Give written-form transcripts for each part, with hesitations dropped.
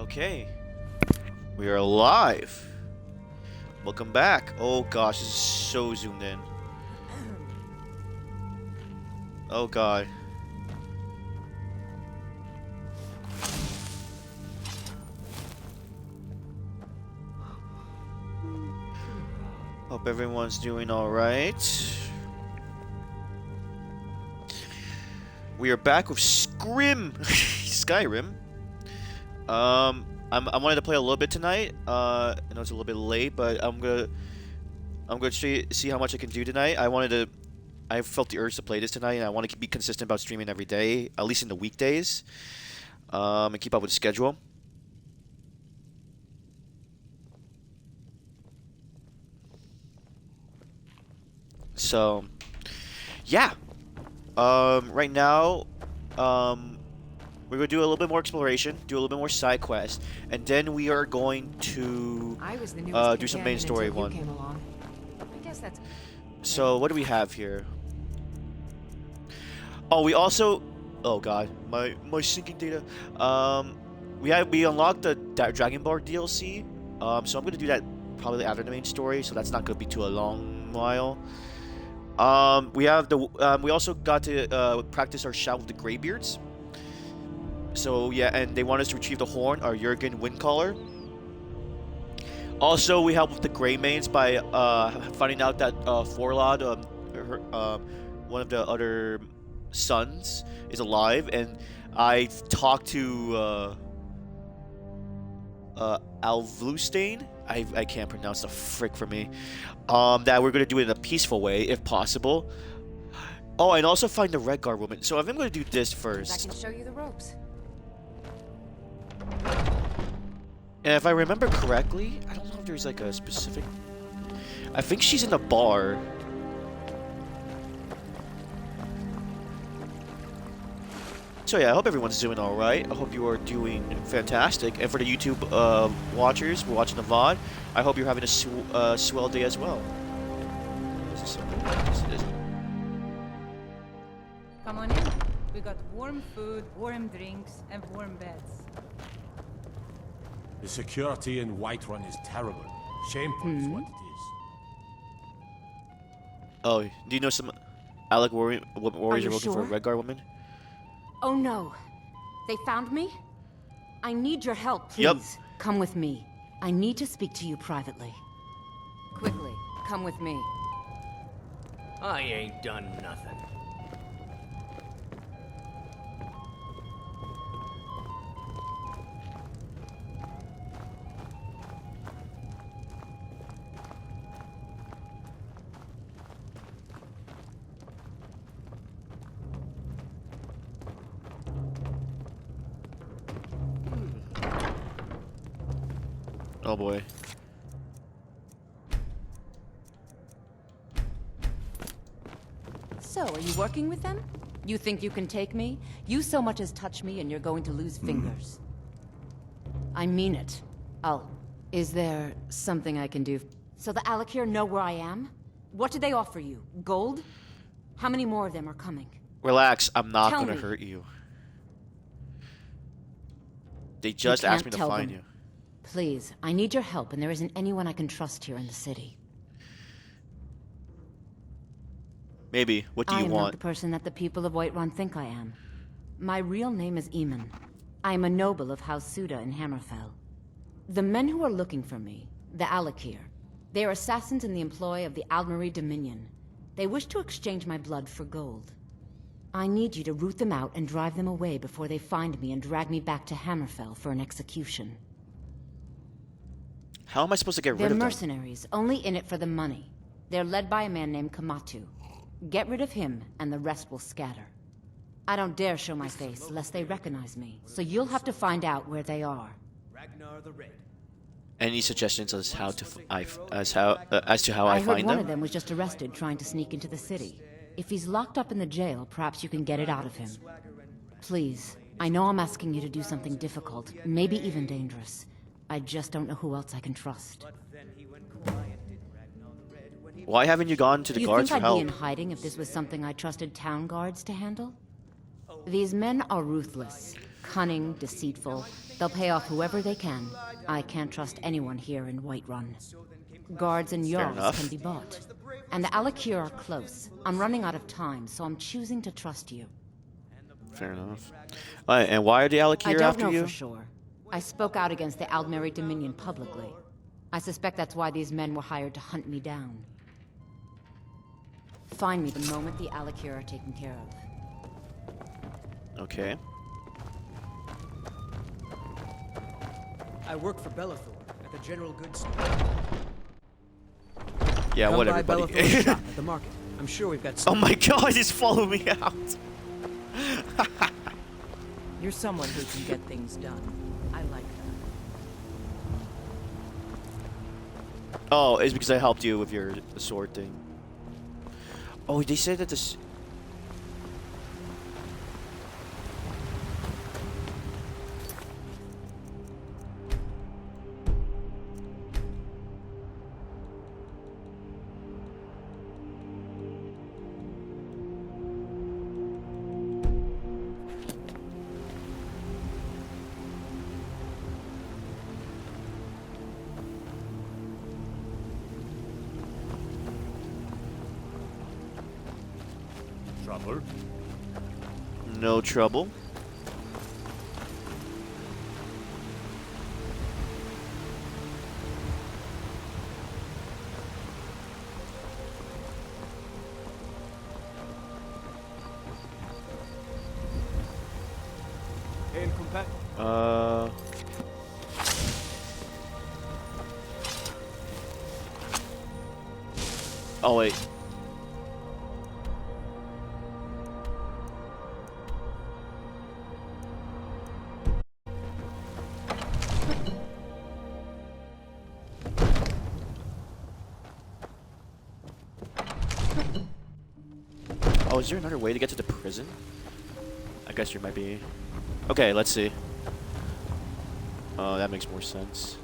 Okay, we are live. Welcome back. Oh gosh, this is so zoomed in. Oh god. Hope everyone's doing alright. We are back with Skyrim. I wanted to play a little bit tonight. I know it's a little bit late, but I'm gonna see how much I can do tonight. I felt the urge to play this tonight, and I want to be consistent about streaming every day, at least in the weekdays, and keep up with the schedule. So, yeah. Right now, we're gonna do a little bit more exploration, do a little bit more side quests, and then we are going to do some main story one. I guess that's... So what do we have here? Oh, we also, oh god, my syncing data. We unlocked the Dragon Ball DLC. So I'm gonna do that probably after the main story. So that's not gonna be too a long while. We also got to practice our shout with the Greybeards. So yeah, and they want us to retrieve the horn, our Jurgen Windcaller. Also, we helped with the Greymanes by finding out that Forlod, one of the other sons, is alive, and I talked to Alvlustein. I can't pronounce the frick for me. That we're gonna do it in a peaceful way, if possible. Oh, and also find the Red Guard woman. So I'm gonna do this first. I can show you the ropes. And if I remember correctly, I don't know if there's like a specific... I think she's in a bar. So yeah, I hope everyone's doing alright. I hope you are doing fantastic. And for the YouTube watchers who are watching the VOD, I hope you're having a swell day as well. Is this something? Yes, it is. Come on in. We got warm food, warm drinks, and warm beds. The security in Whiterun is terrible. Shameful is what it is. Oh, do you know some Alec warriors are looking for a sure? Red Guard woman? Oh no. They found me? I need your help, please. Yep. Come with me. I need to speak to you privately. Quickly, come with me. I ain't done nothing. Oh boy. So, are you working with them? You think you can take me? You so much as touch me and you're going to lose fingers. I mean it. Is there something I can do? So the Alakir know where I am? What did they offer you? Gold? How many more of them are coming? Relax, I'm not Tell gonna me. hurt you. They just asked me to tell find them. you. Please, I need your help, and there isn't anyone I can trust here in the city. Maybe. What do I you am not want? the person that the people of Whiterun think I am. My real name is Eamon. I am a noble of House Suda in Hammerfell. The men who are looking for me, the Alakir, they are assassins in the employ of the Aldmeri Dominion. They wish to exchange my blood for gold. I need you to root them out and drive them away before they find me and drag me back to Hammerfell for an execution. How am I supposed to get rid They're of them? mercenaries, only in it for the money. They're led by a man named Kamatu. Get rid of him, and the rest will scatter. I don't dare show my face, lest they recognize me, so you'll have to find out where they are. Any suggestions as how to as to how I heard find one them? of them was just arrested trying to sneak into the city. If he's locked up in the jail, perhaps you can get it out of him. Please, I know I'm asking you to do something difficult, maybe even dangerous. I just don't know who else I can trust. Why haven't you gone to the Do you guards think for I'd help? be in hiding if this was something I trusted town guards to handle? These men are ruthless. Cunning, deceitful. They'll pay off whoever they can. I can't trust anyone here in Whiterun. Guards and Fair Jarls enough. can be bought. And the Alakir are close. I'm running out of time, so I'm choosing to trust you. Fair enough. And why are the I Alakir don't after know you? for sure. I spoke out against the Aldmeri Dominion publicly. I suspect that's why these men were hired to hunt me down. Find me the moment the Alakir are taken care of. Okay. I work for Bellathor at the General Goods Store. Yeah, Come what by everybody. Bellathor's shop at the market. I'm sure we've got Oh some. my god, he's following me out. You're someone who can get things done. I like that. Oh, it's because I helped you with your sword thing. Oh, they said that this. Trouble? No trouble. Hail, compat. Oh wait. Oh, is there another way to get to the prison? I guess there might be. Okay, let's see. Oh, that makes more sense.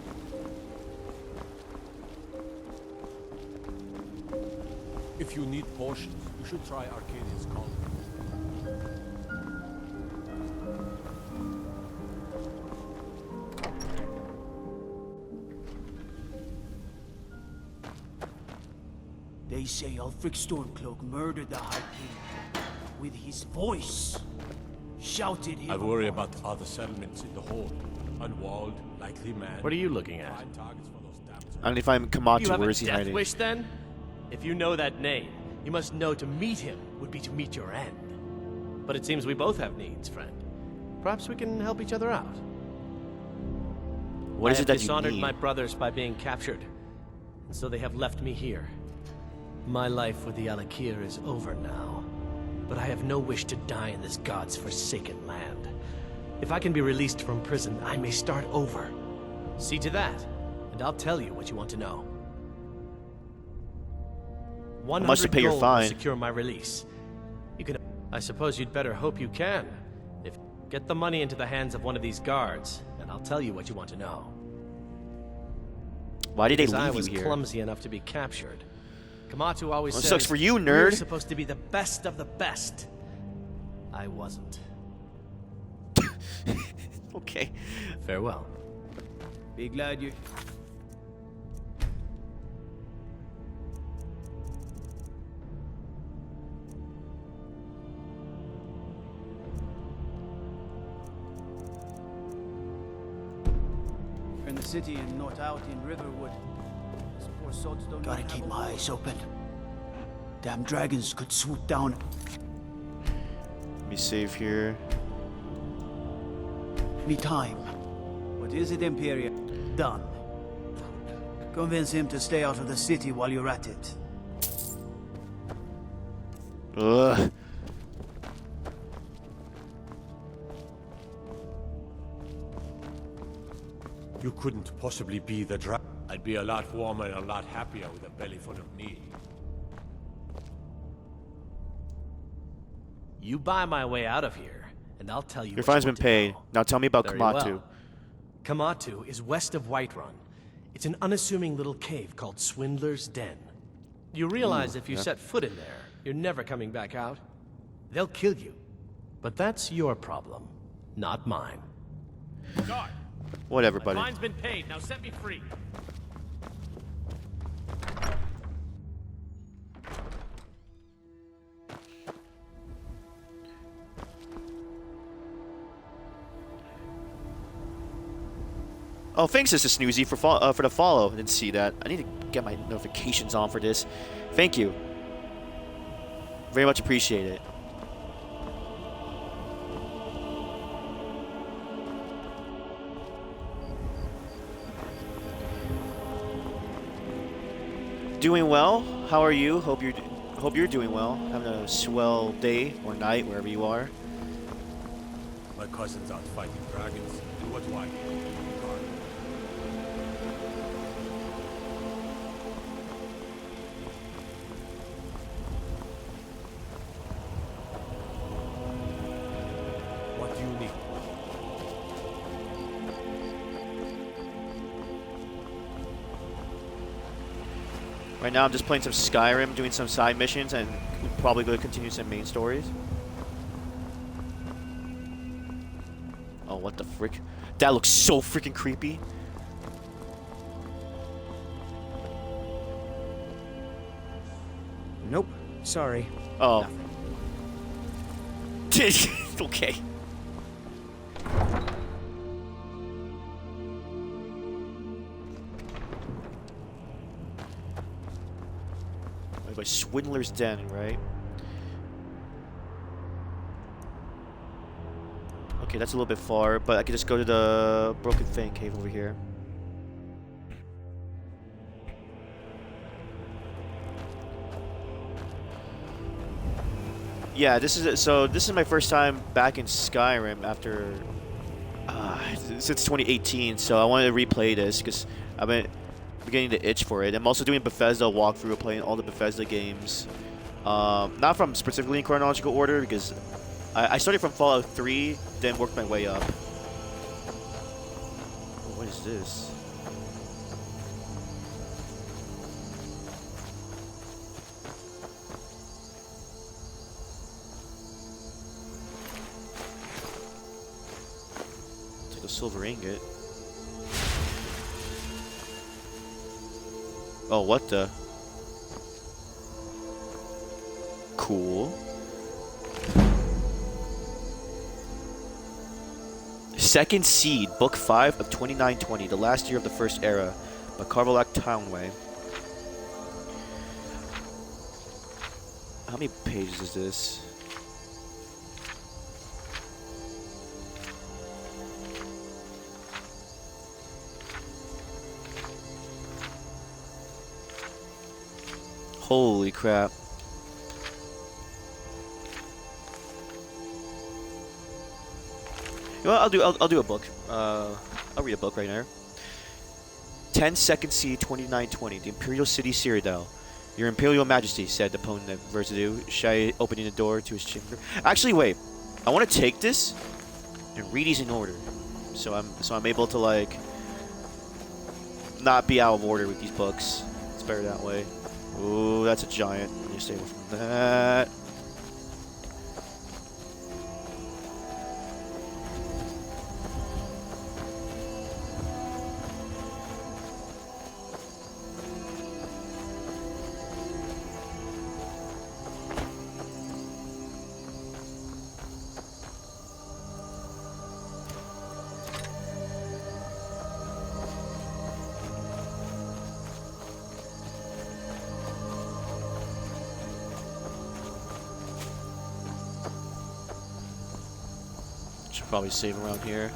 If you need potions, you should try Arcadia's colony. They say Ulfric Stormcloak murdered the High King with his voice. Shouted him. I worry about the other settlements in the Hold. Unwalled, likely man. What are you looking at? Find targets for those damn And if I'm You Kamatu, have where a is he death hiding? wish then? If you know that name, you must know to meet him would be to meet your end. But it seems we both have needs, friend. Perhaps we can help each other out. What is I it have that you dishonored need? my brothers by being captured, and so they have left me here. My life with the Alakir is over now, but I have no wish to die in this god's forsaken land. If I can be released from prison, I may start over. See to that, and I'll tell you what you want to know. 100 much to pay your gold fine? will secure my release. You can. I suppose you'd better hope you can. If get the money into the hands of one of these guards, and I'll tell you what you want to know. Why did they Because I leave was you here? clumsy enough to be captured. Kamatu always Well, says, sucks for you, "We're nerd." supposed to be the best of the best." I wasn't. Okay. Farewell. Be glad you. In the city and not out in Riverwood. Those poor sods don't Gotta even keep have a my home. eyes open. Damn dragons could swoop down. Let me save here. Any time. What is it, Imperial? Done. Convince him to stay out of the city while you're at it. Ugh. You couldn't possibly be the dragon. I'd be a lot warmer and a lot happier with a belly full of meat. You buy my way out of here, and I'll tell you. Your what fine's you been want to paid. know. Now tell me about Very Kamatu. well. Kamatu is west of Whiterun. It's an unassuming little cave called Swindler's Den. You realize if you set foot in there, you're never coming back out. They'll kill you. But that's your problem. not mine. Guard, Whatever, My buddy. fine's been paid. Now set me free. Oh, thanks, Mr. Snoozy, for the follow. I didn't see that. I need to get my notifications on for this. Thank you. Very much appreciate it. Doing well. How are you? Hope you're doing well. Having a swell day or night wherever you are. my cousin's out fighting dragons. And what do I do? Guard. What do you need? Right now I'm just playing some Skyrim, doing some side missions, and probably going to continue some main stories. Oh, what the frick? That looks so freaking creepy. Nope. Sorry. Oh. Okay. By Swindler's Den, right? Okay, that's a little bit far, but I could just go to the Broken Fang Cave over here. Yeah, this is my first time back in Skyrim after since 2018. So I wanted to replay this because I've been beginning to itch for it. I'm also doing Bethesda walkthrough, playing all the Bethesda games. Not from specifically in chronological order because I started from Fallout 3, then worked my way up. Oh, what is this? It's like a silver ingot. Oh, what the? Cool. Second Seed, Book 5 of 2920, the last year of the First Era, by Carvelac Townway. How many pages is this? Holy crap. You know what, I'll do a book. I'll read a book right now. 10 Second Sea 2920, the Imperial City Cyrodiil. Your Imperial Majesty, said the opponent of Verzidu, shy opening the door to his chamber. Actually, wait. I want to take this and read these in order. So I'm able to like not be out of order with these books. It's better that way. Ooh, that's a giant. Let me stay away from that. Should probably save around here.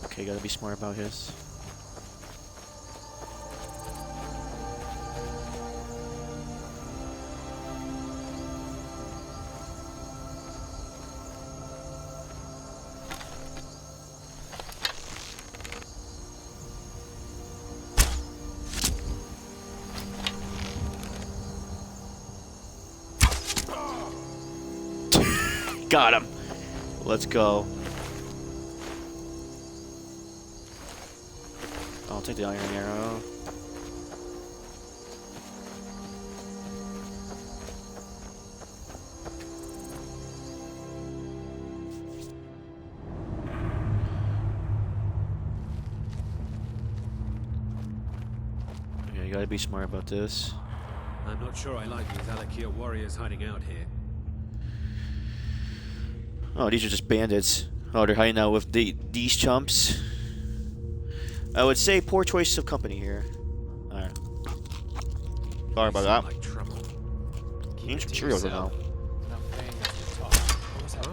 Okay, gotta be smart about his. Got him. Let's go. I'll take the iron arrow. Okay, you gotta be smart about this. I'm not sure I like these Alakir warriors hiding out here. Oh, these are just bandits. Oh, they're hiding out with these chumps. I would say poor choice of company here. Alright. Sorry about that. Like trouble. Need some Cheerios right now. Not paying us to talk. What was that?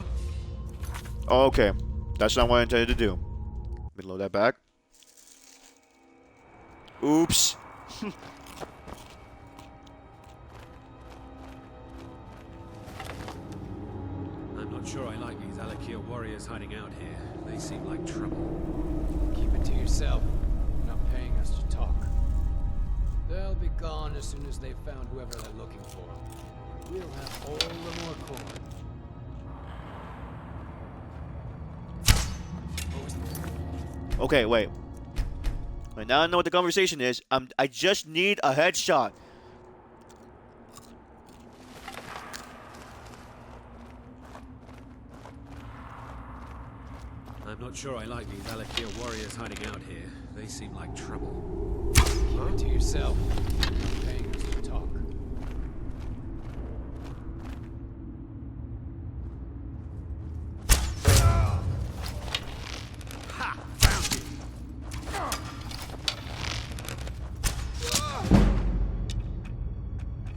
Oh, okay. That's not what I intended to do. Let me load that back. Oops. I'm not sure I like these Alakir warriors hiding out here. They seem like trouble. Keep it to yourself. Not paying us to talk. They'll be gone as soon as they've found whoever they're looking for. We'll have all the more corn. What was that? Okay, wait. Wait, now I know what the conversation is. I just need a headshot. I'm not sure I like these Alakir warriors hiding out here. They seem like trouble. Keep it to yourself. Not paying us to talk. Ha! Found you!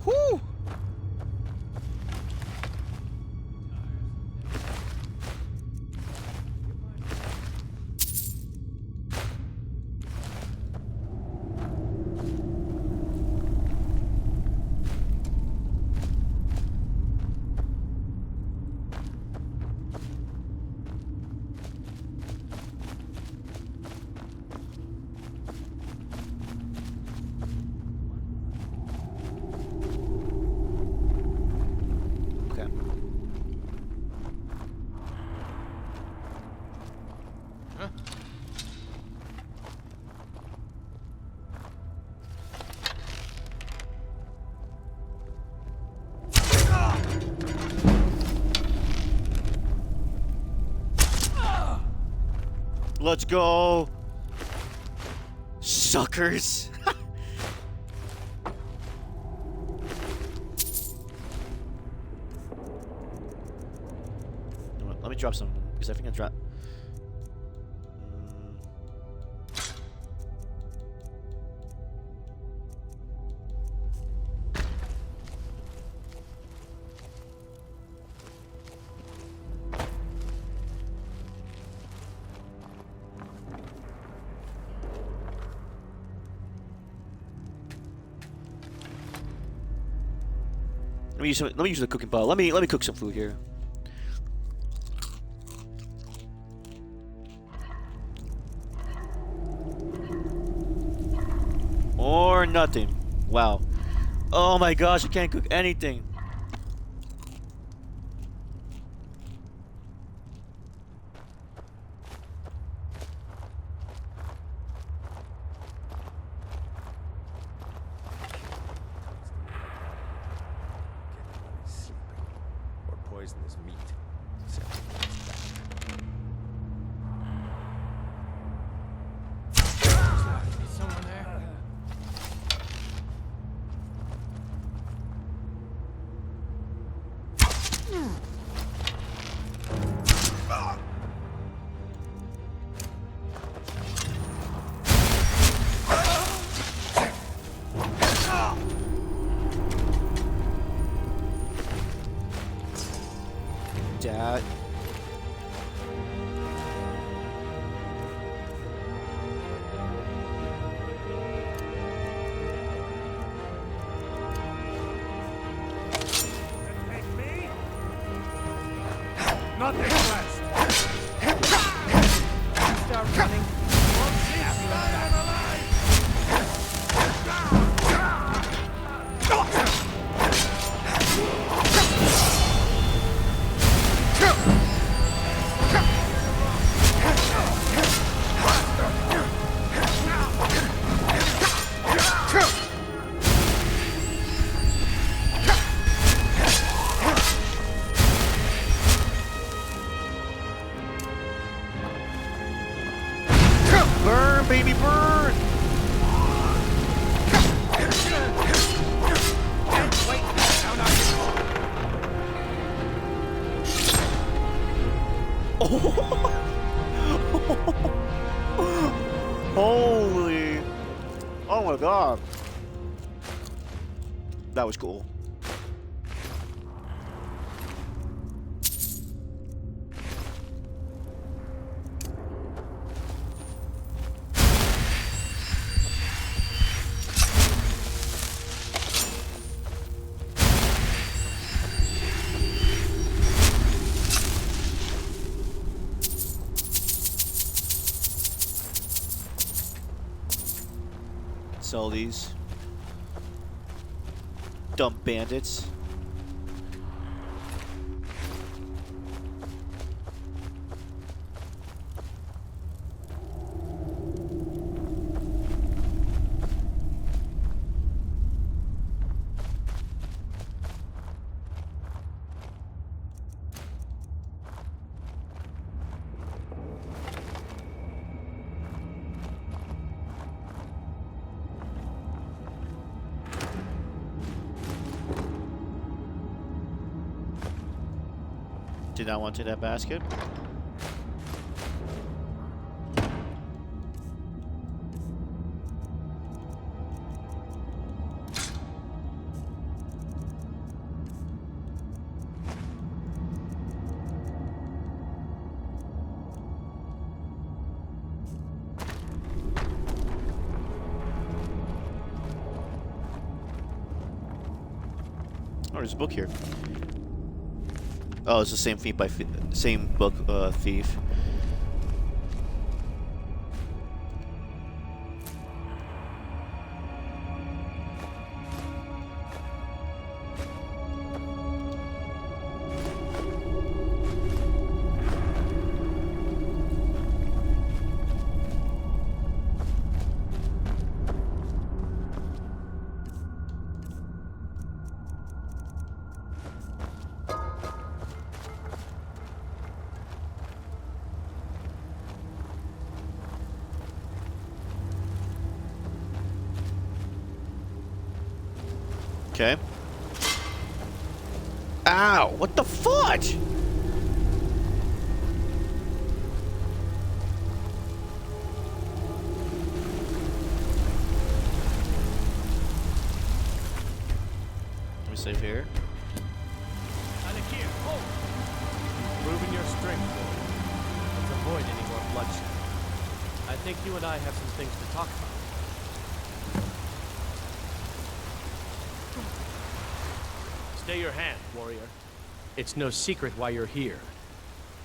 Whoo! Okay. Let's go. Suckers. You know what, let me drop some because I think I dropped. Let me use the cooking pot. Let me cook some food here. Or nothing. Wow. Oh my gosh, I can't cook anything. Or poisonous meat. Is someone there? Dad. Not this last! Start running. Holy! Oh my god! That was cool. Sell these. Dumb bandits. Did not want to that basket. Oh, there's a book here. Oh, it's the same thief by same book thief. Okay. Ow! What the fudge? Let me save here. Alakir, hold! You've proven your strength, boy. Let's avoid any more bloodshed. I think you and I have some things to talk about. Stay your hand, warrior. It's no secret why you're here,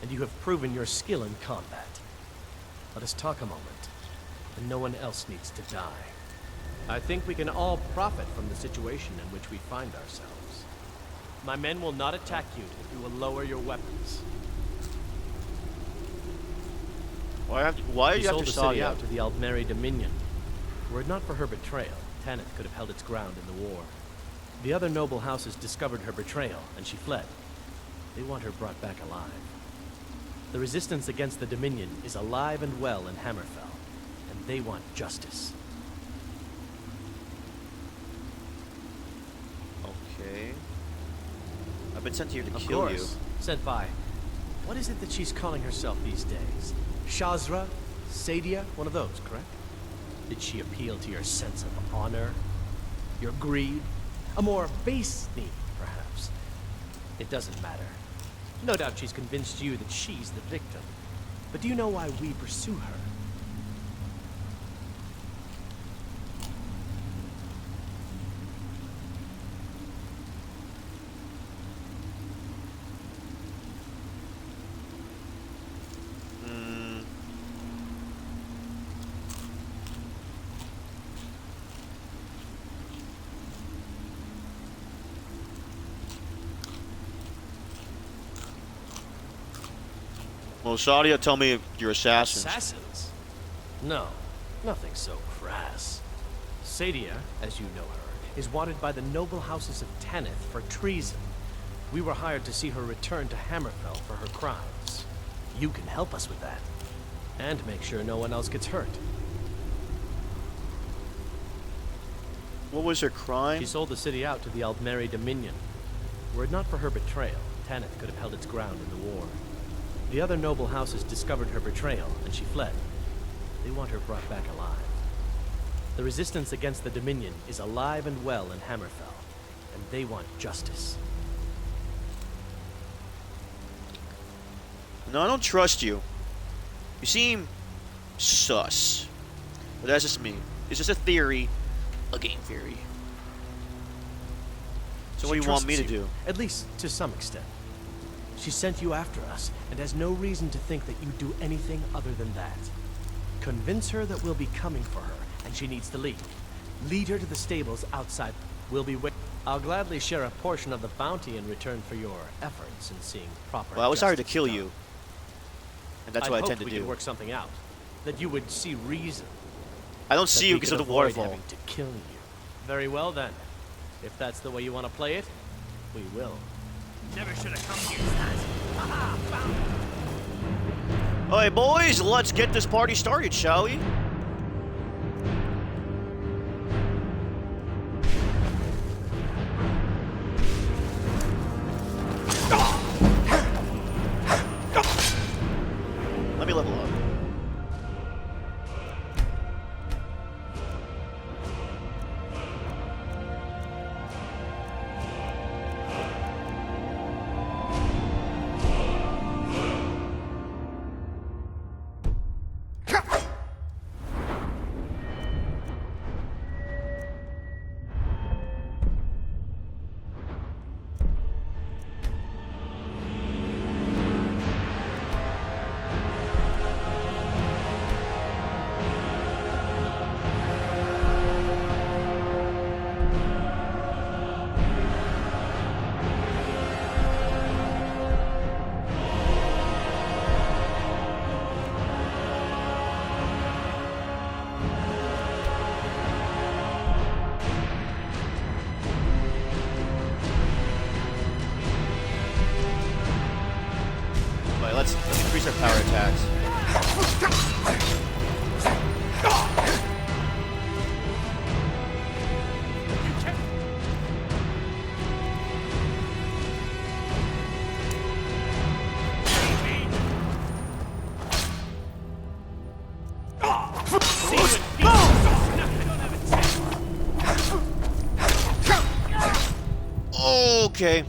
and you have proven your skill in combat. Let us talk a moment, and no one else needs to die. I think we can all profit from the situation in which we find ourselves. My men will not attack you if you will lower your weapons. Why do you have to the sell city out? out to the Aldmeri Dominion. Were it not for her betrayal, Tanith could have held its ground in the war. The other noble houses discovered her betrayal, and she fled. They want her brought back alive. The resistance against the Dominion is alive and well in Hammerfell, and they want justice. Okay. I've been sent here to Of kill course, you. sent by. What is it that she's calling herself these days? Shazra? Sadia? One of those, correct? Did she appeal to your sense of honor? Your greed? A more base need, perhaps. It doesn't matter. No doubt she's convinced you that she's the victim. But do you know why we pursue her? Well, Sadia, tell me you're assassins. Assassins? No, nothing so crass. Sadia, as you know her, is wanted by the noble houses of Tanith for treason. We were hired to see her return to Hammerfell for her crimes. You can help us with that. And make sure no one else gets hurt. What was her crime? She sold the city out to the Aldmeri Dominion. Were it not for her betrayal, Tanith could have held its ground in the war. The other noble houses discovered her betrayal, and she fled. They want her brought back alive. The resistance against the Dominion is alive and well in Hammerfell, and they want justice. No, I don't trust you. You seem sus. But that's just me. It's just a theory. A game theory. So what do you want me to do? At least to some extent. She sent you after us, and has no reason to think that you'd do anything other than that. Convince her that we'll be coming for her, and she needs to leave. Lead her to the stables outside. We'll be waiting. I'll gladly share a portion of the bounty in return for your efforts in seeing proper Well, I was sorry to justice kill done. you. And that's what I tend to we do. could work something out. That you would see reason. I don't That see you we because could of the avoid waterfall. having to kill you. Very well then. If that's the way you want to play it, we will. Never should have come here. Alright, boys, let's get this party started, shall we? Let me level up. Let's increase our power attacks. Okay.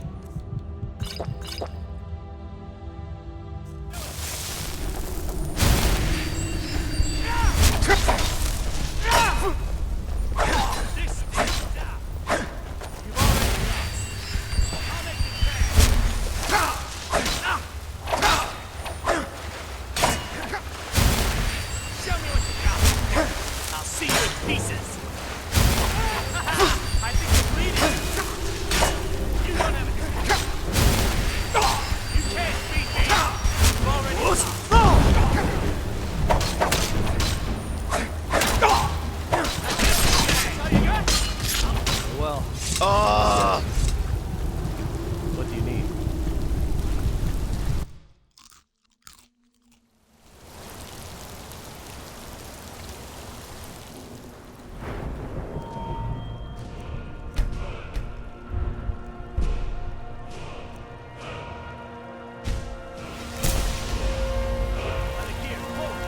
What do you need?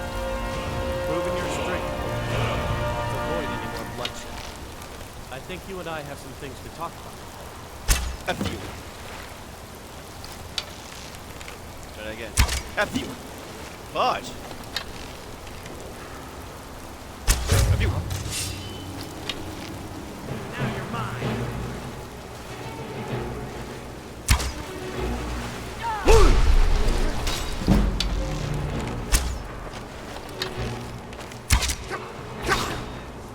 Proving your strength. To avoid any more bloodshed. I think you and I have some things to talk about. F you. Try that again. F you. Fudge. F you. Now you're mine.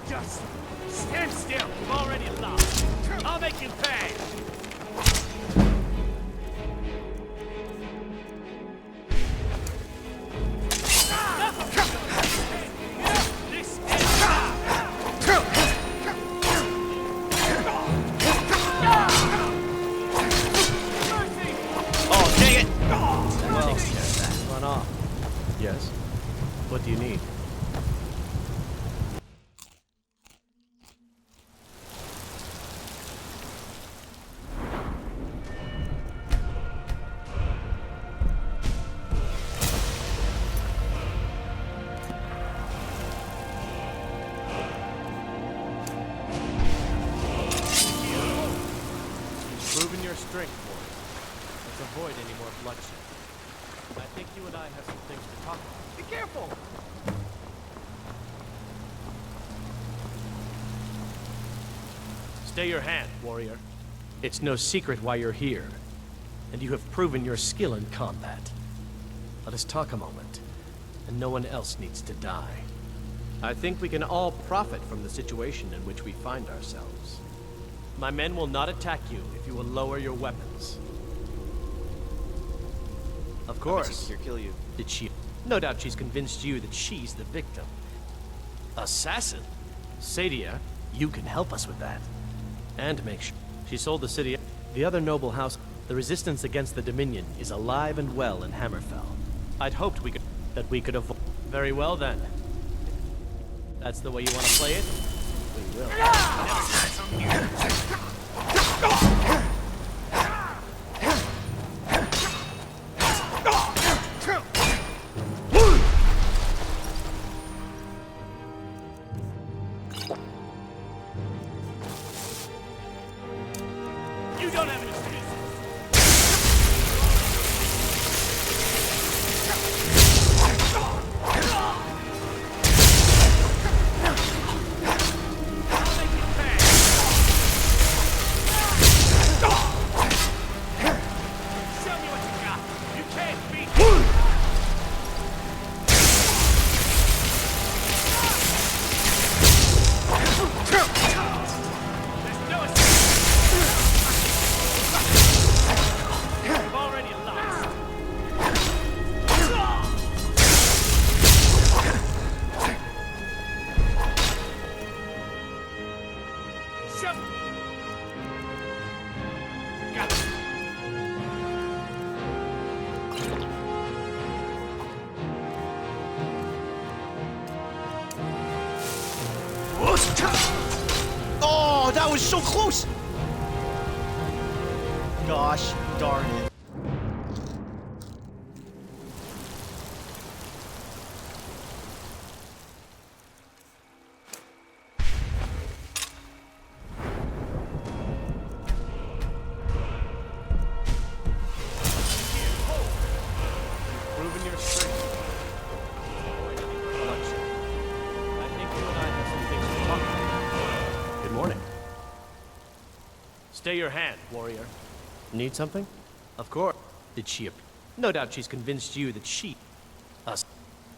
Just stand still. You've already lost. I'll make you pay. Oh, dang it! Well, run off. Yes? What do you need? avoid any more bloodshed. I think you and I have some things to talk about. Be careful! Stay your hand, warrior. It's no secret why you're here, and you have proven your skill in combat. Let us talk a moment, and no one else needs to die. I think we can all profit from the situation in which we find ourselves. My men will not attack you if you will lower your weapons. Of course. Here, kill you. Did she? No doubt she's convinced you that she's the victim. Assassin? Sadia, you can help us with that. And make sure she sold the city. The other noble house, the resistance against the Dominion, is alive and well in Hammerfell. I'd hoped we could avoid. Very well then. That's the way you want to play it? We will. You don't have any excuses. Oh, that was so close! Gosh darn it. Proven your strength. I think you and I have some things to talk about. Good morning. Stay your hand, warrior. Need something? Of course. Did she? No doubt she's convinced you that she... Us.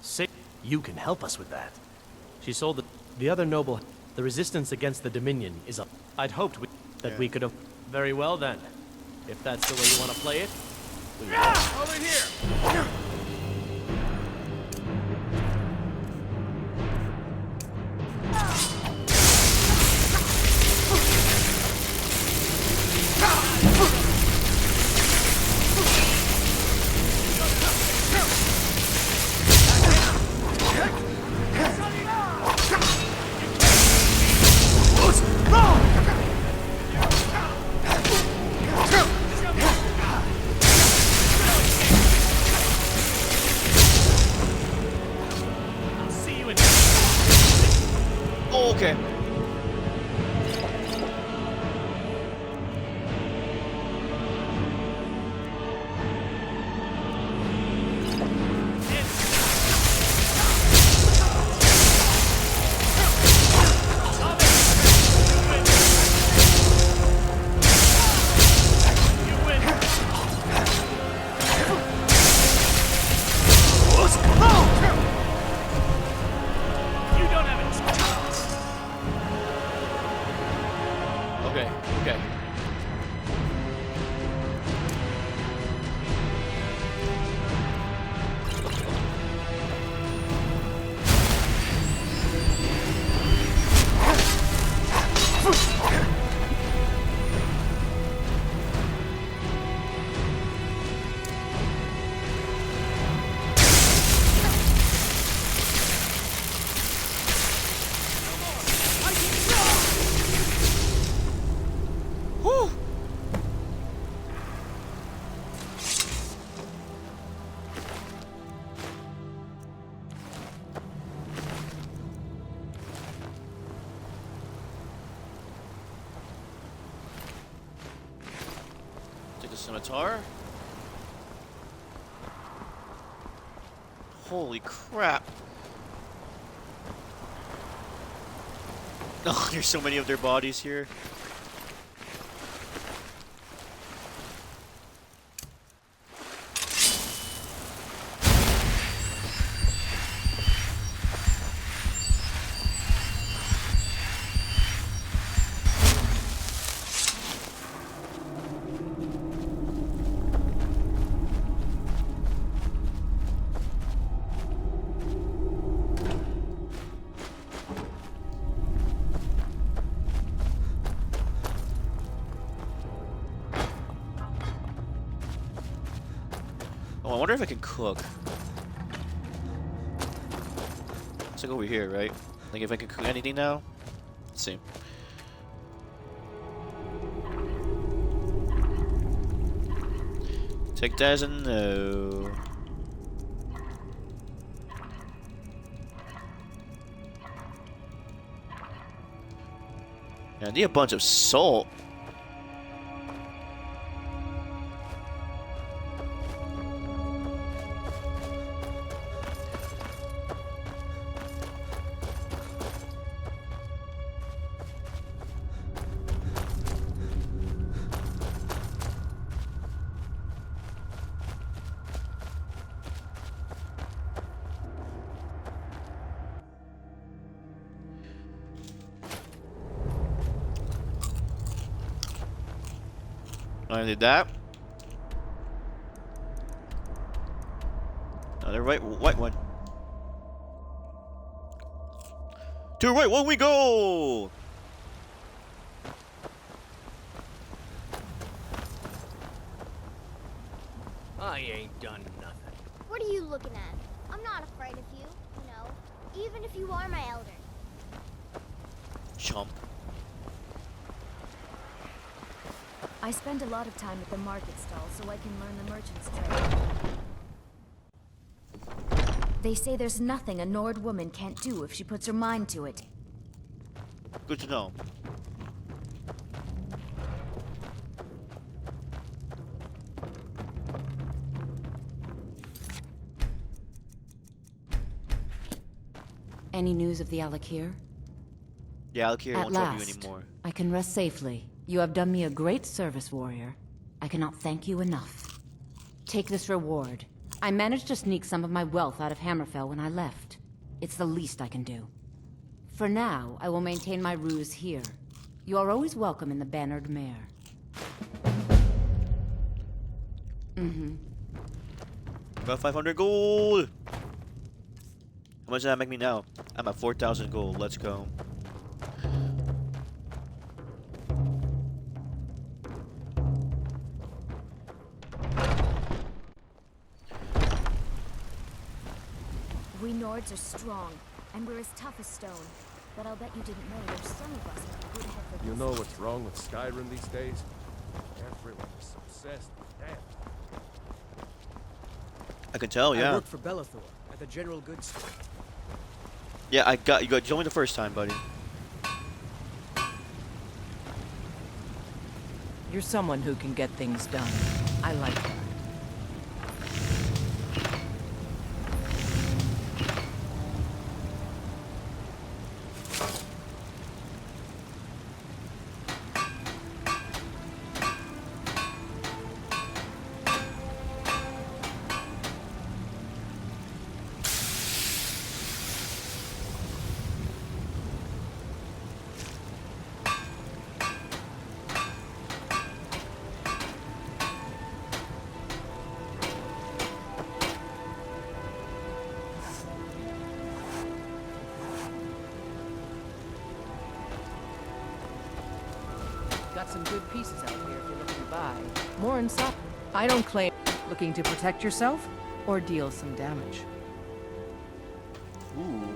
Say you can help us with that. She sold the other noble... The resistance against the Dominion is up. I'd hoped that we could have... Very well then. If that's the way you want to play it, we will. Over here! Oh, okay. Okay, okay. Whew. Take the scimitar. Holy crap. Oh, there's so many of their bodies here. Oh, I wonder if I can cook. It's like over here, right? Like if I can cook anything now? Let's see. Take that as a no. Yeah, I need a bunch of salt. I did that. Another white one. To the right one we go! I ain't done nothing. What are you looking at? I'm not afraid of you, you know, even if you are my elder. Chump. I spend a lot of time at the market stall so I can learn the merchant's trade. They say there's nothing a Nord woman can't do if she puts her mind to it. Good to know. Any news of the Alakir? Yeah, Alkir At won't trouble you last, anymore. I can rest safely. You have done me a great service, warrior. I cannot thank you enough. Take this reward. I managed to sneak some of my wealth out of Hammerfell when I left. It's the least I can do. For now, I will maintain my ruse here. You are always welcome in the Bannered Mare. About 500 gold! How much does that make me now? I'm at 4,000 gold. Let's go. We Nords are strong, and we're as tough as stone. But I'll bet you didn't know there's some of us have a good head for You this. know what's wrong with Skyrim these days? Everyone is obsessed with death. I can tell, I yeah. work for Bellathor at the General Goods Store. Yeah, you got joined the first time, buddy. You're someone who can get things done. I like that. Got some good pieces out here if you're looking to buy. More in stock. I don't claim looking to protect yourself or deal some damage. Ooh.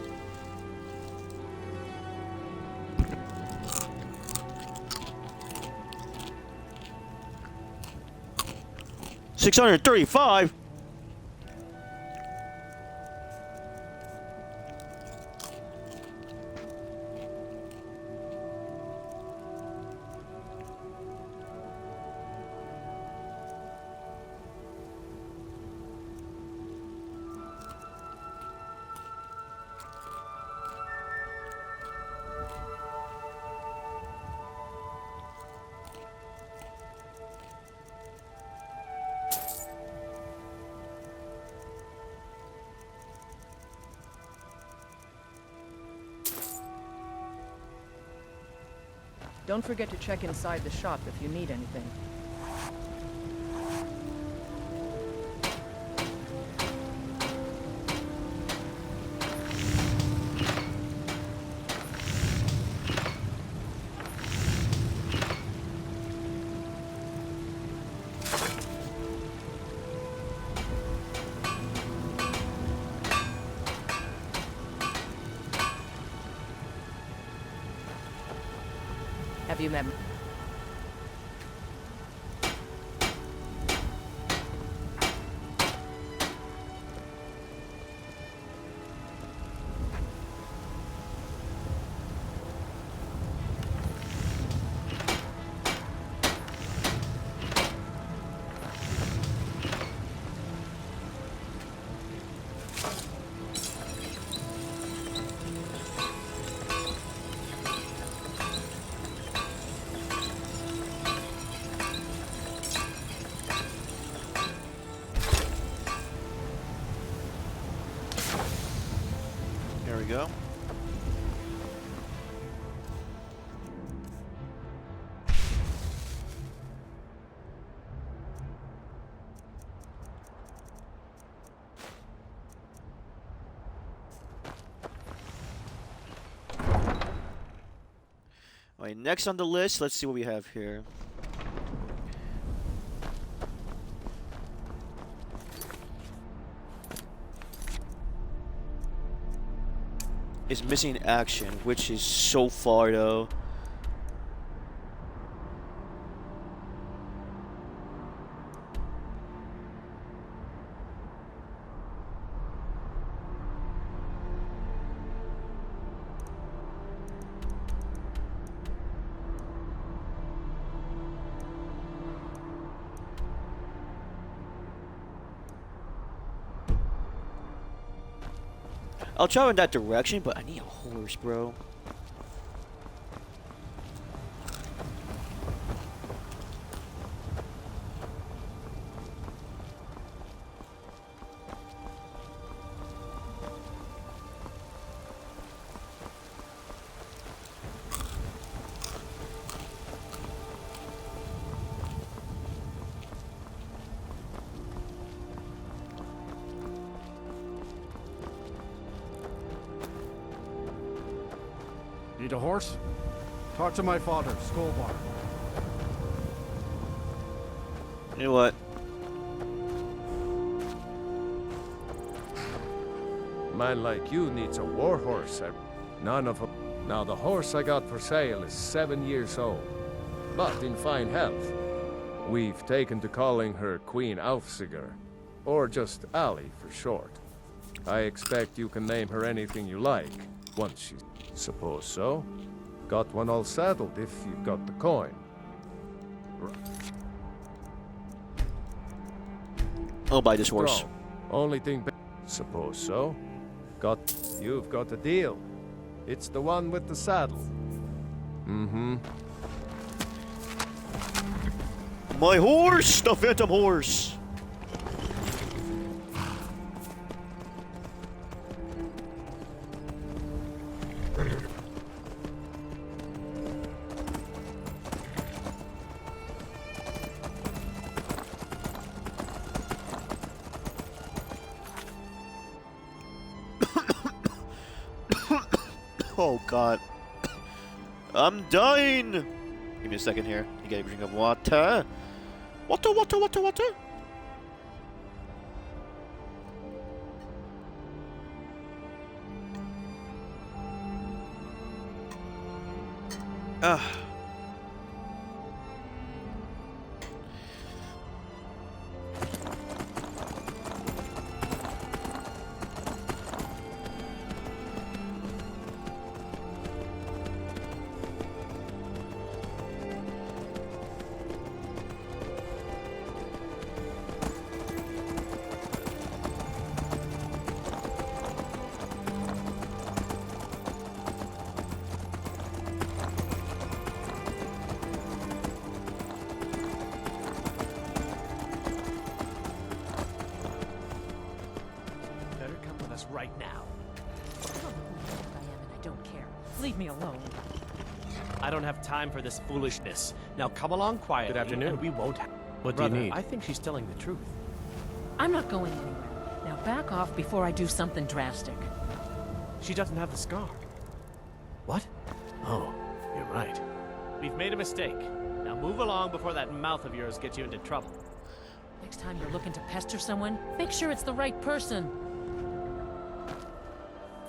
$635. Don't forget to check inside the shop if you need anything. Have you met? There we go. Alright, next on the list, let's see what we have here. Is missing action, which is so far though. I'll travel in that direction, but I need a horse, bro. Need a horse? Talk to my father, Skullbar. You know what? Man like you needs a war horse. None of them. Now the horse I got for sale is 7 years old, but in fine health. We've taken to calling her Queen Aufsiger, or just Ali for short. I expect you can name her anything you like, once she's... Suppose so. Got one all saddled if you've got the coin. I'll buy this horse. Strong. Only thing... Suppose so. You've got a deal. It's the one with the saddle. Mm-hmm. My horse! The phantom horse! Oh god. I'm dying! Give me a second here. You gotta drink of water. Water, water, water, water! Ah. Right now. I don't know who you think I am, and I don't care. Leave me alone. I don't have time for this foolishness. Now come along quietly. Good afternoon. And we won't. What Brother, do you need? I think she's telling the truth. I'm not going anywhere. Now back off before I do something drastic. She doesn't have the scar. What? Oh, you're right. We've made a mistake. Now move along before that mouth of yours gets you into trouble. Next time you're looking to pester someone, make sure it's the right person.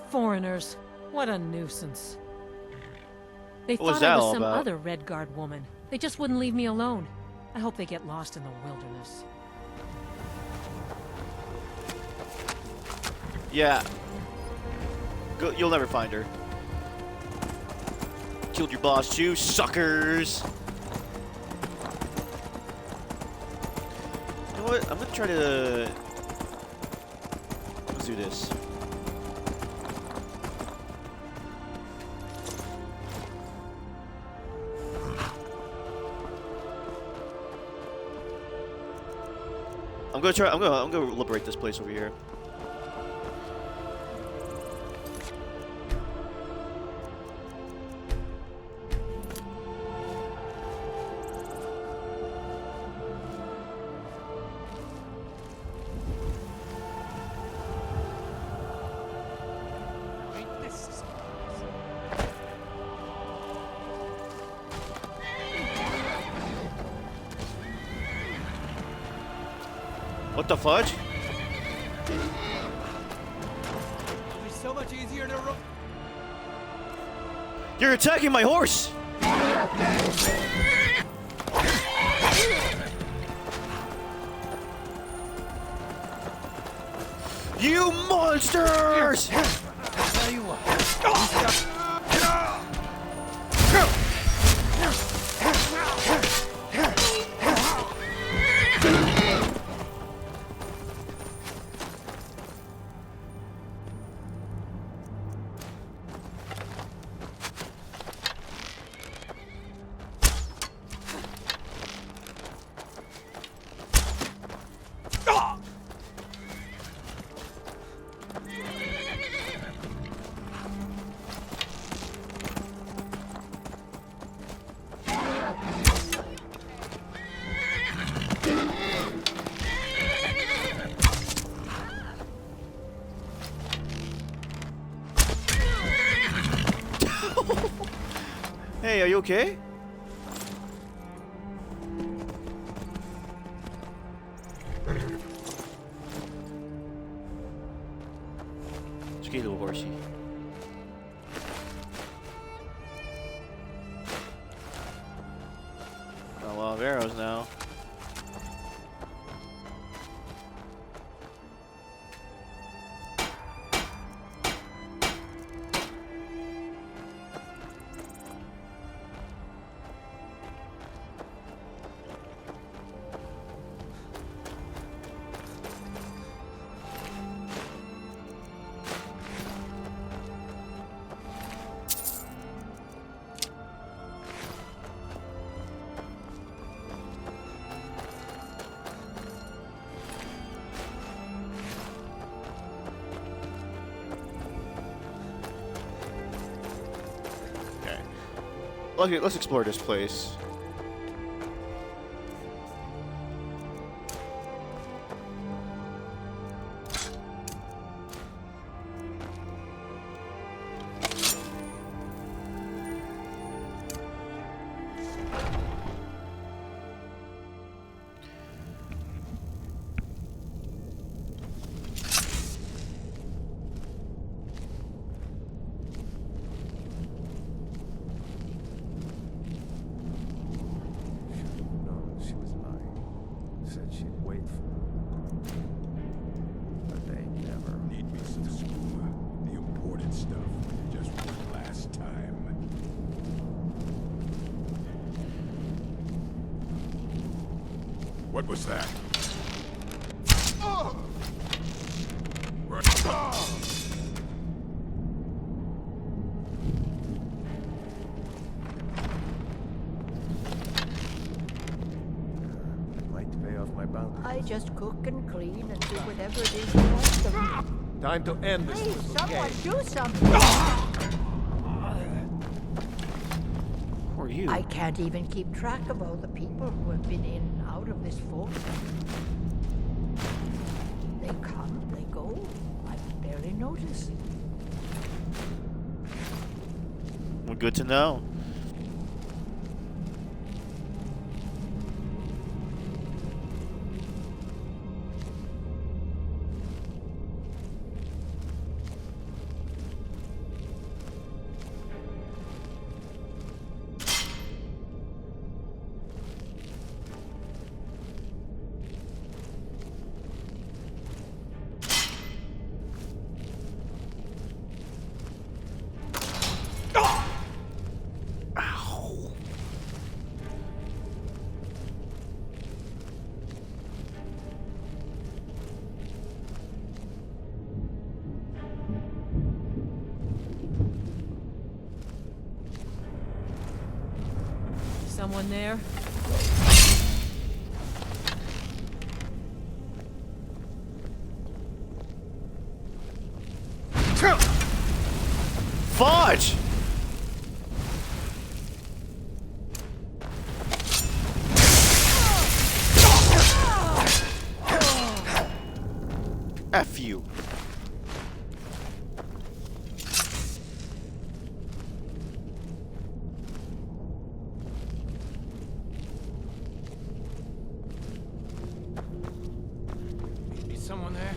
Foreigners. What a nuisance. They What was thought that I all was some about? other Red Guard woman. They just wouldn't leave me alone. I hope they get lost in the wilderness. Yeah. Go, you'll never find her. Killed your boss too, suckers! You know what? I'm gonna try to... Let's do this. I'm gonna liberate this place over here. What the fudge? It's so much easier to run. You're attacking my horse! You monsters! Tell you what. Hey, are you okay? It's okay, little horsey. Got a lot of arrows now. Okay, let's explore this place. What was that? Might pay off my bounty. I just cook and clean and do whatever it is you want of me. Time to end this Please, little someone game. do something! you? I can't even keep track of all the people who have been in and out of this fort. They come, they go. I barely notice. Well, good to know. Someone there? Fudge! F you. Is someone there?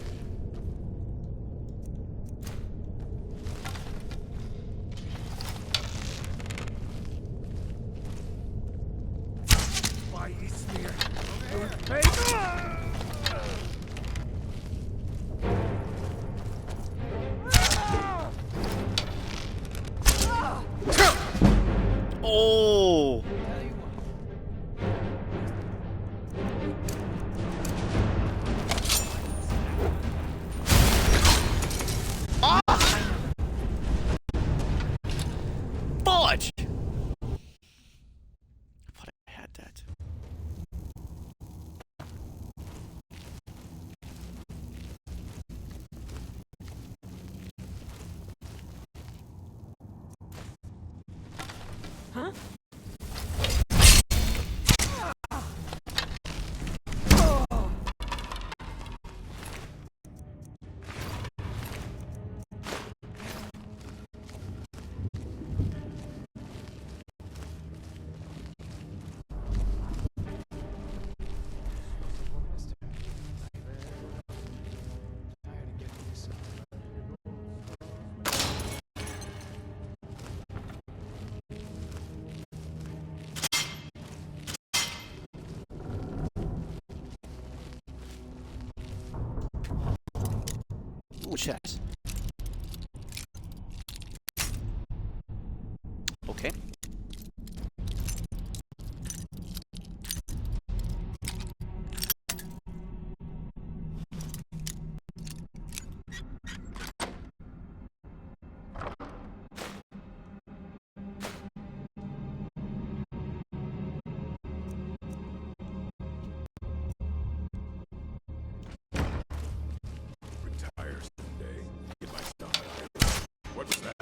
Why is here? Oh! Fudge! I thought I had that. Huh? Ooh, chest. Okay. Retire someday. Get my stuff out of here. What was that?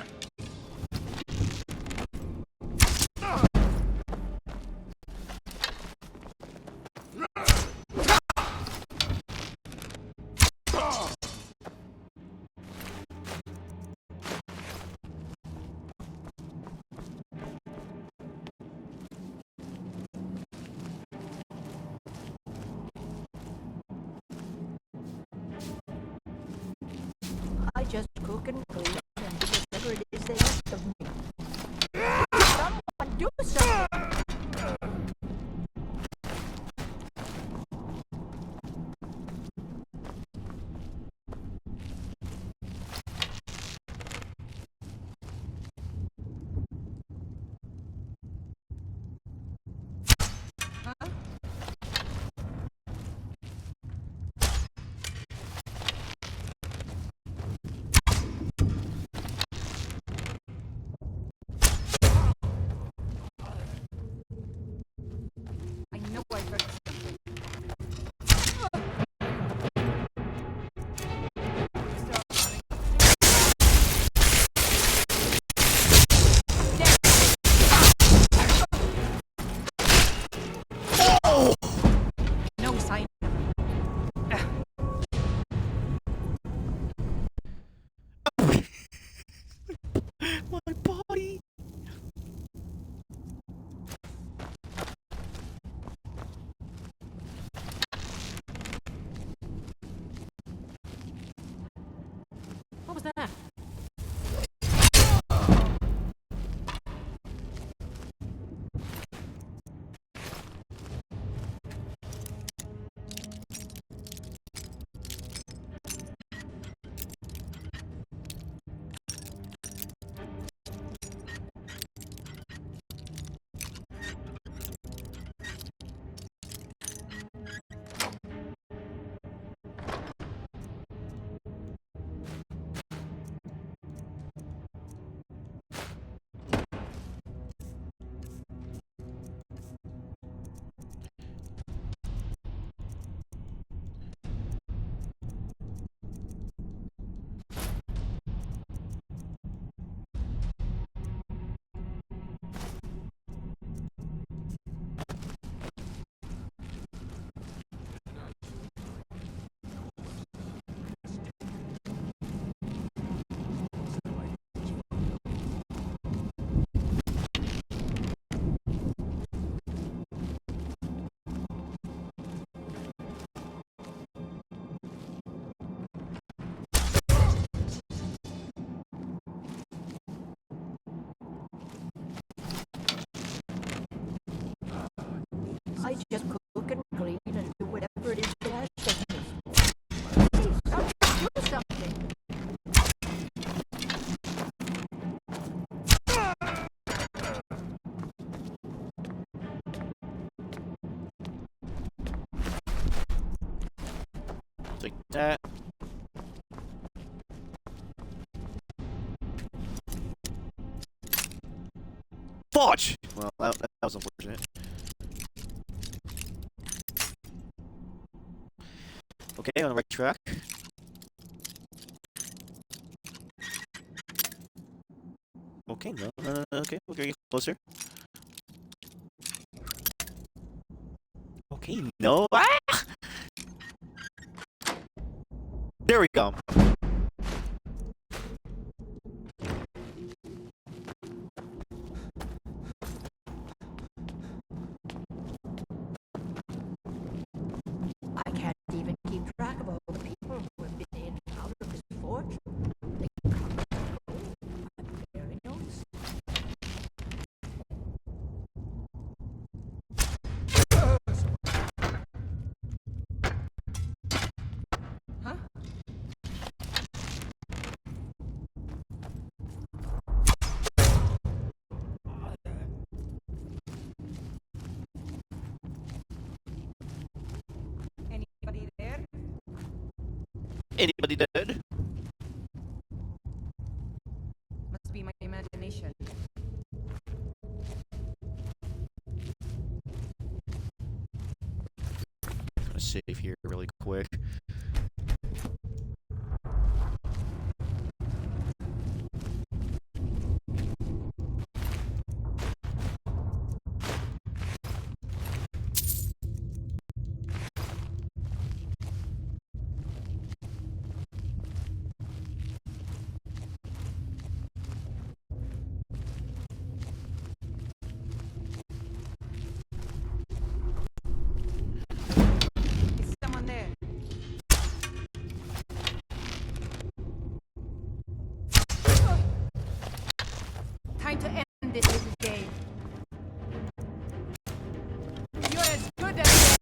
I just cook and clean and do whatever it is they ask of me. Someone do something! What was that? I just cook and clean and do whatever it is that Ash does. Please, do something. Like that. Fudge! Well, that was unfortunate. Okay, on the right track. Okay, no, okay, we're getting closer. Okay, no. Ah! There we go. I can't even keep track of all the people who have been in and out of this forge. They come and go. I barely notice. Huh? Anybody there? Anybody dead? Must be my imagination. I'm gonna save here really quick. Is someone there? Time to end this little game. You're as good as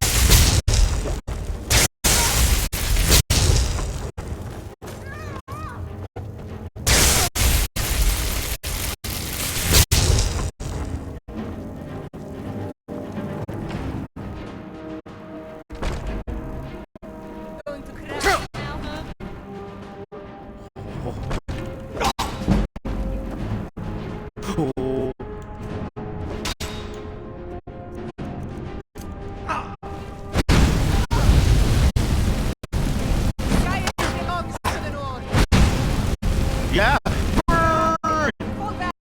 going to cry now, huh? Oh. Giant belongs to the North. Yeah! Fall back.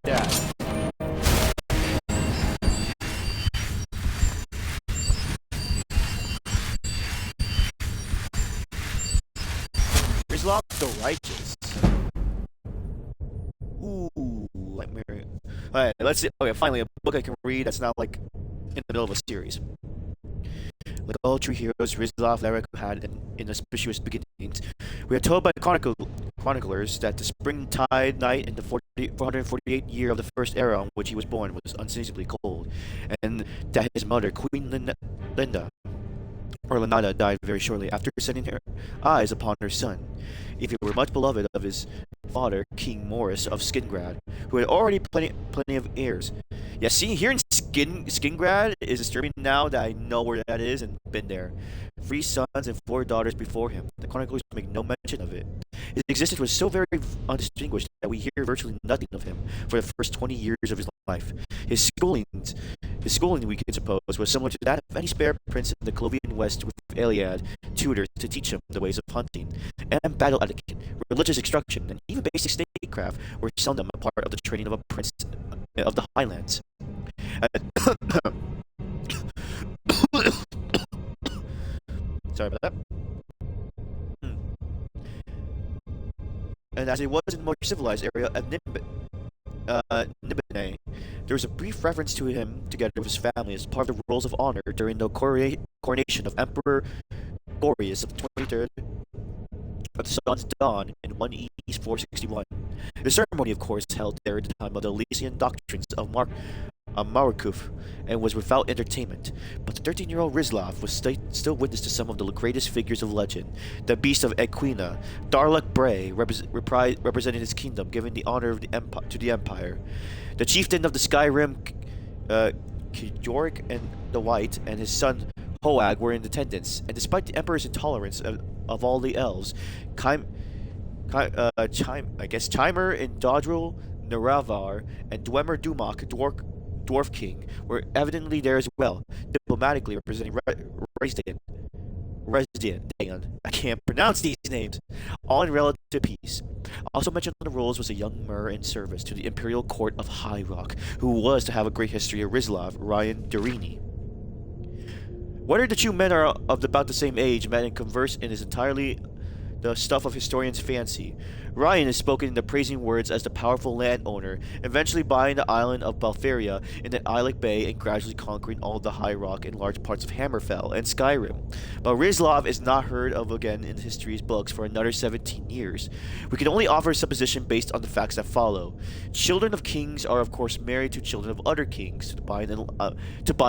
Yeah. Here's Lock the Righteous. Ooh, Nightmare. Alright, let's see. Okay, finally, a book I can read that's not like in the middle of a series. Like all true heroes, Rizlov Larek had an inauspicious beginnings. We are told by chroniclers that the springtide night in the 448th year of the first era on which he was born was unseasonably cold, and that his mother, Queen Linda, or Lenada, died very shortly after setting her eyes upon her son. If he were much beloved of his father, King Morris of Skingrad, who had already plenty of heirs. Yeah, see, here in Skingrad is disturbing now that I know where that is and been there. 3 sons and 4 daughters before him. The chroniclers make no mention of it. His existence was so very undistinguished that we hear virtually nothing of him for the first 20 years of his life. His schooling, we can suppose, was similar to that of any spare prince in the Clovian West, with Iliad tutors to teach him the ways of hunting and battle etiquette, religious instruction, and even basic statecraft were seldom a part of the training of a prince of the Highlands. Sorry about that. And as it was in the more civilized area of Nibene, there was a brief reference to him together with his family as part of the rolls of honor during the coronation of Emperor Gorius of the 23rd of the sun's dawn in 1 East 461. The ceremony, of course, held there at the time of the Elysian doctrines of Marukuf, and was without entertainment, but the 13-year-old Rizlov was still witness to some of the greatest figures of legend. The Beast of Equina, Darluk Bray, representing his kingdom, giving the honor of to the Empire. The chieftain of the Skyrim, Kjork and the White, and his son Hoag were in attendance, and despite the Emperor's intolerance of all the elves, Chimer and Dodril, Naravar, and Dwemer Dumak, Dwarf King, were evidently there as well, diplomatically representing Rezdian. I can't pronounce these names. All in relative peace. Also mentioned on the rolls was a young Mer in service to the imperial court of High Rock, who was to have a great history of Rizlov, Ryan Durini. Whether the two men are of about the same age, met and conversed in is entirely the stuff of historians' fancy. Ryan is spoken in the praising words as the powerful landowner, eventually buying the island of Balferia in the Ilek Bay and gradually conquering all of the High Rock and large parts of Hammerfell and Skyrim. But Rizlov is not heard of again in history's books for another 17 years. We can only offer a supposition based on the facts that follow. Children of kings are of course married to children of other kings to bind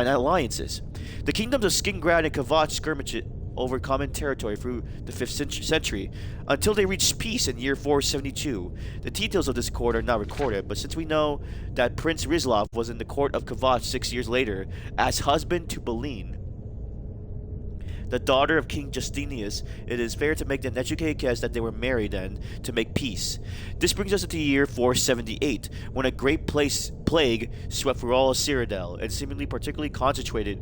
alliances. The kingdoms of Skingrad and Kavach skirmish over common territory through the 5th century, until they reached peace in year 472. The details of this court are not recorded, but since we know that Prince Rizlov was in the court of Kavach 6 years later, as husband to Beline, the daughter of King Justinius, it is fair to make an educated guess that they were married then to make peace. This brings us into the year 478, when a great plague swept through all of Cyrodiil, and seemingly particularly concentrated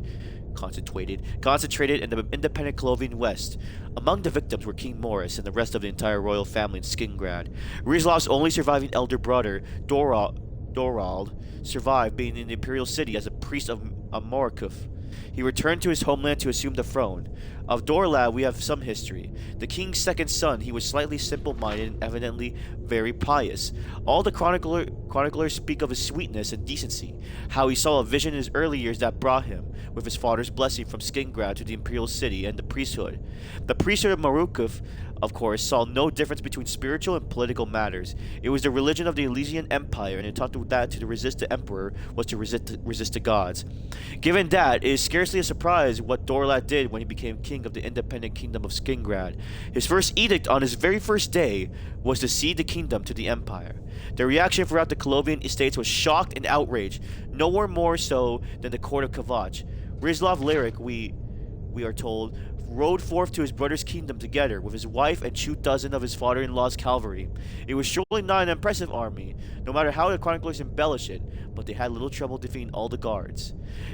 in the independent Clovian West. Among the victims were King Morris and the rest of the entire royal family in Skingrad. Rizlov's only surviving elder brother, Dorald, survived, being in the imperial city as a priest of Morkuf. He returned to his homeland to assume the throne. Of Dorlad we have some history. The king's second son, he was slightly simple-minded and evidently very pious. All the chroniclers speak of his sweetness and decency, how he saw a vision in his early years that brought him, with his father's blessing, from Skingrad to the imperial city and the priesthood. The priesthood of Marukov, of course, saw no difference between spiritual and political matters. It was the religion of the Elysian Empire, and it taught that to resist the emperor was to resist the gods. Given that, it is scarcely a surprise what Dorlad did when he became king of the independent kingdom of Skingrad. His first edict on his very first day was to cede the kingdom to the empire. The reaction throughout the Colovian estates was shocked and outraged, nowhere more so than the court of Kavach. Rizlov Lyric, we are told, rode forth to his brother's kingdom together with his wife and 24 of his father-in-law's cavalry. It was surely not an impressive army, no matter how the chroniclers embellish it, but they had little trouble defeating all the guards.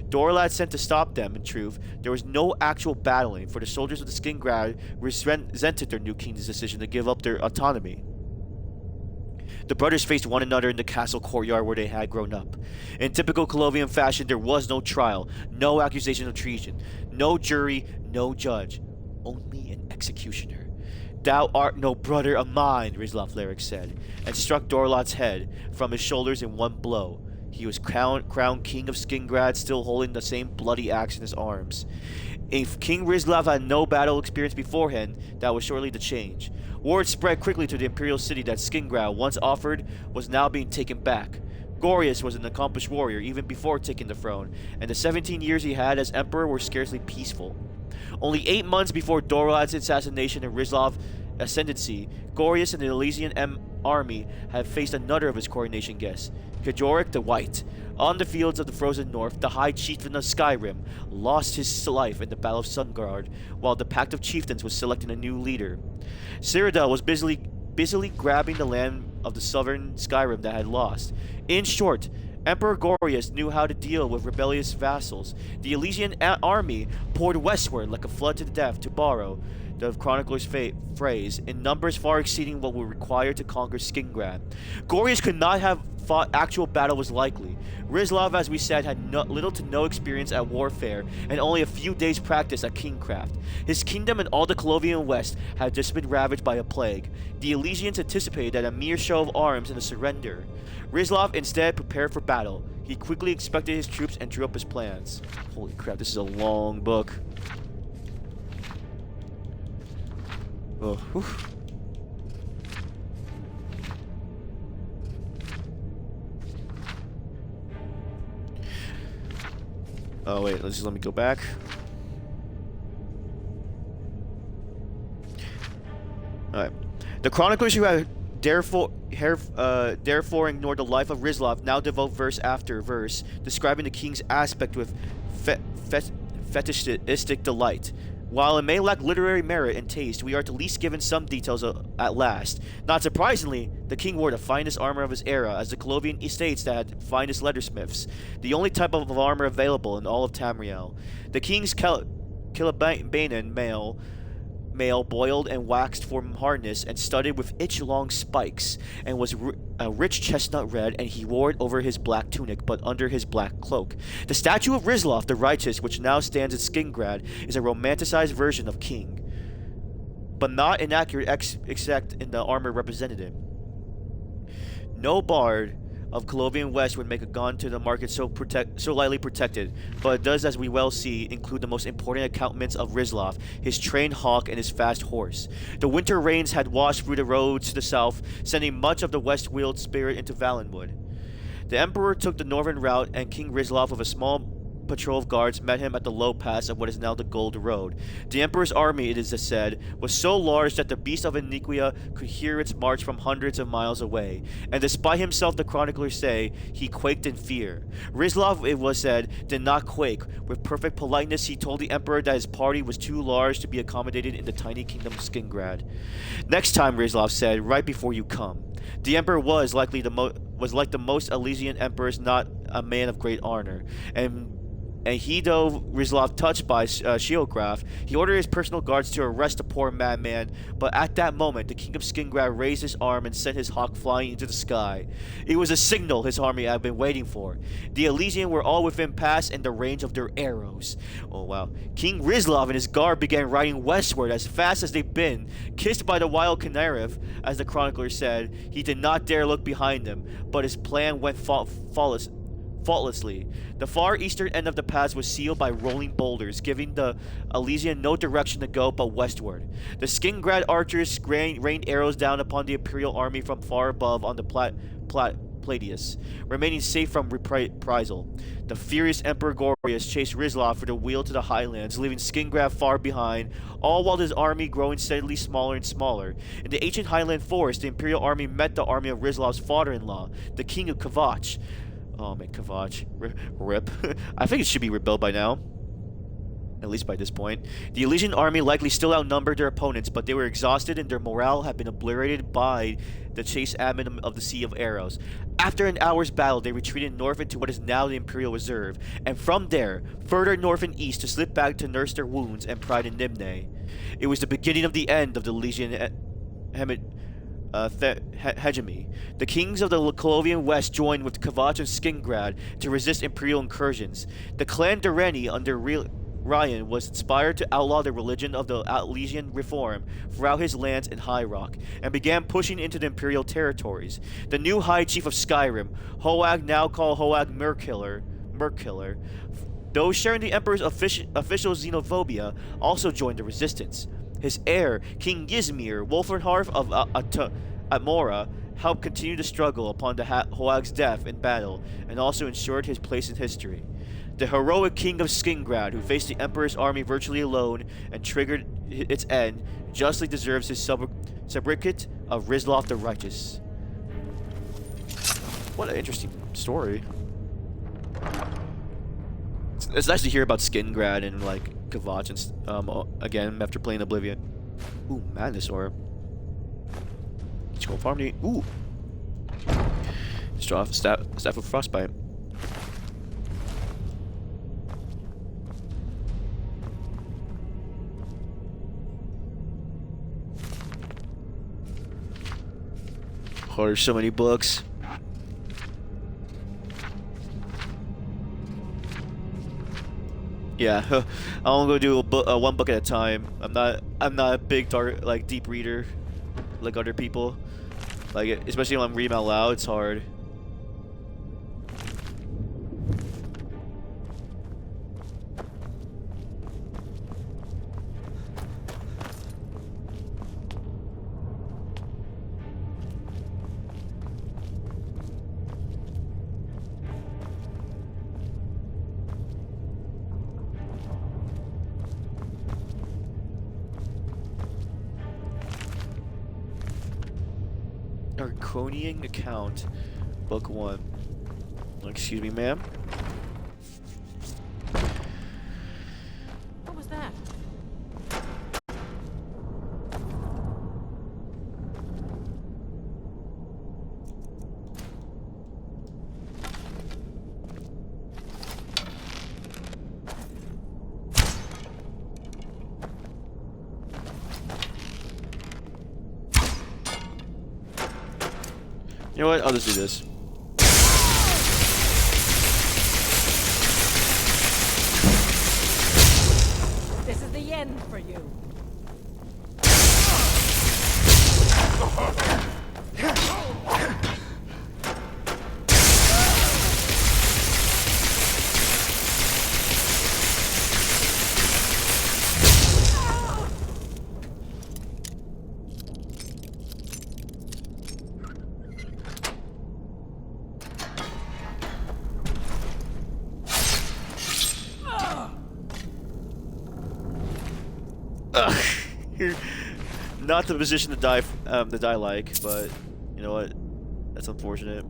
Dorlad sent to stop them. In truth, there was no actual battling, for the soldiers of the Skingrad resented their new king's decision to give up their autonomy. The brothers faced one another in the castle courtyard where they had grown up. In typical Colovian fashion, there was no trial, no accusation of treason, no jury, no judge, only an executioner. "Thou art no brother of mine," Rizlov Lyric said, and struck Dorlad's head from his shoulders in one blow. He was crowned King of Skingrad, still holding the same bloody axe in his arms. If King Rizlav had no battle experience beforehand, that was shortly to change. Word spread quickly to the imperial city that Skingrad, once offered, was now being taken back. Gorius was an accomplished warrior even before taking the throne, and the 17 years he had as emperor were scarcely peaceful. Only 8 months before Dorad's assassination and Rizlav's ascendancy, Gorius and the Elysian army had faced another of his coronation guests, Kajoric the White. On the fields of the frozen north, the High Chieftain of Skyrim lost his life in the Battle of Sungard, while the Pact of Chieftains was selecting a new leader. Cyrodiil was busily grabbing the land of the southern Skyrim that had lost. In short, Emperor Gorius knew how to deal with rebellious vassals. The Elysian army poured westward like a flood to the death, to borrow the chronicler's phrase, in numbers far exceeding what were required to conquer Skingrad. Gorius could not have thought actual battle was likely. Rizlav, as we said, had little to no experience at warfare and only a few days' practice at kingcraft. His kingdom and all the Colovian West had just been ravaged by a plague. The Elysians anticipated that a mere show of arms and a surrender. Rizlav instead prepared for battle. He quickly expected his troops and drew up his plans. Holy crap, this is a long book. Oh, whew. Oh wait, let me go back. Alright. The chroniclers who had therefore ignored the life of Rizlav now devote verse after verse, describing the king's aspect with fetishistic delight. While it may lack literary merit and taste, we are at least given some details at last. Not surprisingly, the king wore the finest armor of his era, as the Colovian estates that had finest leathersmiths, the only type of armor available in all of Tamriel. The king's Kilabanan mail boiled and waxed from harness and studded with inch-long spikes, and was a rich chestnut red, and he wore it over his black tunic, but under his black cloak. The statue of Rizlav the Righteous, which now stands at Skingrad, is a romanticized version of King, but not inaccurate except in the armor represented him. No bard of Colovian West would make a gun to the market so lightly protected, but it does, as we well see, include the most important accoutrements of Rizlav, his trained hawk and his fast horse. The winter rains had washed through the roads to the south, sending much of the west-wheeled spirit into Valenwood. The Emperor took the northern route, and King Rizlav with a small patrol of guards met him at the low pass of what is now the Gold Road. The Emperor's army, it is said, was so large that the beast of Iniquia could hear its march from hundreds of miles away, and despite himself, the chroniclers say, he quaked in fear. Rizlav, it was said, did not quake. With perfect politeness, he told the Emperor that his party was too large to be accommodated in the tiny kingdom of Skingrad. Next time, Rizlav said, right before you come. The Emperor was like the most Elysian emperors, not a man of great honor, and he, though Rizlav touched by Shieldcraft, he ordered his personal guards to arrest the poor madman, but at that moment, the King of Skingrad raised his arm and sent his hawk flying into the sky. It was a signal his army had been waiting for. The Elysian were all within pass and the range of their arrows. Oh wow. King Rizlav and his guard began riding westward as fast as they'd been, kissed by the wild Canarif, as the chronicler said. He did not dare look behind him, but his plan went faultlessly. The far eastern end of the pass was sealed by rolling boulders, giving the Elysian no direction to go but westward. The Skingrad archers rained arrows down upon the Imperial army from far above on the Platius, remaining safe from reprisal. The furious Emperor Gorius chased Rizlav for the wheel to the highlands, leaving Skingrad far behind, all while his army growing steadily smaller and smaller. In the ancient highland forest, the Imperial army met the army of Rizlav's father-in-law, the King of Kavach. Oh man, Kavach. Rip. I think it should be rebuilt by now. At least by this point. The Elysian army likely still outnumbered their opponents, but they were exhausted and their morale had been obliterated by the chase admin of the Sea of Arrows. After an hour's battle, they retreated north into what is now the Imperial Reserve, and from there, further north and east to slip back to nurse their wounds and pride in Nimne. It was the beginning of the end of the Elysian hegemony. The kings of the Colovian West joined with Kavach and Skingrad to resist imperial incursions. The clan Durrani under Ryan was inspired to outlaw the religion of the Atlesian Reform throughout his lands in High Rock, and began pushing into the Imperial territories. The new High Chief of Skyrim, Hoag, now called Hoag Merkkiller, those sharing the Emperor's official xenophobia, also joined the resistance. His heir, King Ysmir Wolfenharf of Atmora, helped continue the struggle upon the Hoag's death in battle, and also ensured his place in history. The heroic King of Skingrad, who faced the Emperor's army virtually alone and triggered its end, justly deserves his sobriquet of Rizloth the Righteous. What an interesting story. It's nice to hear about Skingrad and like Kvatch and again after playing Oblivion. Ooh, Madness Orb. Let's go farm the. Ooh. Straw staff of Frostbite. Oh, there's so many books. Yeah, I'm gonna do one book at a time. I'm not a big deep reader like other people. Like especially when I'm reading out loud, it's hard. Arconian account, book 1. Excuse me, ma'am. What was that? You know what? I'll just do this. This is the end for you. You're not the position to die like, but you know what? That's unfortunate.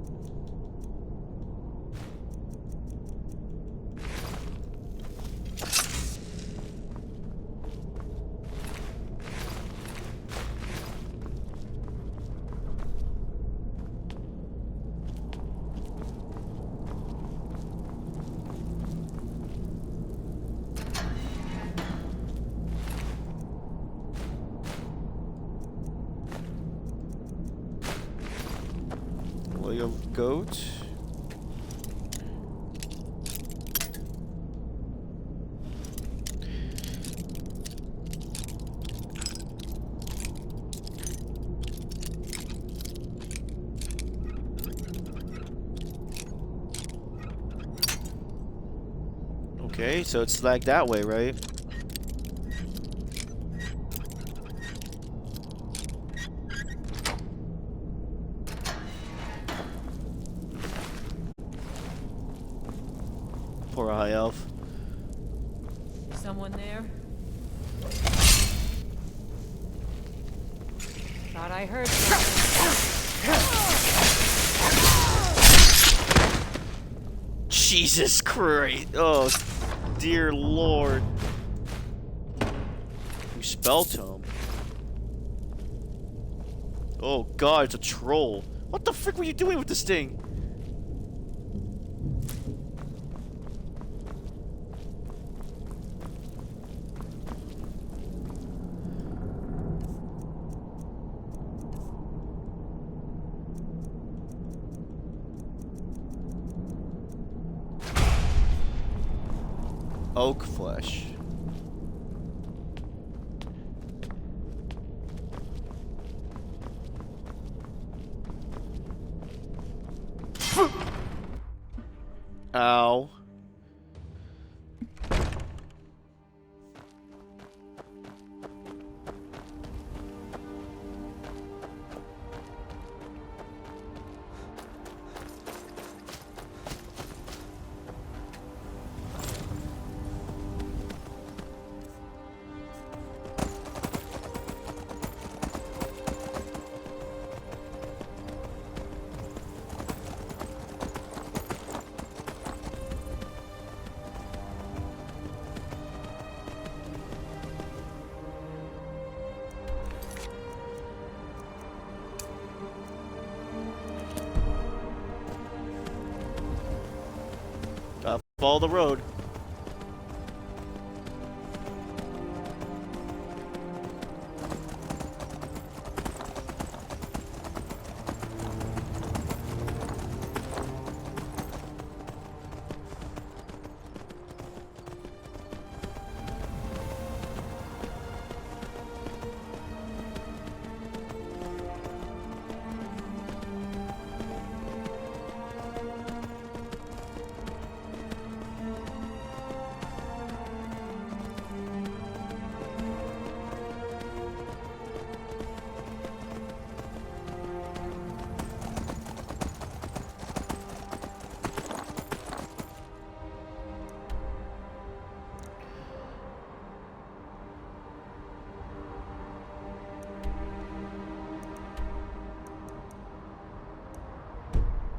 Goat. Okay, so it's like that way, right? Poor high elf. Someone there? Thought I heard something. Jesus Christ! Oh, dear Lord! You spell tome. Oh God, it's a troll. What the frick were you doing with this thing? Oak flesh. Ow. Follow the road.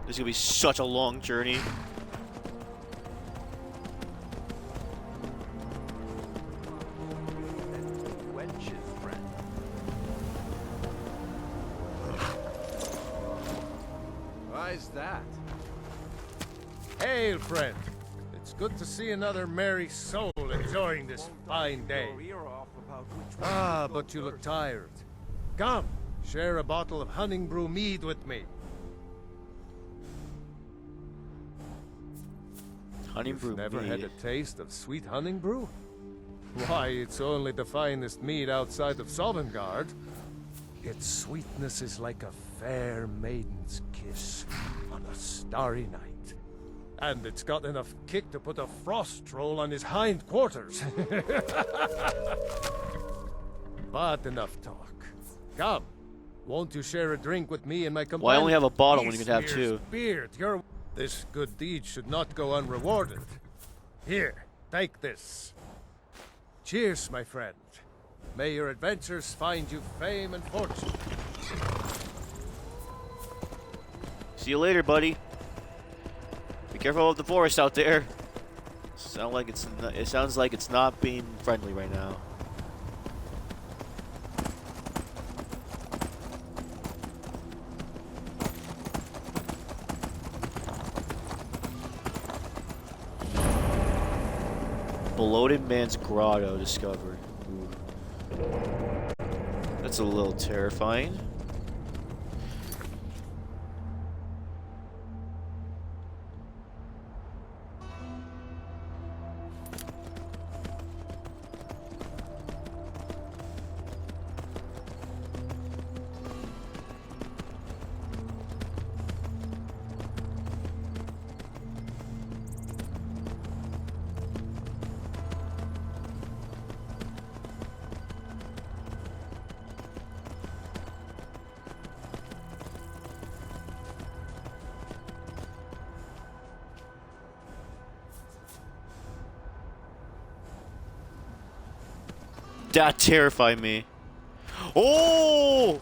This is gonna be such a long journey. Why's that? Hail, friend. It's good to see another merry soul enjoying this fine day. Ah, but you look tired. Come, share a bottle of Hunting Brew mead with me. Hunting Brew Never mead. had a taste of sweet Hunting Brew? Why, it's only the finest mead outside of Sovngarde. Its sweetness is like a fair maiden's kiss on a starry night. And it's got enough kick to put a frost troll on his hind quarters. But enough talk. Come, won't you share a drink with me and my companion? Why only have a bottle when you can have two? Beard, this good deed should not go unrewarded. Here, take this. Cheers, my friend. May your adventures find you fame and fortune. See you later, buddy. Be careful of the forest out there. It sounds like it's not being friendly right now. Bloated man's grotto discovered. Ooh. That's a little terrifying. That terrified me. Oh!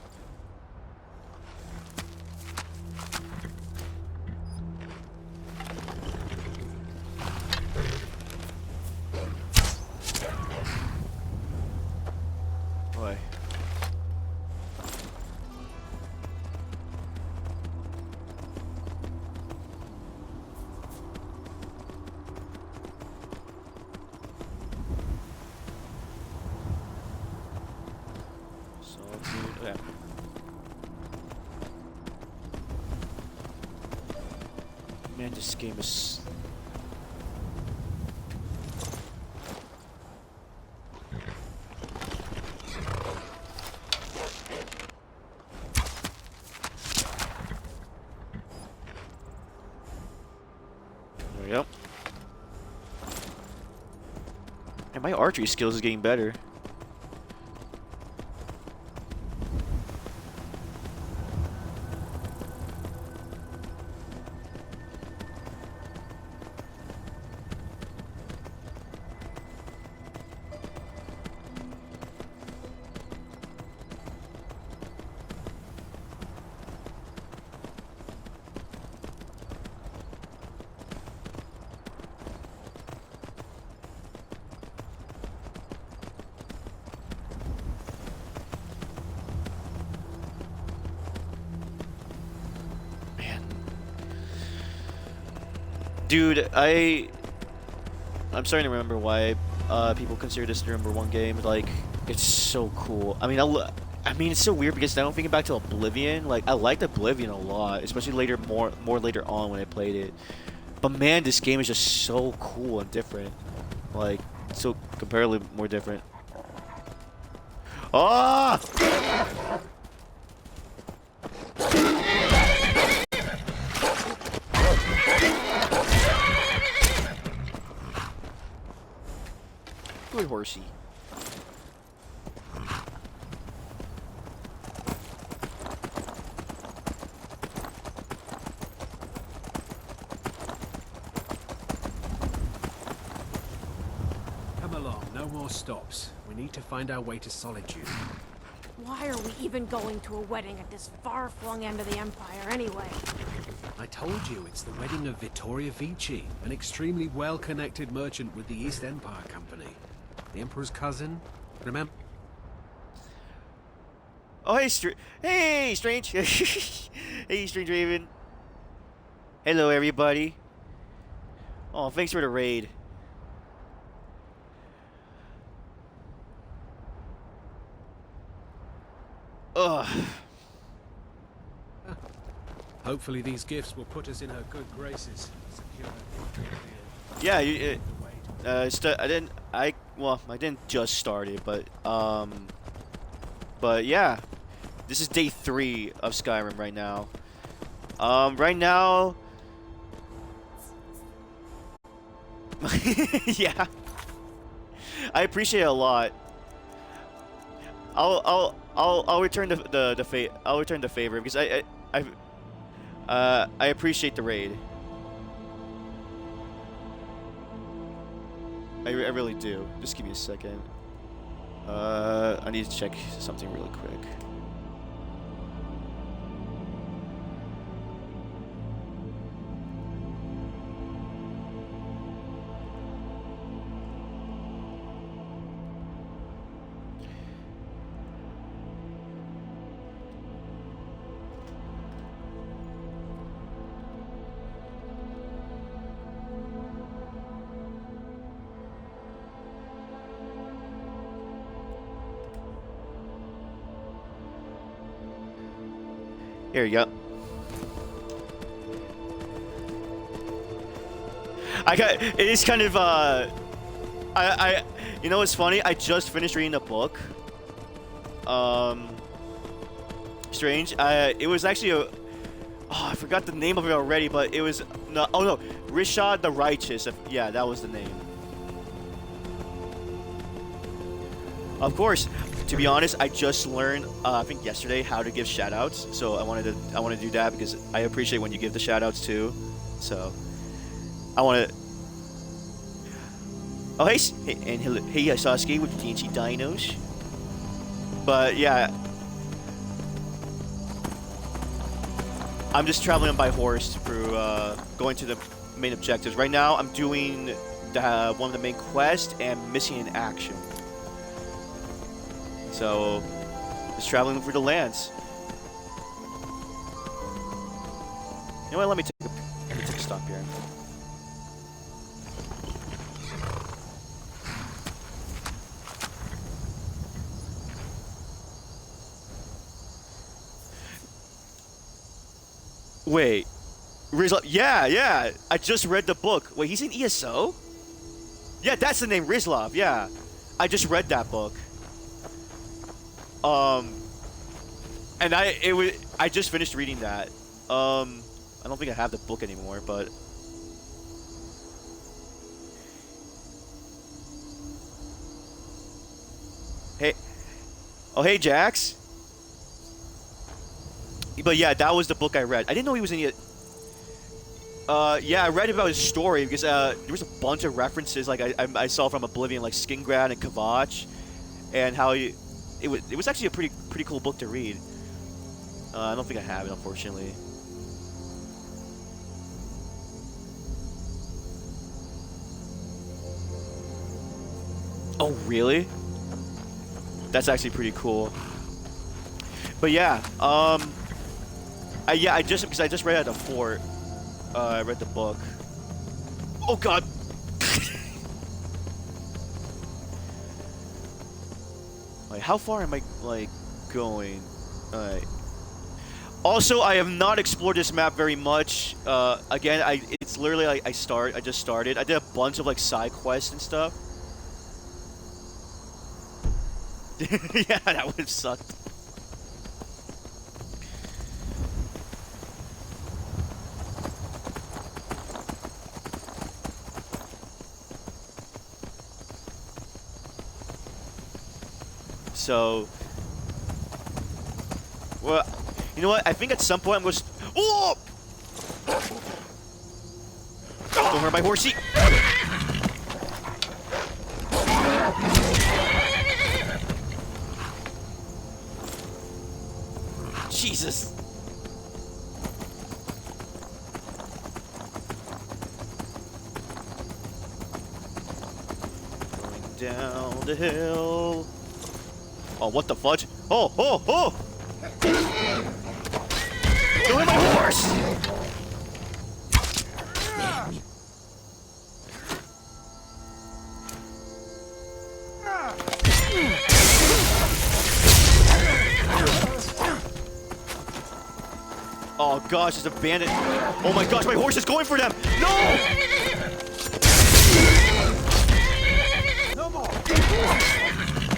Boy. Yeah. Man, this game is... Yep. And my archery skills is getting better. Dude, I'm starting to remember why people consider this the #1 game. Like, it's so cool. I mean, it's so weird because now I'm thinking back to Oblivion. Like, I liked Oblivion a lot, especially later, more later on when I played it. But man, this game is just so cool and different. Like, so comparatively more different. Ah! Good horsey. Come along, no more stops. We need to find our way to Solitude. Why are we even going to a wedding at this far-flung end of the Empire anyway? I told you, it's the wedding of Vittoria Vici, an extremely well-connected merchant with the East Empire Company. The Emperor's cousin, remember? Oh, hey, hey, Strange. Hey, Strange Raven. Hello, everybody. Oh, thanks for the raid. Ugh. Hopefully these gifts will put us in her good graces. Yeah, I didn't just start it, but yeah, this is day 3 of Skyrim right now. Right now, yeah, I appreciate it a lot. I'll return the favor because I appreciate the raid. I really do. Just give me a second. I need to check something really quick. Here you go. It is kind of you know what's funny? I just finished reading the book. Strange. It was actually I forgot the name of it already, but it was Rishad the Righteous. Yeah, that was the name. Of course. To be honest, I just learned, I think yesterday, how to give shoutouts. So I want to do that because I appreciate when you give the shoutouts too. So I want to. Oh hey, Sasuke with the DNC Dinos. But yeah, I'm just traveling by horse through going to the main objectives. Right now, I'm doing one of the main quests and missing in action. So, just traveling through the lands. You know what? Let me take a stop here. Wait, Rizlav? Yeah. I just read the book. Wait, he's in ESO? Yeah, that's the name, Rizlav. Yeah, I just read that book. And I just finished reading that. I don't think I have the book anymore, but Hey. Oh, hey, Jax. But yeah, that was the book I read. I didn't know he was in it. Yeah, I read about his story because there was a bunch of references like I saw from Oblivion, like Skingrad and Kavach, and how it was actually a pretty cool book to read. I don't think I have it, unfortunately. Oh, really? That's actually pretty cool. But yeah, I just read it at the fort. I read the book. Oh God! Like, how far am I going? Alright. Also, I have not explored this map very much. Again, it's literally like I just started. I did a bunch of side quests and stuff. Yeah, that would have sucked. So, well, you know what? I think at some point I'm going to... Oh! Don't hurt my horsey! Jesus! Going down the hill... Oh, what the fudge? Oh, oh, oh! Don't hit my horse! Oh gosh, it's a bandit. Oh my gosh, my horse is going for them! No! No more!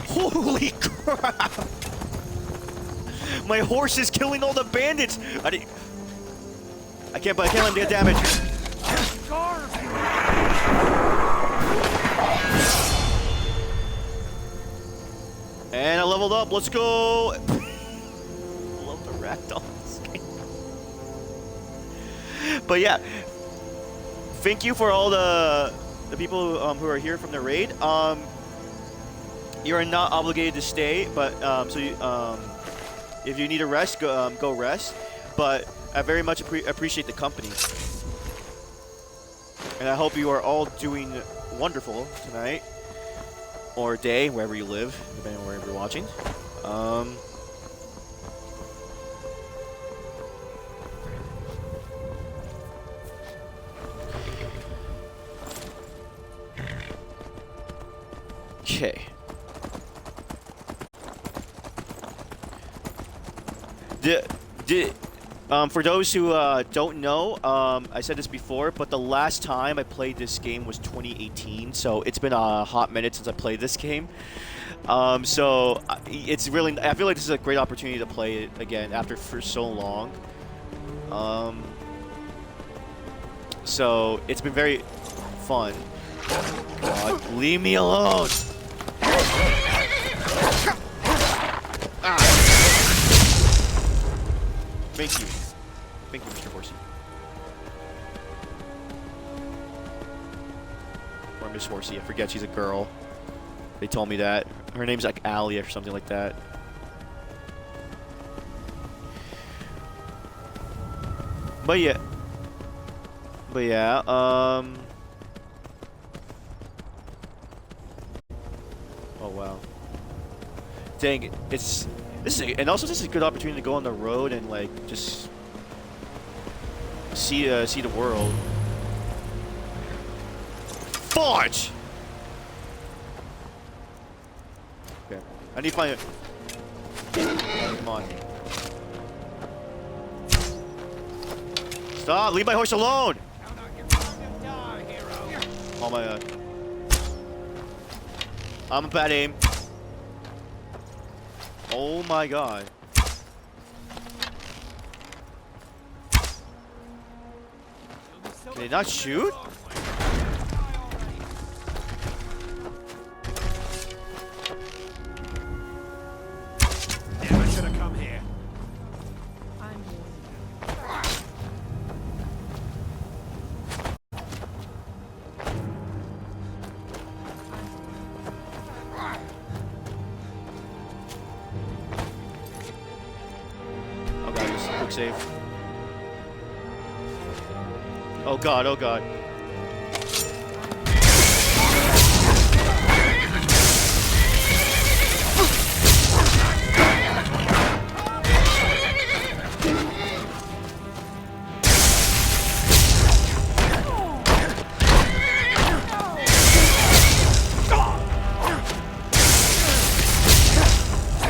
Holy crap! My horse is killing all the bandits! I can't let him get damage. And I leveled up, let's go! I love the ragdoll in this game. But yeah, thank you for all the people who are here from the raid. You are not obligated to stay, but if you need a rest, go rest. But I very much appreciate the company, and I hope you are all doing wonderful tonight or day, wherever you live, depending on wherever you're watching. Okay. For those who don't know, I said this before, but the last time I played this game was 2018, so it's been a hot minute since I played this game. So it's really, I feel like this is a great opportunity to play it again for so long. So it's been very fun. God, leave me alone! Ah. Thank you. Thank you, Mr. Horsey. Or Miss Horsey, I forget she's a girl. They told me that. Her name's like Allie or something like that. But yeah. Oh wow. Dang it. This is a good opportunity to go on the road and just see the world. Fudge! Okay. I need to find it. Come on. Stop! Leave my horse alone! Oh my god. I'm a bad aim. Oh my god. Can they not shoot? quick save. Oh god, oh god.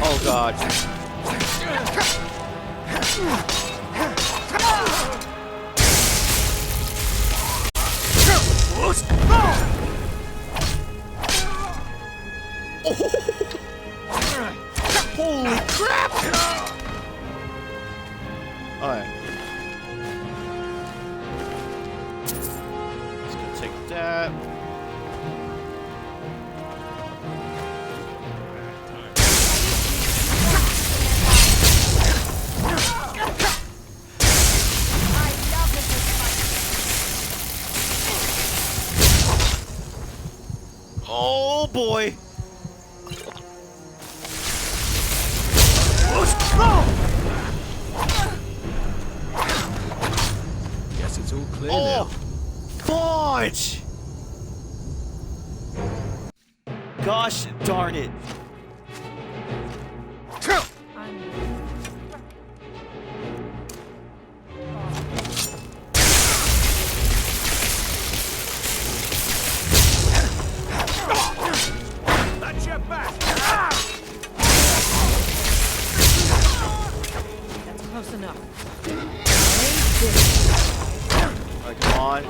Oh god. Holy crap! Alright. Just gonna take that. Oh boy! Guess it's all clear Oh, now. fudge! Gosh darn it! That's your back! That's close enough. Alright, come on.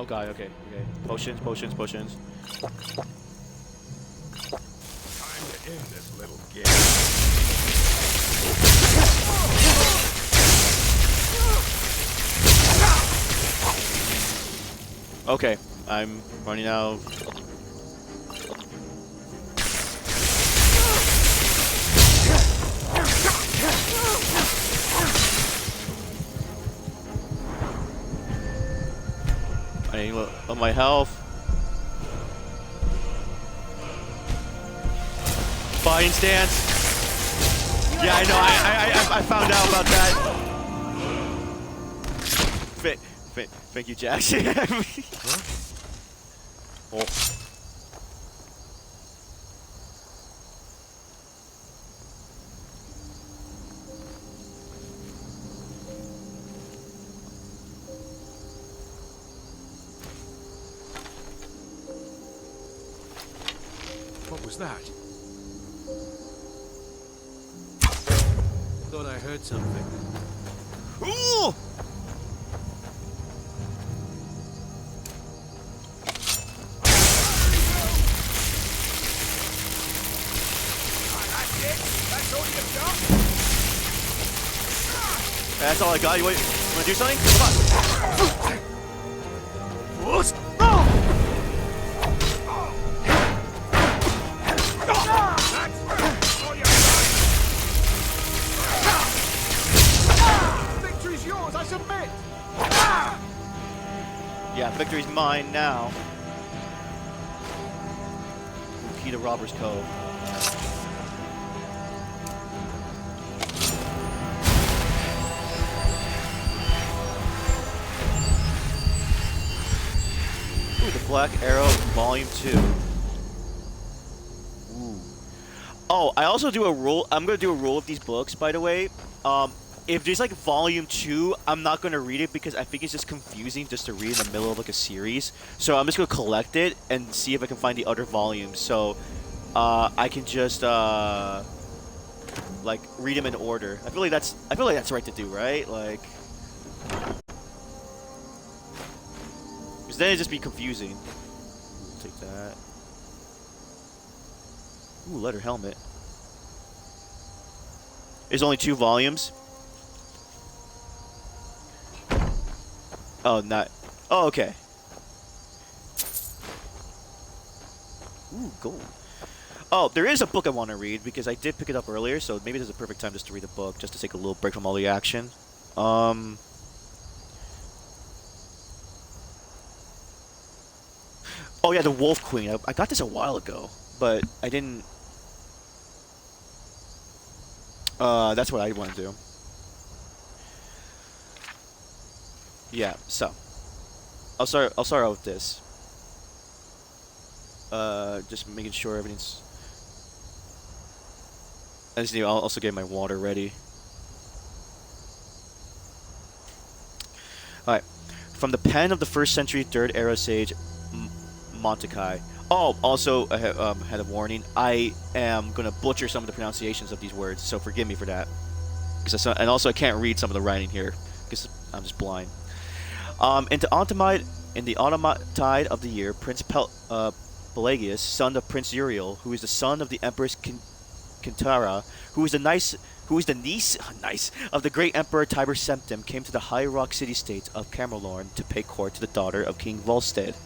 Oh god, okay, okay. Potions, potions, potions. Time to end this little game. Okay, I'm running out. I need of my health. Fighting stance. Yeah, I know. I found out about that. Thank you, Jackson. Oh. What was that? Thought I heard something. Ooh! That's all I got. You wanna do something? Come on. Victory's yours, I submit! Yeah, victory's mine now. Key to Robbers Cove. Ooh, the Black Arrow, Volume 2. Ooh. Oh, I also do a rule. I'm gonna do a rule of these books, by the way. If there's like Volume 2, I'm not gonna read it because I think it's just confusing just to read in the middle of like a series. So I'm just gonna collect it and see if I can find the other volumes. So I can just like read them in order. I feel like that's right to do, right? Like, because then it'd just be confusing. Take that. Ooh, leather helmet. There's only 2 volumes. Oh, not. Oh, okay. Ooh, gold. Oh, there is a book I want to read because I did pick it up earlier, so maybe this is a perfect time just to read a book, just to take a little break from all the action. Oh yeah, the Wolf Queen. I got this a while ago, but I didn't. That's what I want to do. Yeah. So, I'll start out with this. Just making sure everything's. I just need. I'll also get my water ready. All right. From the pen of the first century Third Era sage Montekai. Oh, also had a warning. I am gonna butcher some of the pronunciations of these words, so forgive me for that. And also I can't read some of the writing here because I'm just blind. In the autumntide of the year, Prince Pelagius, son of Prince Uriel, who is the son of the Empress Kintara, who is the niece of the great Emperor Tiber Septim, came to the high rock city-state of Camelorn to pay court to the daughter of King Volstead.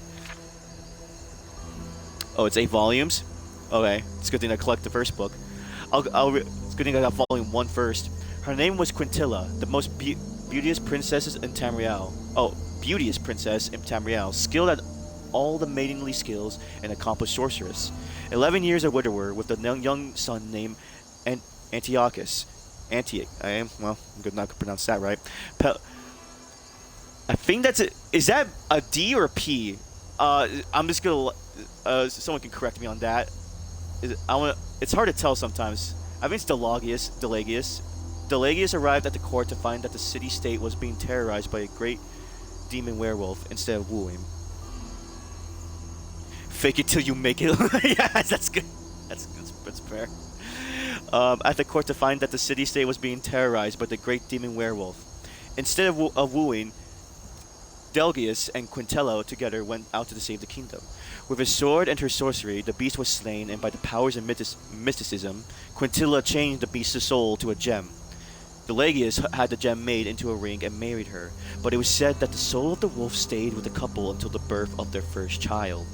Oh, it's 8 volumes? Okay, it's a good thing I collect the first book. It's a good thing I got volume 1 first. Her name was Quintilla, the most beauteous princess in Tamriel. Oh, beauteous princess in Tamriel, skilled at all the maidenly skills and accomplished sorceress. 11 years a widower with a young son named Antiochus. I'm good not to pronounce that right. I think that's it. Is that a D or a P? I'm just gonna. Someone can correct me on that. It's hard to tell sometimes. I think it's Delagius. Delagius arrived at the court to find that the city-state was being terrorized by a great demon werewolf instead of wooing. Fake it till you make it. Yeah, that's good. That's fair. At the court to find that the city-state was being terrorized by the great demon werewolf. Instead of wooing, Delgius and Quintella together went out to save the kingdom. With his sword and her sorcery, the beast was slain, and by the powers of mysticism, Quintilla changed the beast's soul to a gem. Delagius had the gem made into a ring and married her, but it was said that the soul of the wolf stayed with the couple until the birth of their first child.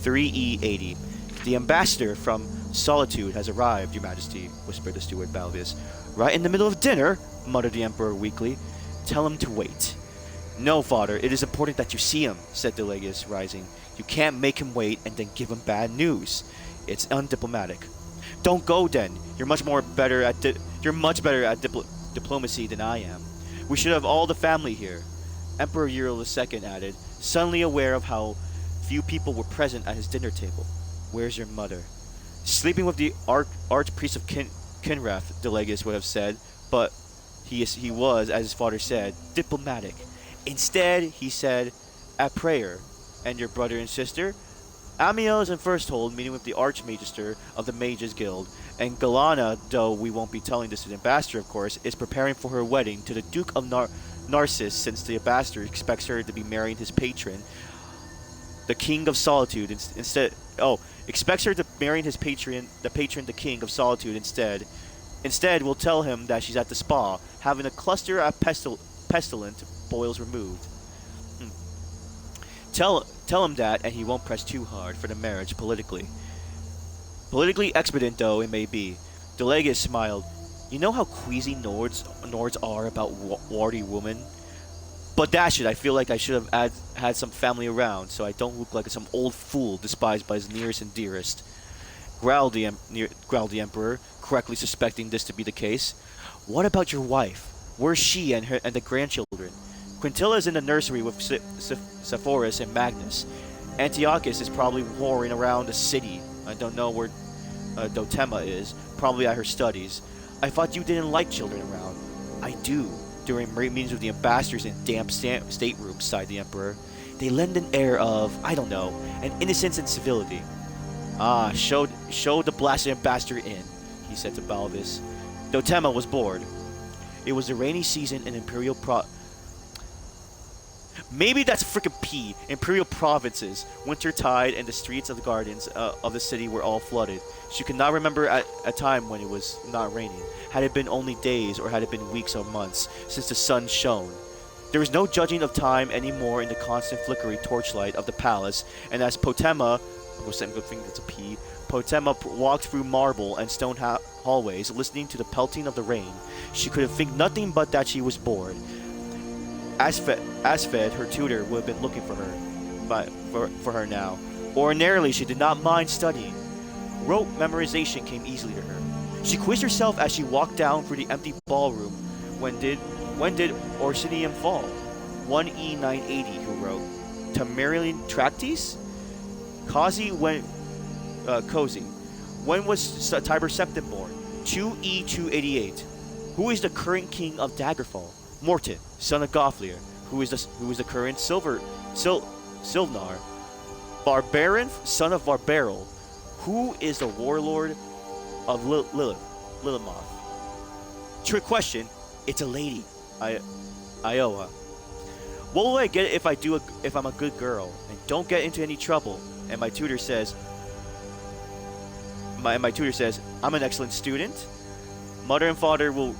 3E80. The ambassador from Solitude has arrived, Your Majesty, whispered the steward Balvius. Right in the middle of dinner, muttered the Emperor weakly. Tell him to wait. No, father, it is important that you see him, said Delagius, rising. You can't make him wait and then give him bad news. It's undiplomatic. Don't go then. You're much better at diplomacy than I am. We should have all the family here. Emperor Uriel II added, suddenly aware of how few people were present at his dinner table. Where's your mother? Sleeping with the archpriest of Kinrath, Delagius would have said, but he was, as his father said, diplomatic. Instead, he said, at prayer. And your brother and sister? Amiel is in first hold, meeting with the Archmagister of the Mages Guild, and Galana, though we won't be telling this to the ambassador, of course, is preparing for her wedding to the Duke of Narcissus, since the ambassador expects her to be marrying his patron, the King of Solitude, expects her to marry his patron, the King of Solitude, instead. Instead, we'll tell him that she's at the spa, having a cluster of pestilent boils removed. Tell him that, and he won't press too hard for the marriage politically. Politically expedient though it may be, Delagius smiled. You know how queasy Nords are about warty women? But dash it, I feel like I should have had some family around, so I don't look like some old fool despised by his nearest and dearest. Growled the Emperor, correctly suspecting this to be the case. What about your wife? Where's she and the grandchildren? Quintilla is in the nursery with Sepphoris and Magnus. Antiochus is probably whoring around the city. I don't know where Dotema is, probably at her studies. I thought you didn't like children around. I do. During meetings with the ambassadors in damp staterooms, sighed the Emperor. They lend an air of, I don't know, an innocence and civility. Ah, show the blasted ambassador in, he said to Balvis. Dotema was bored. It was the rainy season in Imperial Maybe that's a frickin' P. Imperial provinces. Winter tide and the streets of the gardens of the city were all flooded. She could not remember a time when it was not raining. Had it been only days, or had it been weeks or months, since the sun shone? There was no judging of time anymore in the constant flickering torchlight of the palace, and as Potema, I'm think that's a P, Potema walked through marble and stone hallways, listening to the pelting of the rain, she could think nothing but that she was bored. Asfed, her tutor, would have been looking for her, for her now. Ordinarily, she did not mind studying. Rote memorization came easily to her. She quizzed herself as she walked down through the empty ballroom. When did Orsinium fall? 1E980, who wrote. Tamarian Tractis? Cozy When was Tiber Septim born? 2E288. Who is the current king of Daggerfall? Morton, son of Gothlir. Who is the current Silvnar? Barbarinth, son of Barbarel. Who is the warlord of Lilimoth? Trick question. It's a lady. Iowa. What will I get if I'm a good girl and don't get into any trouble? And my tutor says, I'm an excellent student. Mother and father will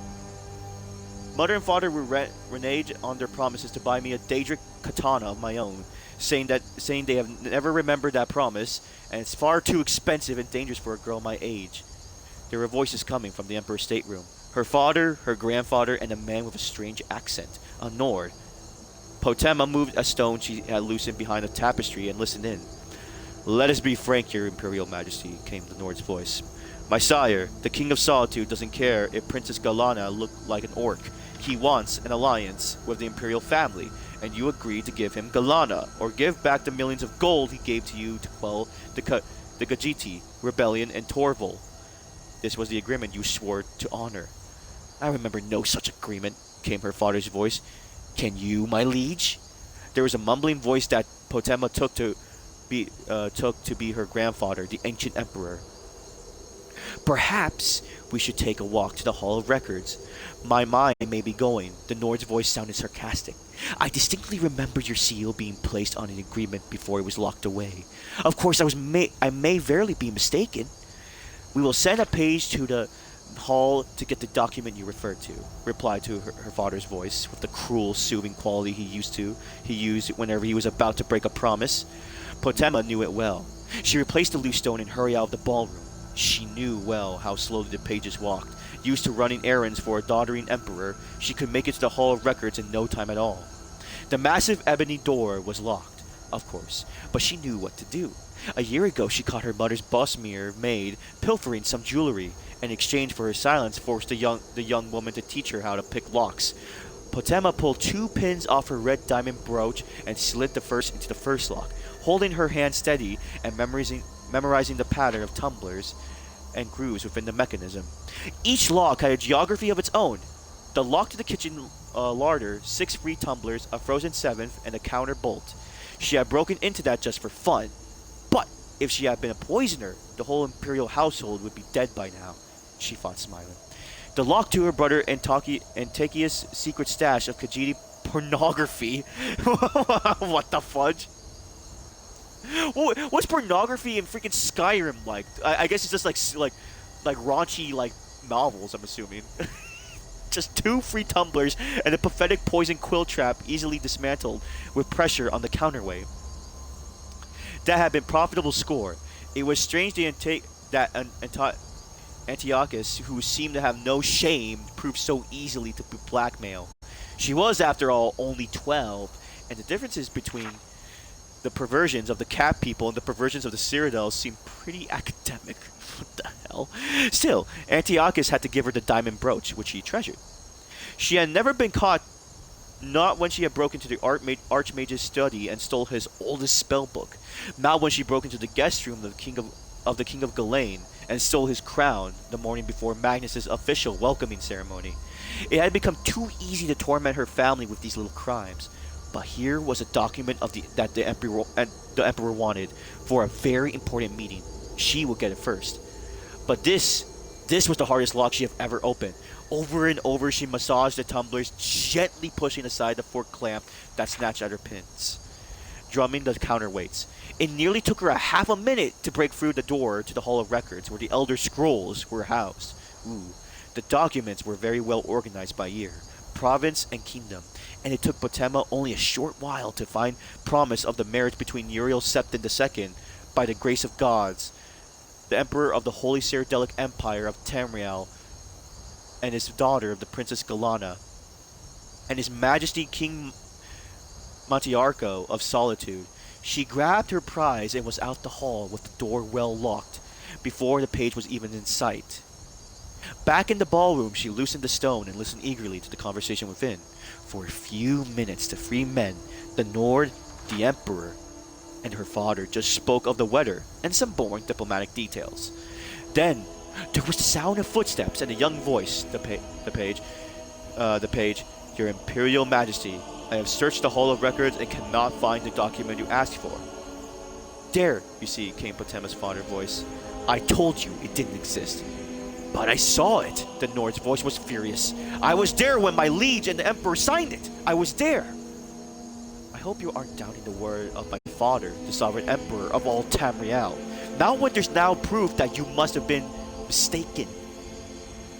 renege on their promises to buy me a Daedric katana of my own, saying they have never remembered that promise, and it's far too expensive and dangerous for a girl my age. There were voices coming from the Emperor's stateroom. Her father, her grandfather, and a man with a strange accent, a Nord. Potema moved a stone she had loosened behind a tapestry and listened in. Let us be frank, Your Imperial Majesty, came the Nord's voice. My sire, the King of Solitude, doesn't care if Princess Galana looked like an orc. He wants an alliance with the Imperial family, and you agreed to give him Galana, or give back the millions of gold he gave to you to quell the Gajiti rebellion in Torval. This was the agreement you swore to honor. I remember no such agreement, came her father's voice. Can you, my liege? There was a mumbling voice that Potema took to be her grandfather, the ancient emperor. Perhaps we should take a walk to the Hall of Records. My mind may be going. The Nord's voice sounded sarcastic. I distinctly remember your seal being placed on an agreement before it was locked away. Of course, I may verily be mistaken. We will send a page to the hall to get the document you referred to, replied to her father's voice, with the cruel, soothing quality he used whenever he was about to break a promise. Potema knew it well. She replaced the loose stone and hurried out of the ballroom. She knew well how slowly the pages walked. Used to running errands for a doddering emperor, she could make it to the Hall of Records in no time at all. The massive ebony door was locked, of course, but she knew what to do. A year ago, she caught her mother's Bosmere maid pilfering some jewelry. In exchange for her silence, forced the young woman to teach her how to pick locks. Potema pulled 2 pins off her red diamond brooch and slid the first into the first lock, holding her hand steady and memorizing the pattern of tumblers and grooves within the mechanism. Each lock had a geography of its own. The lock to the kitchen larder, 6 free tumblers, a frozen 7th, and a counter bolt. She had broken into that just for fun. But if she had been a poisoner, the whole imperial household would be dead by now, she thought, smiling. The lock to her brother Antakia's secret stash of Khajiit pornography. What the fudge? What's pornography in freaking Skyrim like? I guess it's just like raunchy novels, I'm assuming. Just 2 free tumblers and a pathetic poison quill trap easily dismantled with pressure on the counterweight. That had been profitable score. It was strange that Antiochus, who seemed to have no shame, proved so easily to be blackmail. She was, after all, only 12, and the differences between the perversions of the Cap people and the perversions of the Cyrodiils seemed pretty academic. What the hell? Still, Antiochus had to give her the diamond brooch, which he treasured. She had never been caught, not when she had broken into the Archmage's study and stole his oldest spell book, not when she broke into the guest room of the King of Ghislaine and stole his crown the morning before Magnus's official welcoming ceremony. It had become too easy to torment her family with these little crimes. But here was a document that the Emperor wanted for a very important meeting. She would get it first. But this was the hardest lock she had ever opened. Over and over, she massaged the tumblers, gently pushing aside the fork clamp that snatched at her pins, drumming the counterweights. It nearly took her a half a minute to break through the door to the Hall of Records, where the Elder Scrolls were housed. The documents were very well organized by year. province and kingdom, and it took Potema only a short while to find promise of the marriage between Uriel Septon II, by the grace of gods, the emperor of the Holy Cyrodiilic Empire of Tamriel, and his daughter of the Princess Galana, and His Majesty King Montiarco of Solitude. She grabbed her prize and was out the hall with the door well locked, before the page was even in sight. Back in the ballroom, she loosened the stone and listened eagerly to the conversation within. For a few minutes, the three men, the Nord, the Emperor, and her father just spoke of the weather and some boring diplomatic details. Then, there was the sound of footsteps and a young voice, the page, Your Imperial Majesty, I have searched the Hall of Records and cannot find the document you asked for. There, you see, came Potema's father's voice. I told you it didn't exist. But I saw it. The Nord's voice was furious. I was there when my liege and the Emperor signed it. I was there. I hope you aren't doubting the word of my father, the sovereign emperor of all Tamriel. Not when there's now proof that you must have been mistaken.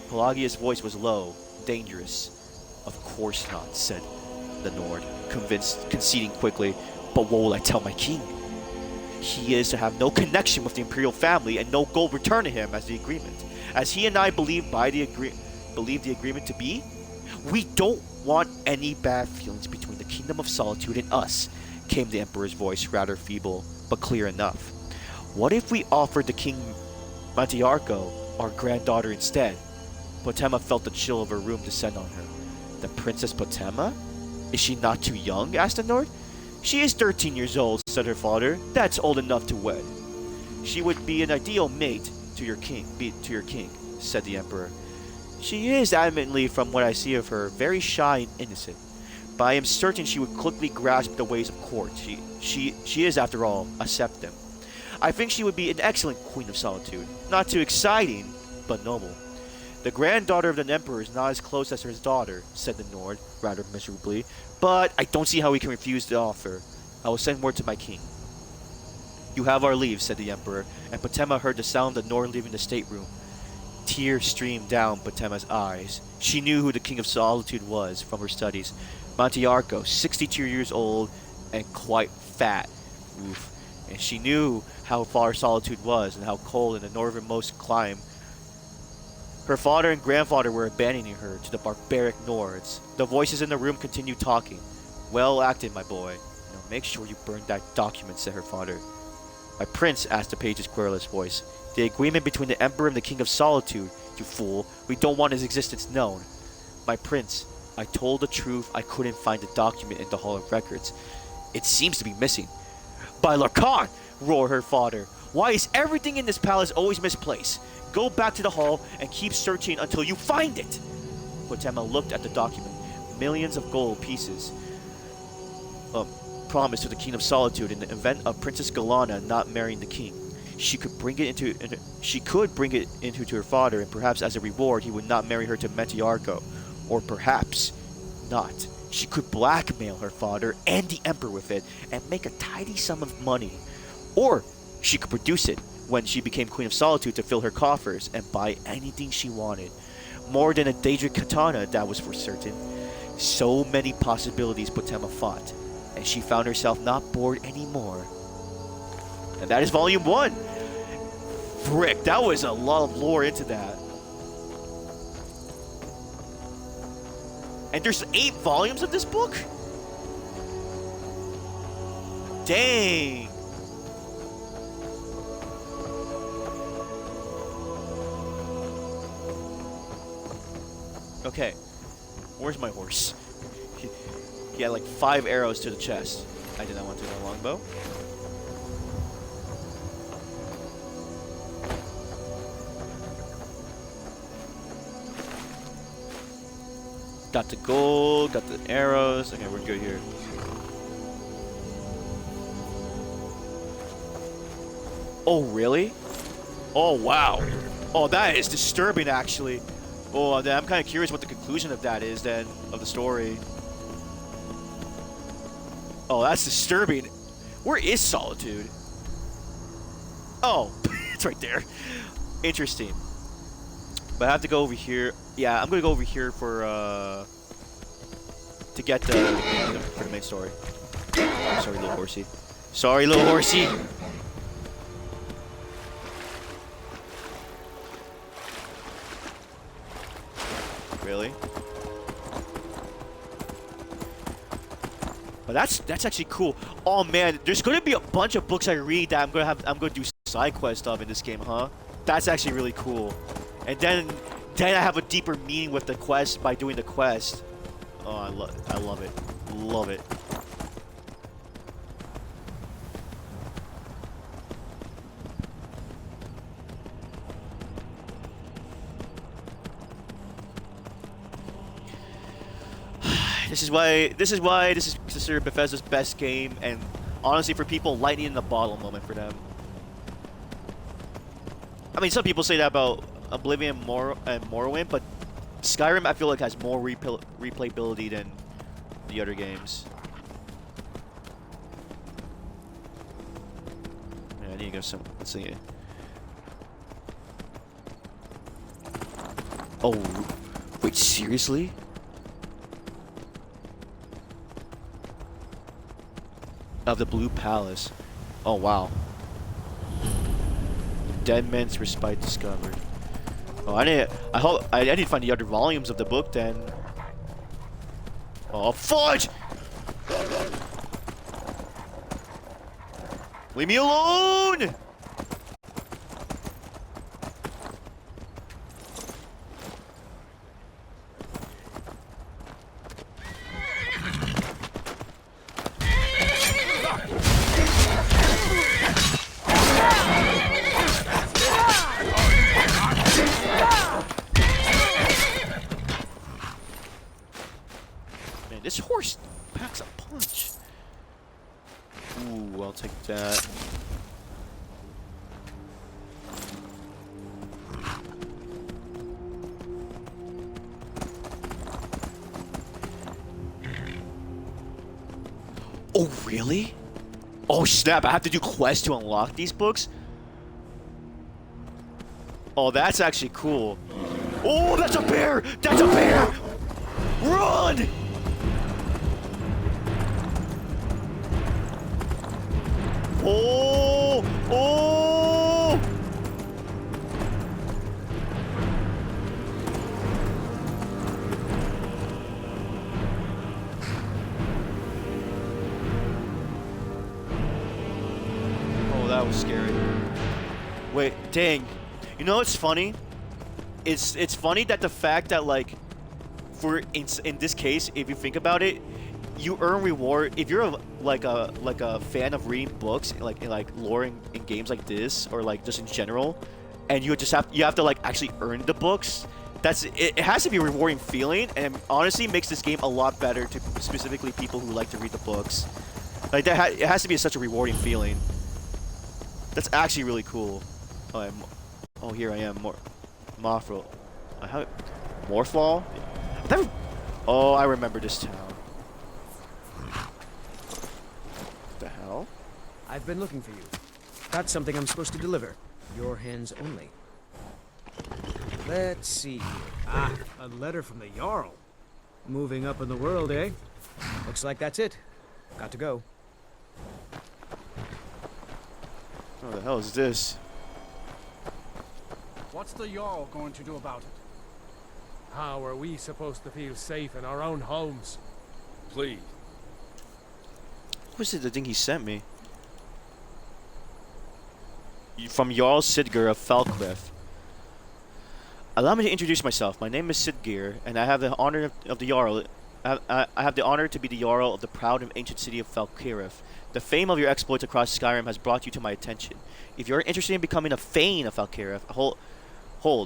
Pelagia's voice was low, dangerous. Of course not, said the Nord, conceding quickly. But what will I tell my king? He is to have no connection with the imperial family and no gold returned to him as the agreement. As he and I believe the agreement to be, we don't want any bad feelings between the Kingdom of Solitude and us, came the Emperor's voice, rather feeble, but clear enough. What if we offered the King Montiarco our granddaughter instead? Potema felt the chill of her room descend on her. The Princess Potema? Is she not too young? Asked the Nord. She is 13 years old, said her father. That's old enough to wed. She would be an ideal mate to your king, said the Emperor. She is, admittedly, from what I see of her, very shy and innocent. But I am certain she would quickly grasp the ways of court. She is, after all, a septim. I think she would be an excellent Queen of Solitude. Not too exciting, but noble. The granddaughter of the Emperor is not as close as his daughter, said the Nord, rather miserably. But I don't see how we can refuse the offer. I will send word to my king. You have our leave, said the Emperor, and Potema heard the sound of the Nord leaving the stateroom. Tears streamed down Potema's eyes. She knew who the King of Solitude was from her studies. Montiarco, 62 years old and quite fat. Oof. And she knew how far Solitude was and how cold in the northernmost clime. Her father and grandfather were abandoning her to the barbaric Nords. The voices in the room continued talking. Well acted, my boy. Now make sure you burn that document, said her father. My prince, asked the page's querulous voice. The agreement between the Emperor and the King of Solitude, you fool. We don't want his existence known. My prince, I told the truth. I couldn't find the document in the Hall of Records. It seems to be missing. By Larkan, roared her father. Why is everything in this palace always misplaced? Go back to the hall and keep searching until you find it. Potema looked at the document. Millions of gold pieces. Promised to the King of Solitude in the event of Princess Galana not marrying the king. She could bring it into her father, and perhaps as a reward he would not marry her to Montiarco. Or perhaps not. She could blackmail her father and the Emperor with it and make a tidy sum of money. Or she could produce it when she became Queen of Solitude to fill her coffers and buy anything she wanted. More than a Daedric katana, that was for certain. So many possibilities Potema fought, and she found herself not bored anymore. And that is Volume 1. Frick, that was a lot of lore into that. And there's 8 volumes of this book? Dang. Okay, where's my horse? He had like 5 arrows to the chest. I did not want to do a longbow. Got the gold, got the arrows. Okay, we're good here. Oh, really? Oh, wow. Oh, that is disturbing, actually. Oh, I'm kind of curious what the conclusion of that is, then, of the story. Oh, that's disturbing. Where is Solitude? Oh, it's right there. Interesting. But I have to go over here. Yeah, I'm going to go over here for, to get the for the main story. Sorry, little horsey. Sorry, little horsey. Really? But that's actually cool. Oh man, there's gonna be a bunch of books I read that I'm gonna do side quest of in this game, huh? That's actually really cool. And then I have a deeper meaning with the quest by doing the quest. Oh, I love it. Love it. This is why this is considered Bethesda's best game, and honestly, for people, lightning in the bottle moment for them. I mean, some people say that about Oblivion and Morrowind, but Skyrim, I feel like, has more replayability than the other games. Yeah, I need to go some. Let's see. Oh, wait, seriously? Of the Blue Palace. Oh wow. Dead Man's Respite discovered. Oh, I need to find the other volumes of the book then. Oh fudge! Leave me alone! This horse packs a punch. Ooh, I'll take that. Oh, really? Oh, snap. I have to do quests to unlock these books? Oh, that's actually cool. Oh, that's a bear! That's a bear! Run! Oh! Oh! Oh, that was scary. Wait, dang. You know what's funny? It's funny that the fact that, like, in this case, if you think about it, you earn reward if you're like a fan of reading books, like lore in games like this, or like just in general, and you have to like actually earn the books. It has to be a rewarding feeling, and honestly makes this game a lot better to specifically people who like to read the books. Like it has to be such a rewarding feeling. That's actually really cool. Oh, here I am, Morfall. Morfall? Oh, I remember this town. The hell? I've been looking for you. Got something I'm supposed to deliver. Your hands only. Let's see here. Ah, a letter from the Jarl. Moving up in the world, eh? Looks like that's it. Got to go. What the hell is this? What's the Jarl going to do about it? How are we supposed to feel safe in our own homes? Please. What was it, the thing he sent me? From Jarl Sidger of Falkliff. Allow me to introduce myself. My name is Sidgeir, and I have the honor of the Jarl. I have the honor to be the Jarl of the proud and ancient city of Falkirith. The fame of your exploits across Skyrim has brought you to my attention. If you're interested in becoming a Thane of Falkirith, hold.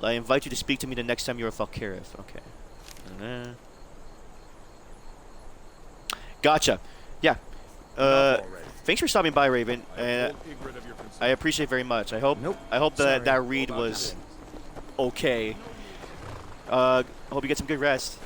I invite you to speak to me the next time you're at Falkirith. Okay. Gotcha. Yeah. Thanks for stopping by, Raven. I appreciate it very much. I hope that read was okay. Hope you get some good rest.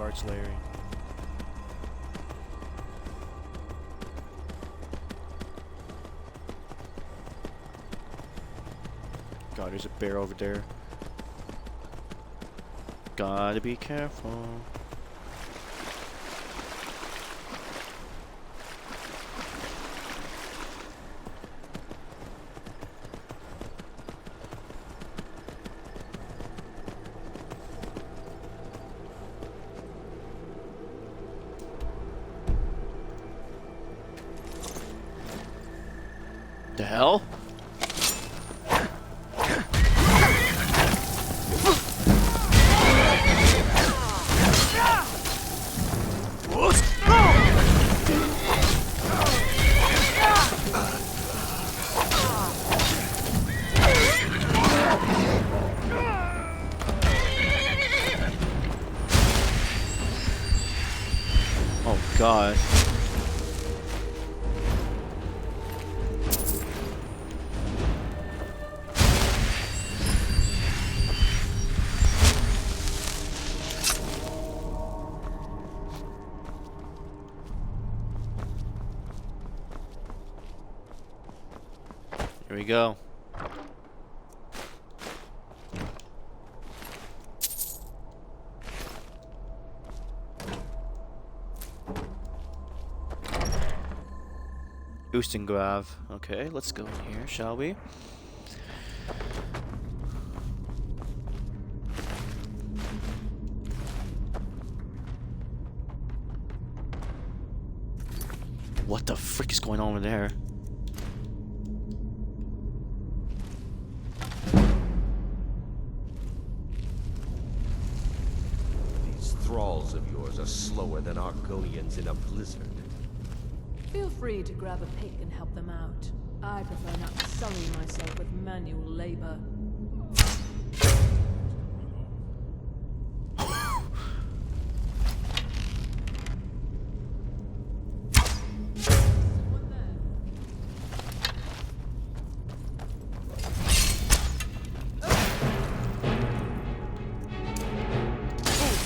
Starts layering. God, there's a bear over there. Gotta be careful. The hell? Oh God. Here we go. Oostengrav. Okay, let's go in here, shall we? What the frick is going on over there? These thralls of yours are slower than Argonians in a blizzard. Feel free to grab a pick and help them out. I prefer not to sully myself with manual labor.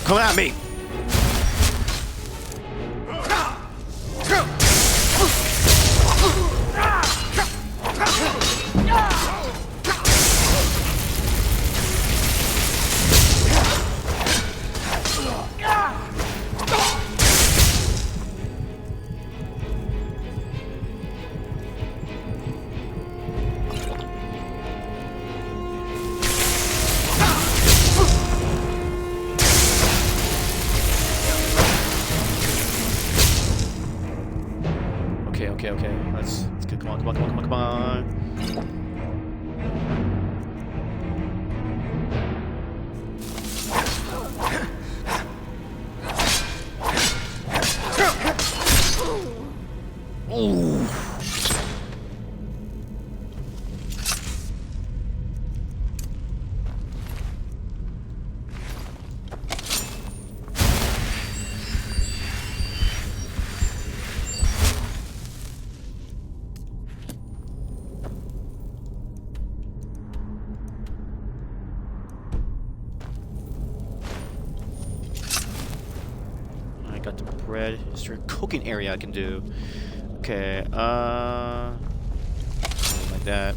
Come at me! Okay. Let's get. Come on. Oh. I got the bread. Is there a cooking area I can do? Okay, something like that.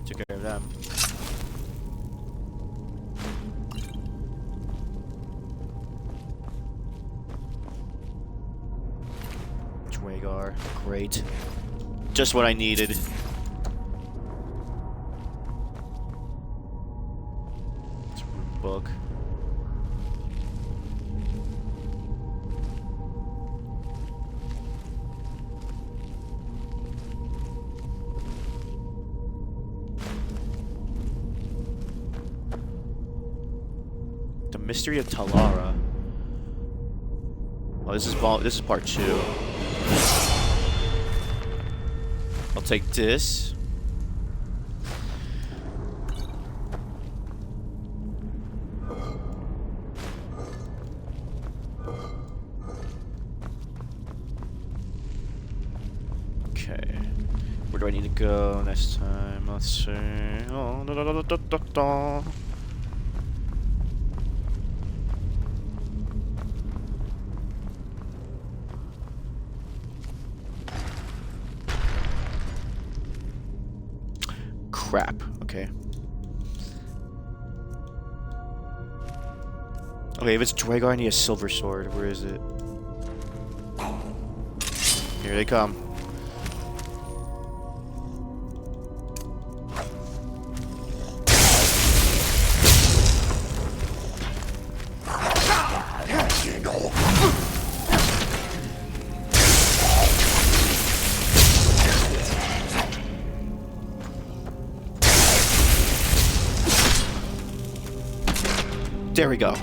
Took care of them. Dwagar, great. Just what I needed. Book. Mystery of Talara. Oh, this is part 2. I'll take this. Okay. Where do I need to go next time? Let's see. Oh, da, da, da, da, da, da. Crap. Okay. Okay, if it's Dragar, I need a silver sword. Where is it? Here they come. There we go.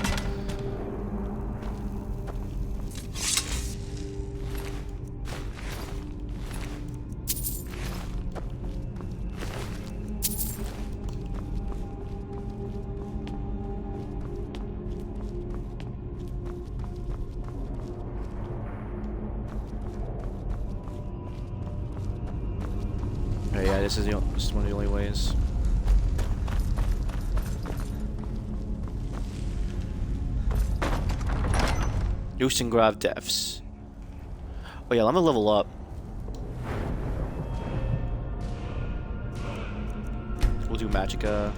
Oh yeah, this is one of the only ways. Ocean Grave Deaths. Oh yeah, I'm gonna level up. We'll do Magicka.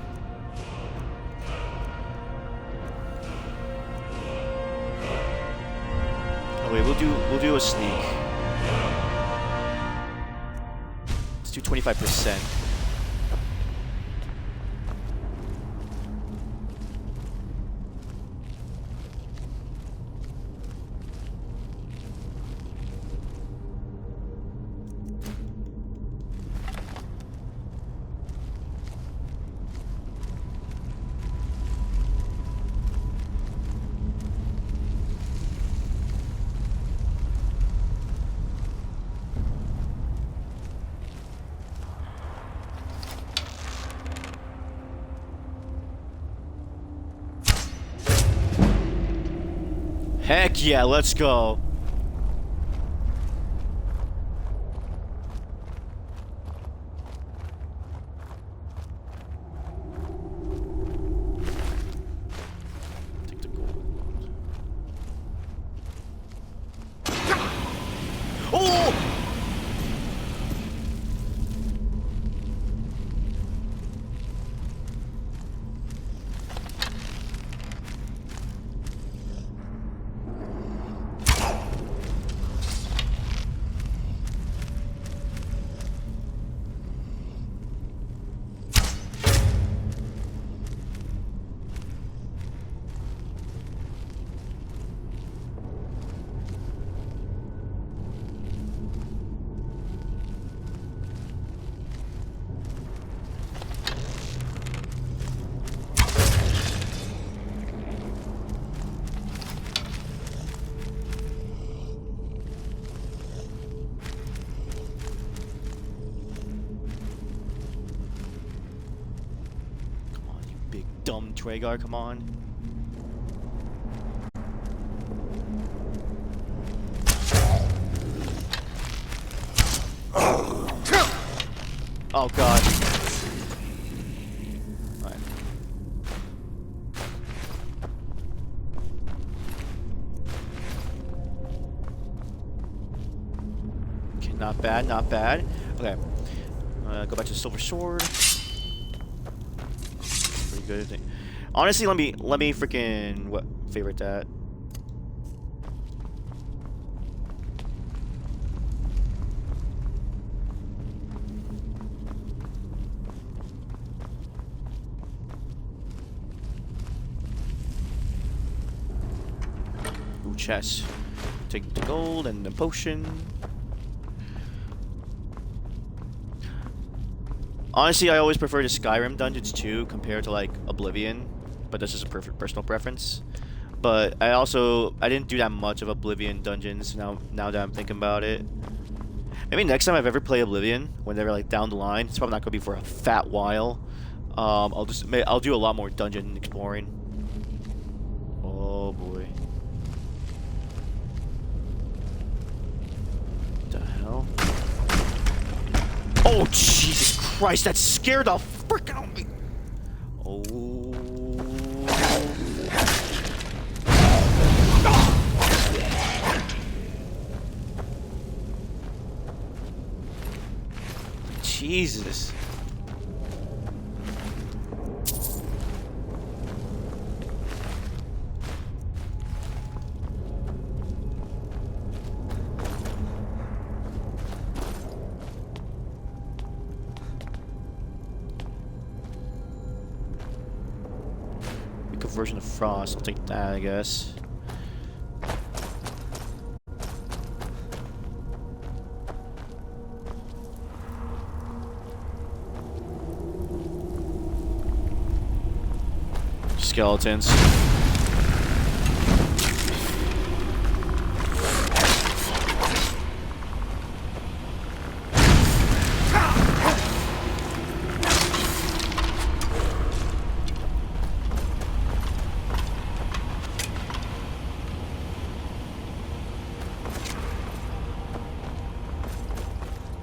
Oh wait, we'll do a sneak. Let's do 25%. Heck yeah, let's go. Take the gold. Oh! Dumb Tragar, come on. Oh god. Alright. Okay, not bad, not bad. Okay. Go back to the silver sword. Good thing. Honestly, let me freaking favorite that. Ooh, chest. Take the gold and the potion. Honestly, I always prefer the Skyrim dungeons too, compared to like Oblivion. but that's just a perfect personal preference. But I didn't do that much of Oblivion dungeons. Now that I'm thinking about it, maybe next time I've ever played Oblivion, whenever like down the line, it's probably not gonna be for a fat while. I'll do a lot more dungeon exploring. Oh boy. What the hell? Oh Jesus Christ! That scared the frick out of me. Oh. Jesus. Version of Frost. I'll take that, I guess. Skeletons.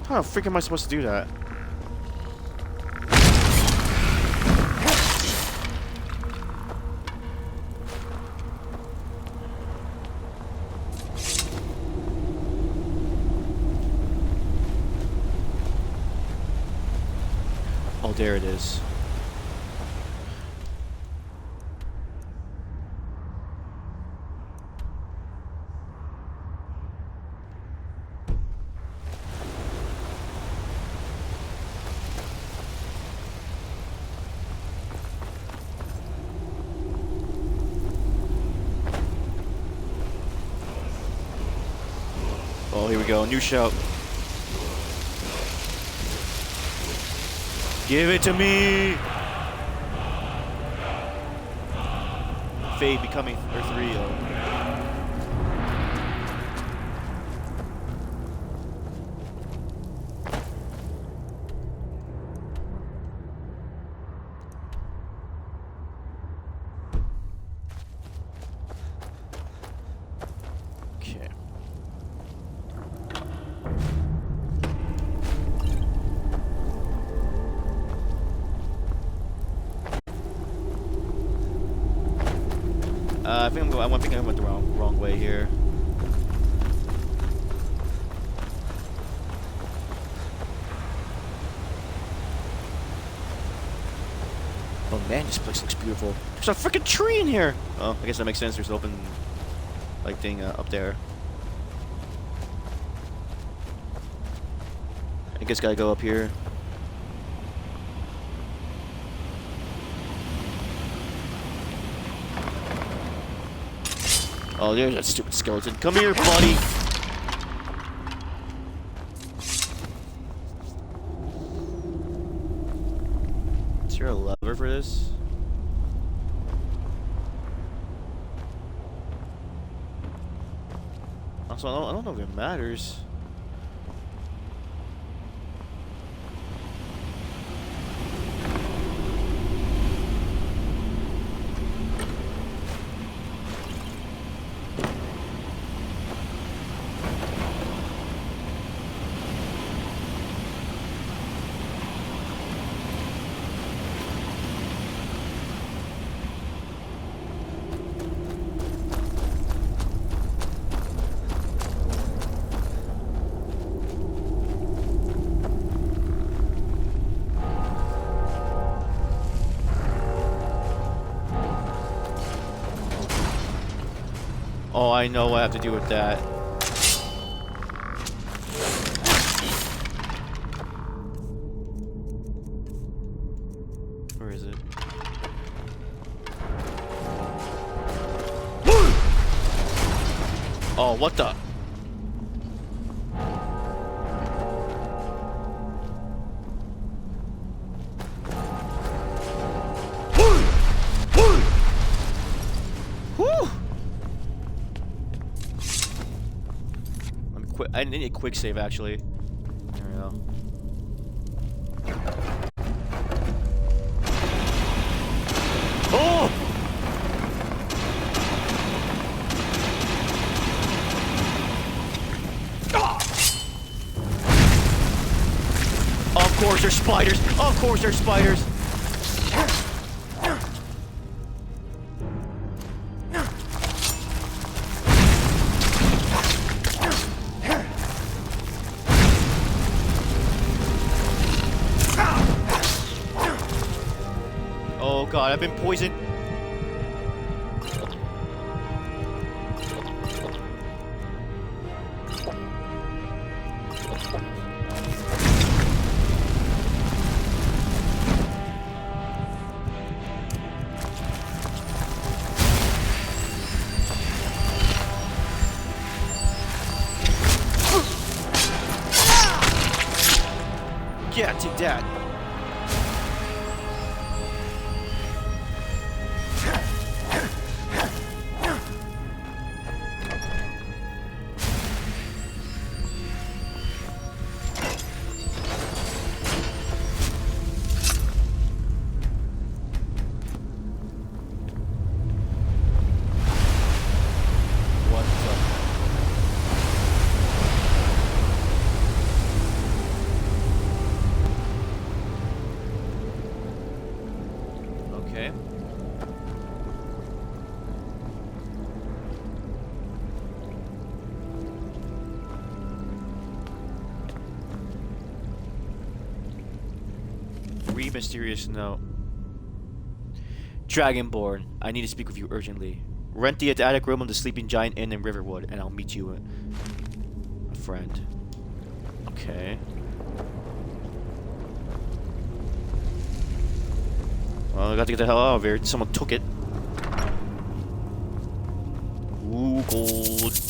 How the freak am I supposed to do that? Oh, there it is. Oh, here we go. New shout. Give it to me! Fade becoming Earth 3. Okay. I think I went the wrong way here. Oh man, this place looks beautiful. There's a freaking tree in here. Oh, I guess that makes sense. There's an open, like, thing up there. I guess gotta go up here. Oh, there's that stupid skeleton. Come here, buddy. Is there a lever for this? Also, I don't know if it matters. Oh, I know what I have to do with that. Where is it? Oh, what the? quick. I need a quick save actually. There we go. Oh! Of course there's spiders. Of course there's spiders. Oh god, I've been poisoned. Yeah, take that. Okay. Read mysterious note. Dragonborn, I need to speak with you urgently. Rent the attic room of the Sleeping Giant Inn in Riverwood, and I'll meet you a friend. Okay. Well, I got to get the hell out of here. Someone took it. Ooh, gold.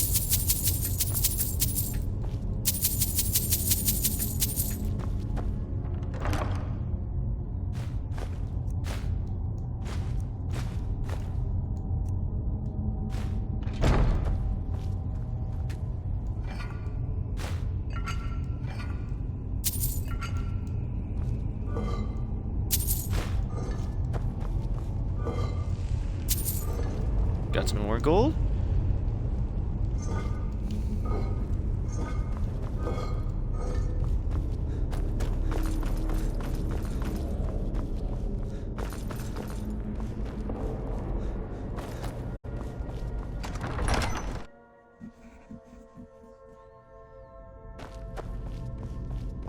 Got some more gold.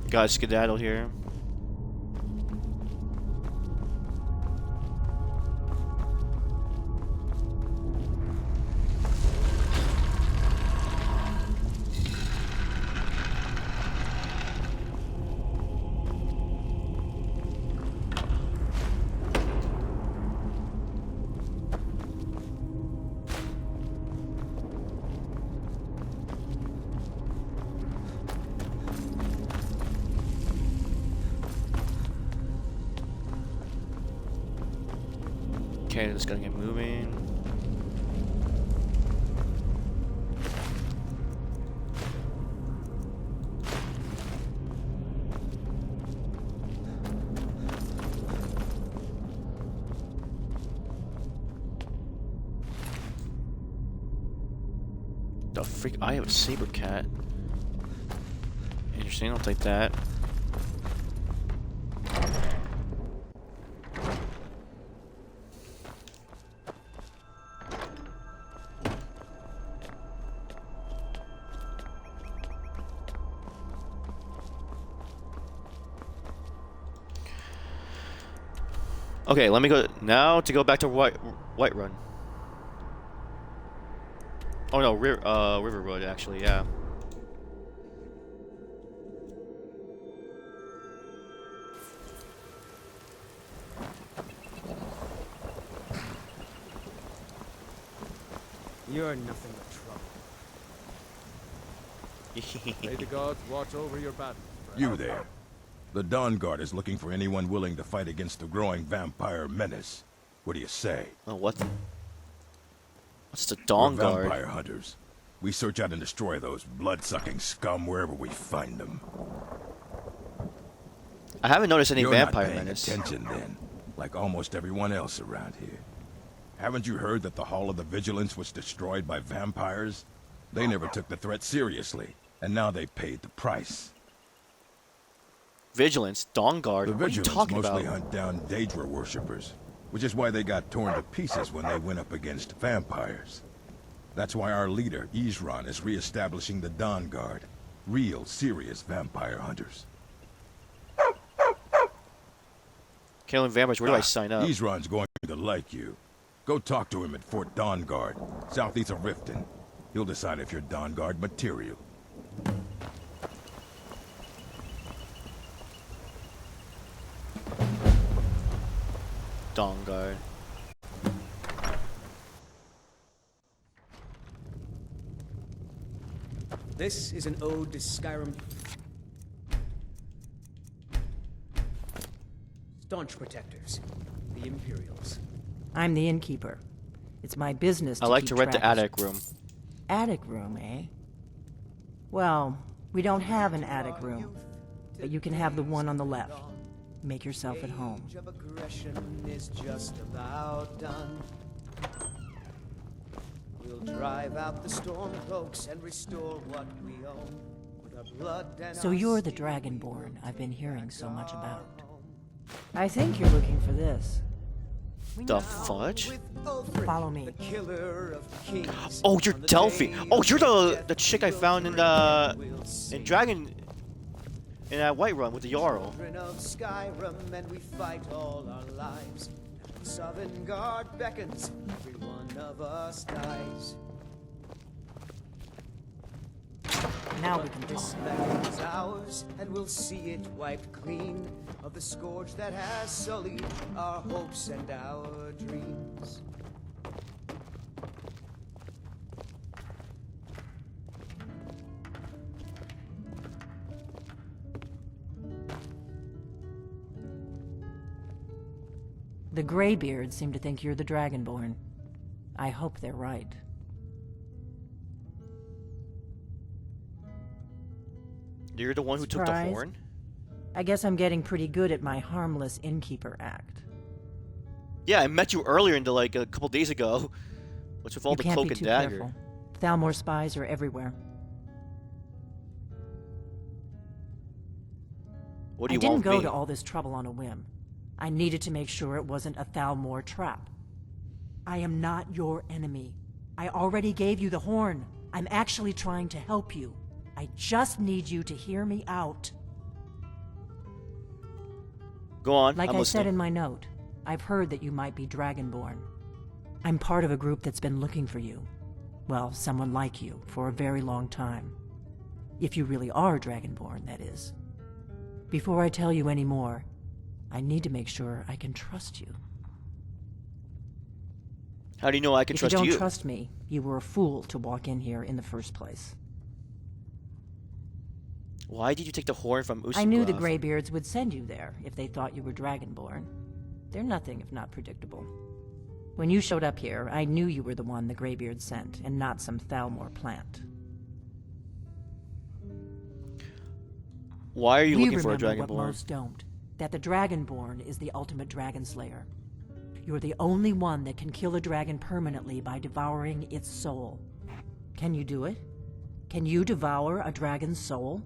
Got skedaddle here. Okay, just gonna get moving. The freak! I have a saber cat. Interesting. I'll take that. Okay, let me go now to go back to Whiterun. Oh no, Riverwood actually, yeah. You're nothing but trouble. May the gods watch over your battle. You there. The Dawn Guard is looking for anyone willing to fight against the growing vampire menace. What do you say? Oh, what? What's the Dawn Guard? Vampire hunters. We search out and destroy those blood-sucking scum wherever we find them. I haven't noticed any You're vampire not paying menace. attention then, like almost everyone else around here. Haven't you heard that the Hall of the Vigilance was destroyed by vampires? They never took the threat seriously, and now they paid the price. Vigilance? Dawn Guard? The What are you Vigilance talking mostly about? hunt down Daedra worshippers, which is why they got torn to pieces when they went up against vampires. That's why our leader, Isran, is re-establishing the Dawn Guard. Real, serious vampire hunters. Killing vampires, where do I sign up? Isran's going to like you. Go talk to him at Fort Dawn Guard, southeast of Riften. He'll decide if you're Dawn Guard material. Dawn Guard. This is an ode to Skyrim. Staunch protectors, the Imperials. I'm the innkeeper. It's my business I to like keep to rent the track of- attic room. Attic room, eh? Well, we don't have an attic room, but you can have the one on the left. Make yourself at home. Age of aggression is just about done. We'll drive out the storm cloaks and restore what we own. With our blood and So our you're the Dragonborn I've been hearing so much about. I think you're looking for this. The fudge? Follow me. killer of kings. Oh, you're Delphi. Oh, you're the chick I found in Dragon in that Whiterun with the Jarl. Children of Skyrim, and we fight all our lives. And the Southern Guard beckons, every one of us dies. Now we can This talk. land is ours, and we'll see it wiped clean of the scourge that has sullied our hopes and our dreams. The Greybeards seem to think you're the Dragonborn. I hope they're right. You're the one who took the Surprise? horn? I guess I'm getting pretty good at my harmless innkeeper act. Yeah, I met you earlier in like a couple days ago. What's with all You the can't cloak be and too dagger? careful. Thalmor spies are everywhere. What do I you didn't want go with me? to all this trouble on a whim. I needed to make sure it wasn't a Thalmor trap. I am not your enemy. I already gave you the horn. I'm actually trying to help you. I just need you to hear me out. Go on, Like I'm I listening. said in my note, I've heard that you might be Dragonborn. I'm part of a group that's been looking for you. Well, someone like you, for a very long time. If you really are Dragonborn, that is. Before I tell you any more, I need to make sure I can trust you. How do you know I can If trust you you? don't trust me, you were a fool to walk in here in the first place. Why did you take the horn from Usagraf? I knew the Greybeards would send you there if they thought you were Dragonborn. They're nothing if not predictable. When you showed up here, I knew you were the one the Greybeards sent, and not some Thalmor plant. Why are you We looking for a remember what Dragonborn? most don't, that the Dragonborn is the ultimate dragon slayer. You're the only one that can kill a dragon permanently by devouring its soul. Can you do it? Can you devour a dragon's soul?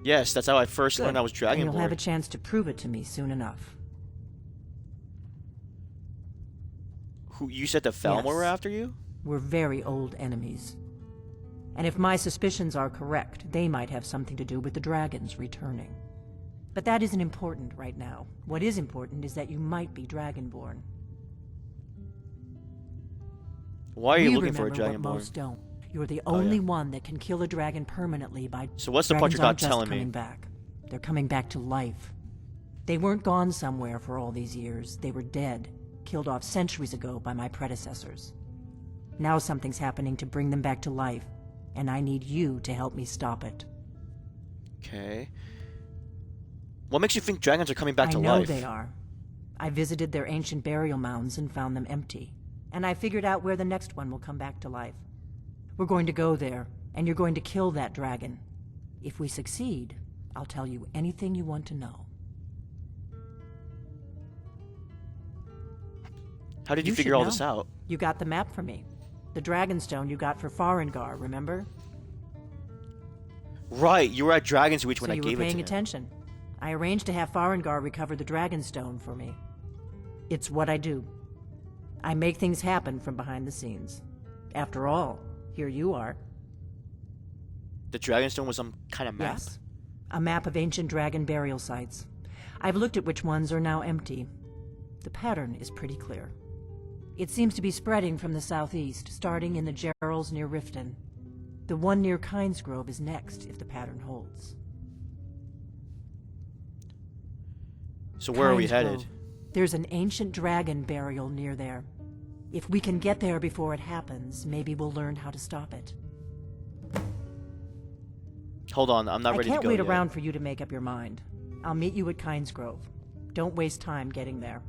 Yes, that's how I first learned I was And you'll have a Dragonborn. chance to prove it to me soon enough. Who you said the Thalmor were Yes. after you? We're very old enemies. And if my suspicions are correct, they might have something to do with the dragons returning. But that isn't important right now. What is important is that you might be Dragonborn. Why are you We looking for a remember what Dragonborn? most don't. You're the Oh, only yeah. one that can kill a dragon permanently by... So what's the part Dragons you're not aren't just telling me? coming back. They're coming back to life. They weren't gone somewhere for all these years. They were dead, killed off centuries ago by my predecessors. Now something's happening to bring them back to life, and I need you to help me stop it. Okay. What makes you think dragons are coming back to I know life? they are. I visited their ancient burial mounds and found them empty. and I figured out where the next one will come back to life. We're going to go there, and you're going to kill that dragon. If we succeed, I'll tell you anything you want to know. How did you figure all this out? You got the map for me. The Dragonstone you got for Farengar, remember? Right, you were at Dragon's Reach when I gave it to him. So you were paying attention. I arranged to have Farengar recover the Dragonstone for me. It's what I do. I make things happen from behind the scenes. After all, here you are. The Dragonstone was some kind of map? Yes. A map of ancient dragon burial sites. I've looked at which ones are now empty. The pattern is pretty clear. It seems to be spreading from the southeast, starting in the Gerals near Riften. The one near Kynesgrove is next, if the pattern holds. So where are we headed? There's an ancient dragon burial near there. If we can get there before it happens, maybe we'll learn how to stop it. Hold on, I'm not ready to go I can't wait yet. around for you to make up your mind. I'll meet you at Kynesgrove. Don't waste time getting there.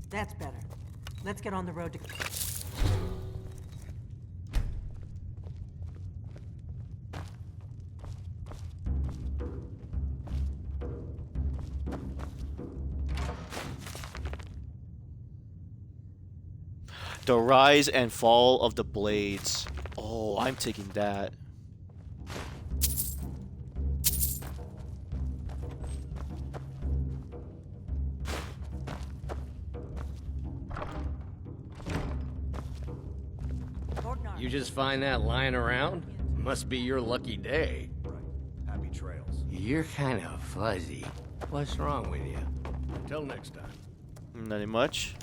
That's better. Let's get on the road to... The Rise and Fall of the Blades. Oh, I'm taking that. You just find that lying around? Must be your lucky day. Happy trails. You're kind of fuzzy. What's wrong with you? Until next time. Nothing much.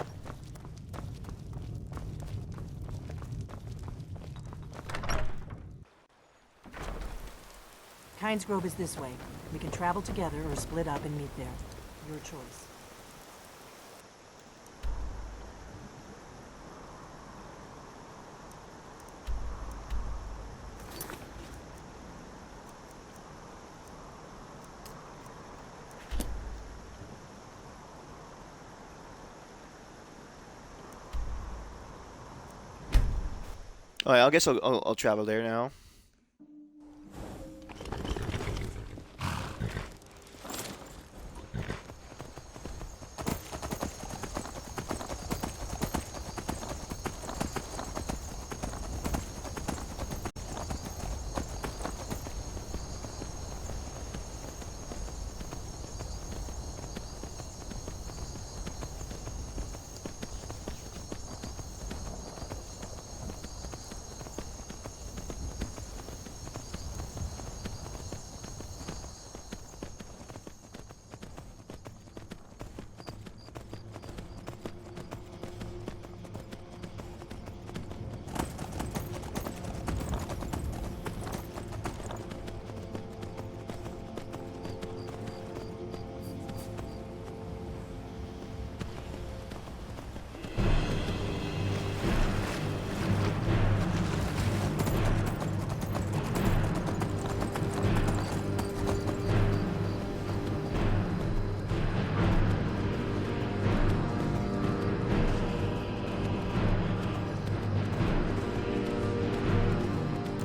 Kynesgrove is this way. We can travel together or split up and meet there. Your choice. Alright, I guess I'll travel there now.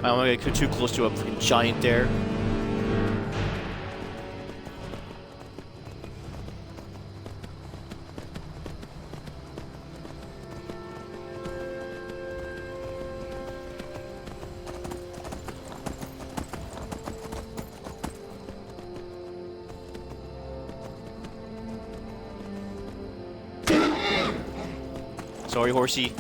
I don't want to get too close to a freaking giant there. Sorry, horsey.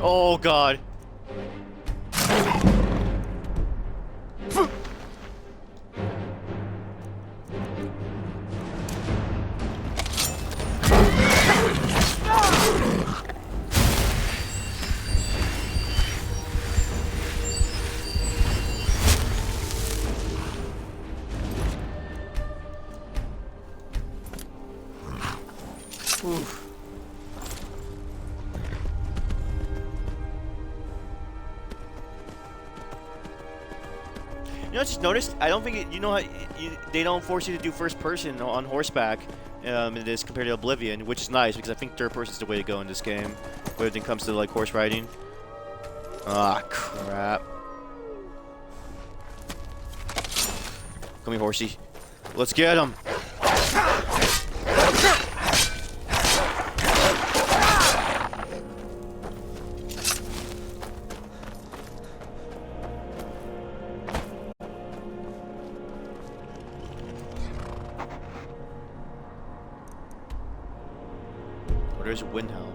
Oh god. Oof. You know, I just noticed. I don't think they don't force you to do first person on horseback in this compared to Oblivion, which is nice because I think third person is the way to go in this game when everything comes to like horse riding. Ah, crap! Come here, horsey. Let's get him. There's a wind helm.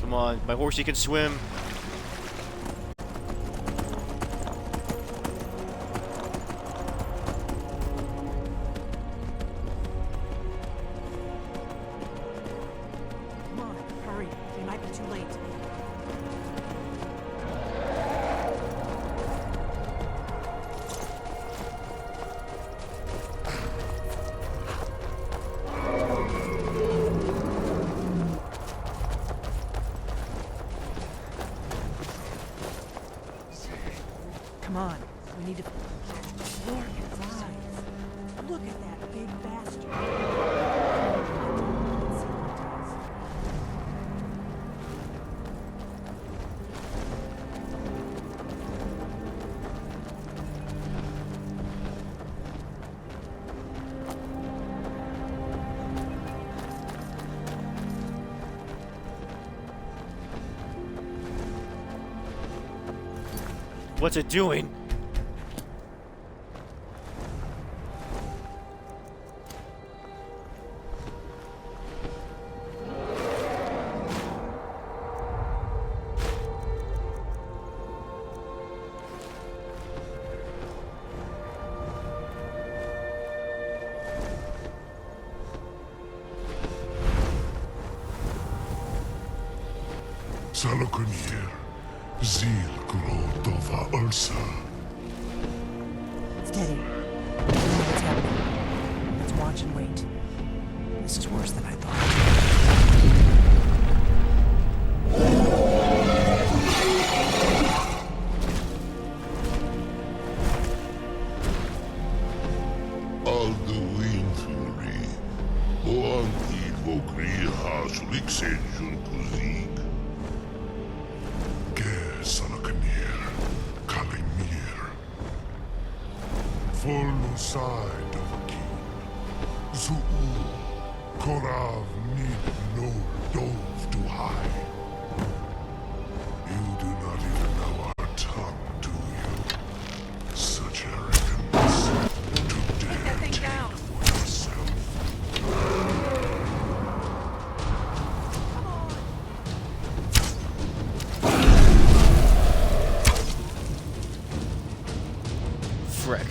Come on, my horsey can swim. Come on, hurry. We might be too late. Come on, we need to... Look at his eyes. Look at that big bastard. What's it doing? Salokunir, Zil Grotova Ulsa. Steady. I don't know what's happening. Let's watch and wait. This is worse than I thought. Alduin Fury, Oanti Vogriha Suliksenjun Kuzik. Ger Salokunir, Kalimir. Full side of a king. Zuu, Korav need no dove to hide. You do not even know our tongue, do you? Such arrogance. To dare take it for yourself. Frick.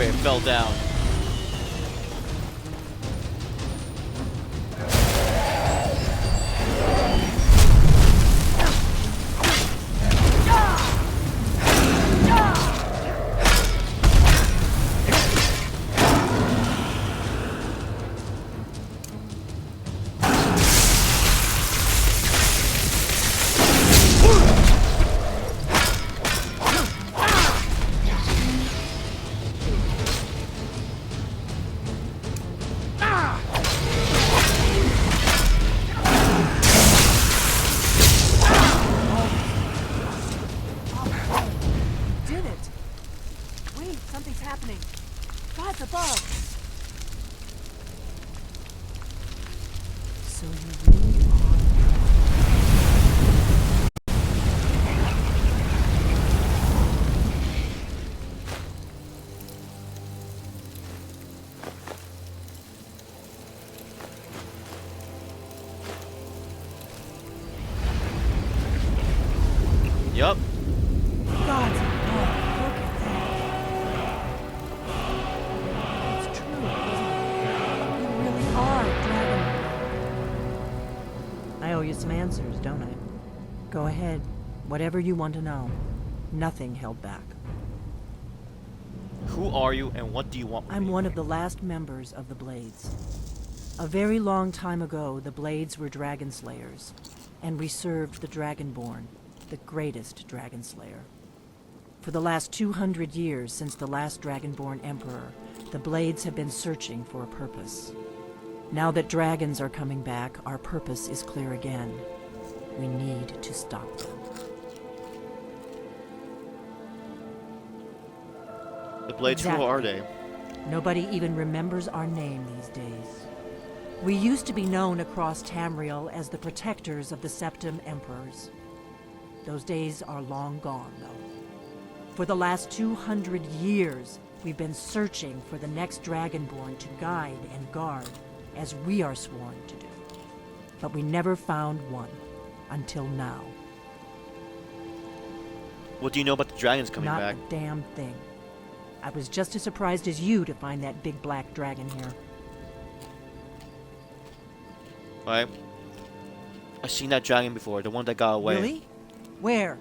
where it fell down. Did it! Wait, something's happening. God's above. So you really Yup. God's above. Look at that. It's true, isn't it? You really are Dragon. I owe you some answers, don't I? Go ahead. Whatever you want to know. Nothing held back. Who are you and what do you want with I'm me? one of the last members of the Blades. A very long time ago, the Blades were dragon slayers, and we served the Dragonborn, the greatest dragon slayer. For the last 200 years since the last Dragonborn Emperor, the Blades have been searching for a purpose. Now that dragons are coming back, our purpose is clear again. We need to stop them. The Blades, who are they? Nobody even remembers our name these days. We used to be known across Tamriel as the protectors of the Septim Emperors. Those days are long gone, though. For the last 200 years, we've been searching for the next Dragonborn to guide and guard, as we are sworn to do. But we never found one, until now. What do you know about the dragons coming Not back? a damn thing. I was just as surprised as you to find that big black dragon here. Right? I've seen that dragon before, the one that got away. Really? Where?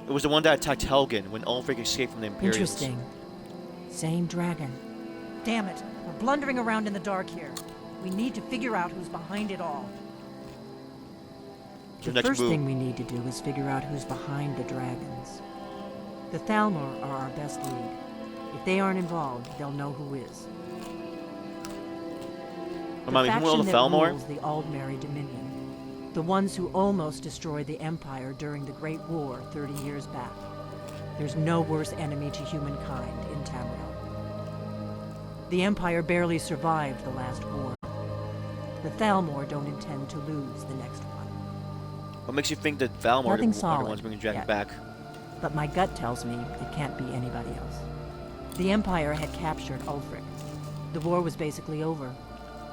It was the one that attacked Helgen when Ulfric escaped from the Imperials. Interesting. Same dragon. Damn it. We're blundering around in the dark here. We need to figure out who's behind it all. The first thing we need to do is figure out who's behind the dragons. The Thalmor are our best lead. If they aren't involved, they'll know who is. The faction that rules the Aldmeri Dominion. The ones who almost destroyed the Empire during the Great War 30 years back. There's no worse enemy to humankind in Tamriel. The Empire barely survived the last war. The Thalmor don't intend to lose the next one. What makes you think that Valmor Nothing are the solid ones bringing the dragon yet. back? But my gut tells me it can't be anybody else. The Empire had captured Ulfric. The war was basically over.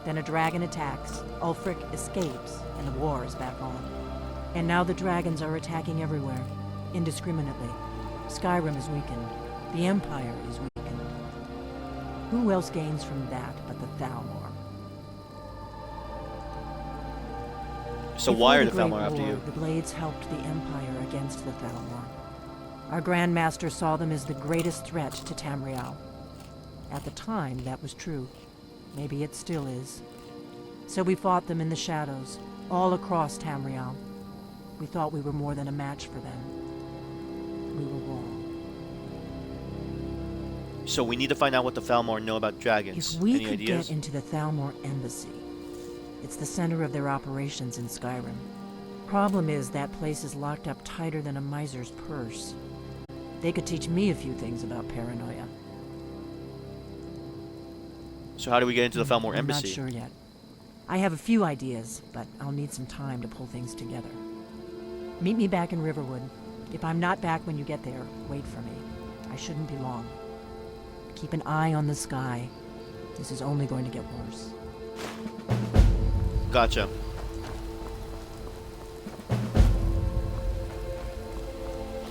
Then a dragon attacks, Ulfric escapes, and the war is back on. And now the dragons are attacking everywhere, indiscriminately. Skyrim is weakened. The Empire is weakened. Who else gains from that but the Thalmor? So Before why are the the Great Thalmor after War, you? The Blades helped the Empire against the Thalmor. Our Grand Master saw them as the greatest threat to Tamriel. At the time, that was true. Maybe it still is. So we fought them in the shadows, all across Tamriel. We thought we were more than a match for them. We were wrong. So we need to find out what the Thalmor know about dragons. If we Any could ideas? get into the Thalmor embassy, it's the center of their operations in Skyrim. Problem is, that place is locked up tighter than a miser's purse. They could teach me a few things about paranoia. So how do we get into the Thalmor I'm embassy? not sure yet. I have a few ideas, but I'll need some time to pull things together. Meet me back in Riverwood. If I'm not back when you get there, wait for me. I shouldn't be long. Keep an eye on the sky. This is only going to get worse. Gotcha.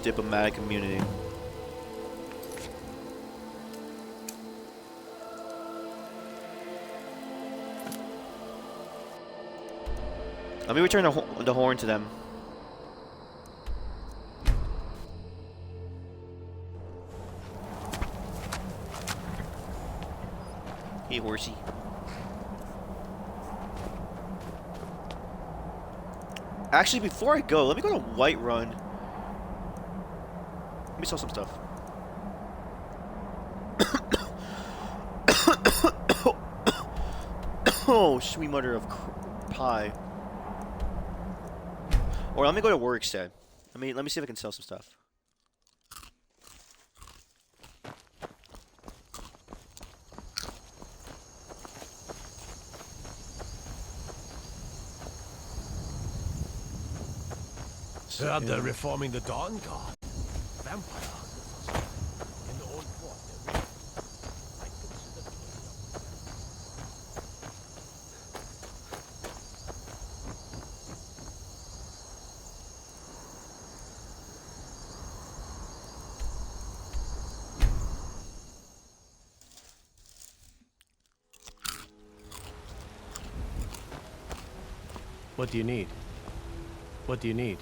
Diplomatic immunity. Let me return the horn to them. Hey, horsey. Actually, before I go, let me go to Whiterun. Let me sell some stuff. Oh, sweet mother of pie. Or let me go to Workstead. Let me see if I can sell some stuff. Heard they're reforming the Dawn Guard. Vampire hunters in the old fort. I consider What do you need? What do you need?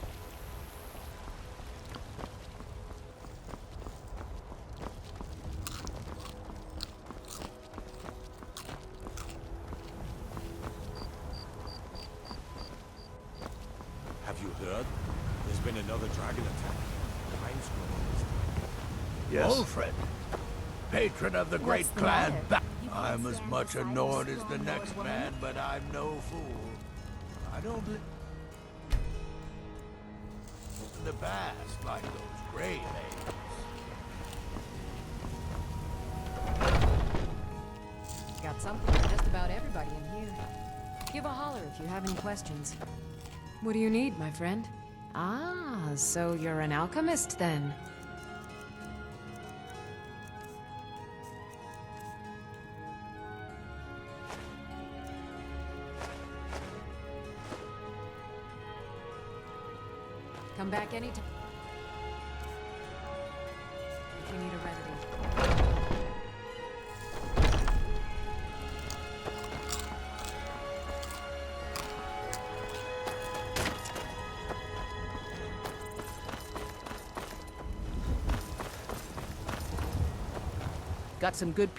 Have you heard? There's been another dragon attack. Time's growing. Yes. Wolfred, patron of the great the clan. matter? I'm as much a Nord as the next man, but I'm no fool. I don't believe the past like those grave Got something for just about everybody in here. Give a holler if you have any questions. What do you need, my friend? Ah, so you're an alchemist then. Come back anytime if you need a remedy. Got some good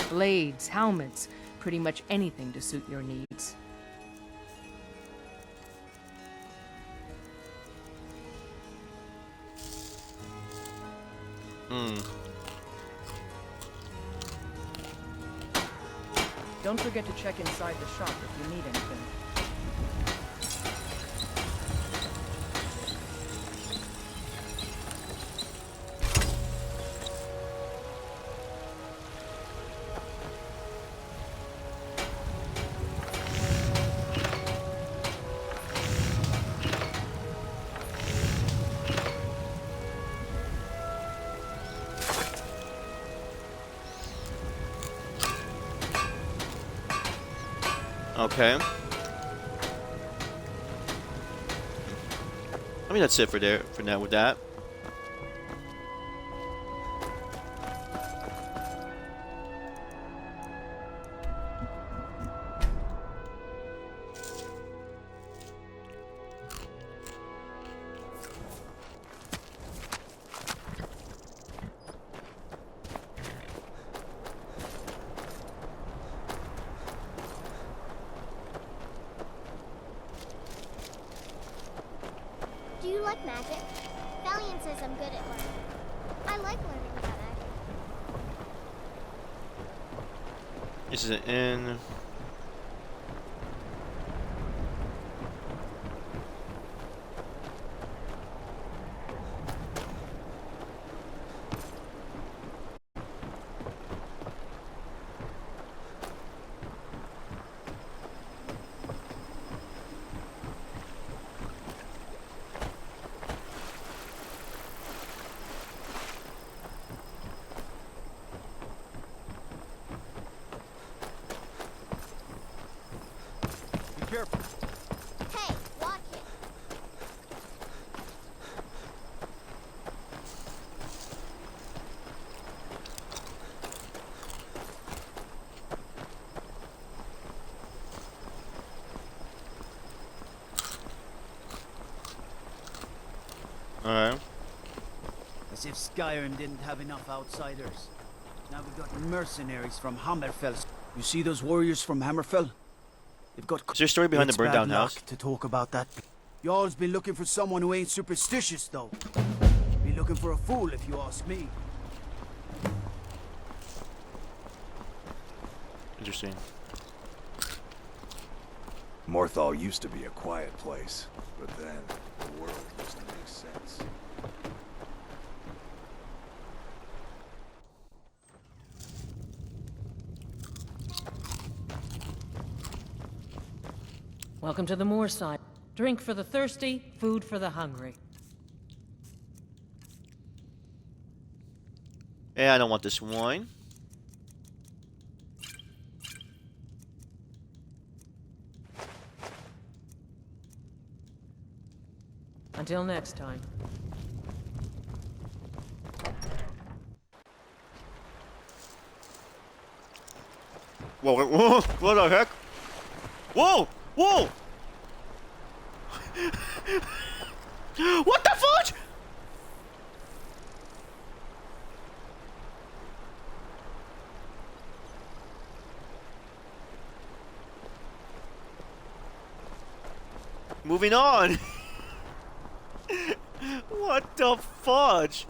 blades, helmets, pretty much anything to suit your needs. Don't forget to check inside the shop if you need anything. Okay. I mean, that's it for now with that. Do you like magic? Valiant says I'm good at learning. I like learning about magic. This is an inn. Alright. As if Skyrim didn't have enough outsiders. Now we got mercenaries from Hammerfell. You see those warriors from Hammerfell? They've got... Is there a story behind the It's burned bad down luck house? to talk about that. Y'all's been looking for someone who ain't superstitious, though. Be looking for a fool, if you ask me. Interesting. Morthal used to be a quiet place, but then the world used to make sense. Welcome to the moorside. Drink for the thirsty, food for the hungry. Yeah, I don't want this wine. Until next time. Whoa, whoa, what the heck? Whoa! Whoa! What the fudge? Moving on. What the fudge?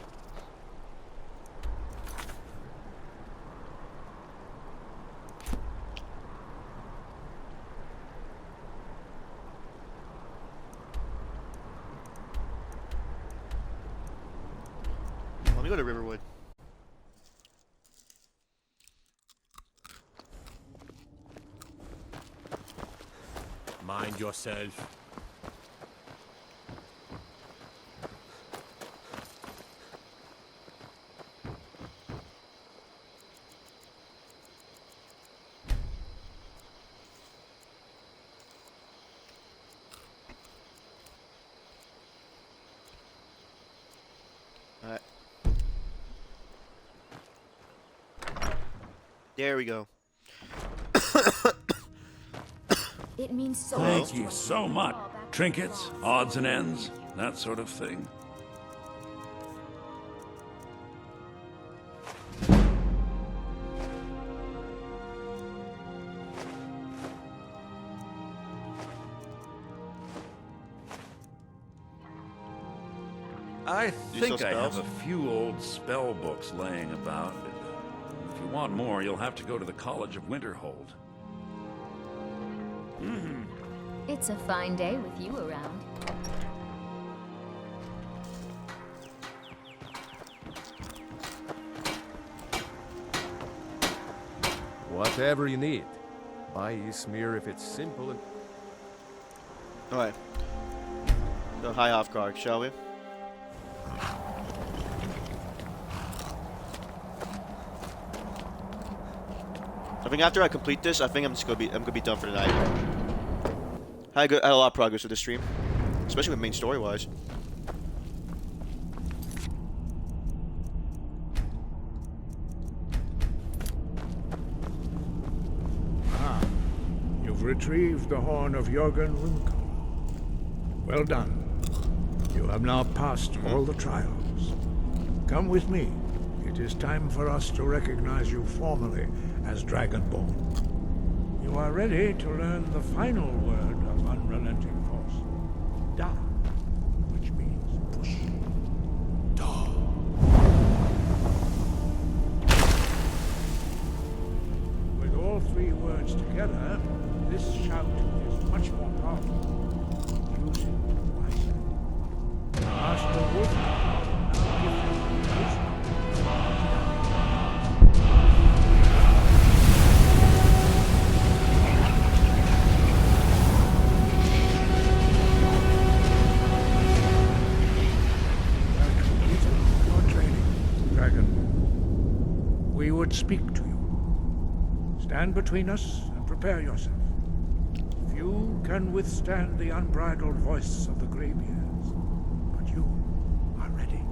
Let me go to Riverwood. Mind yourself. Alright. There we go. It means so Thank much you to us so to much. fall back to Trinkets, ourselves. odds and ends, that sort of thing. I think sell I have spells? a few old spell books laying about. If you want more, you'll have to go to the College of Winterhold. It's a fine day with you around. Whatever you need. Buy Ysmir if it's simple and... Alright. Go high off guard, shall we? I think after I complete this, I think I'm gonna be done for tonight. I had a lot of progress with this stream, especially with main story wise. You've retrieved the horn of Jörgen Runkel. Well done. You have now passed all the trials. Come with me. It is time for us to recognize you formally as Dragonborn. You are ready to learn the final word of unrelenting force. Da, which means push. Da. With all three words together, this shout is much more powerful. Use it wisely. Master Wolf, now give you wisdom. Your training, Dragon. We would speak to you. Stand between us and prepare yourself. Few can withstand the unbridled voice of the graybeards, but you are ready.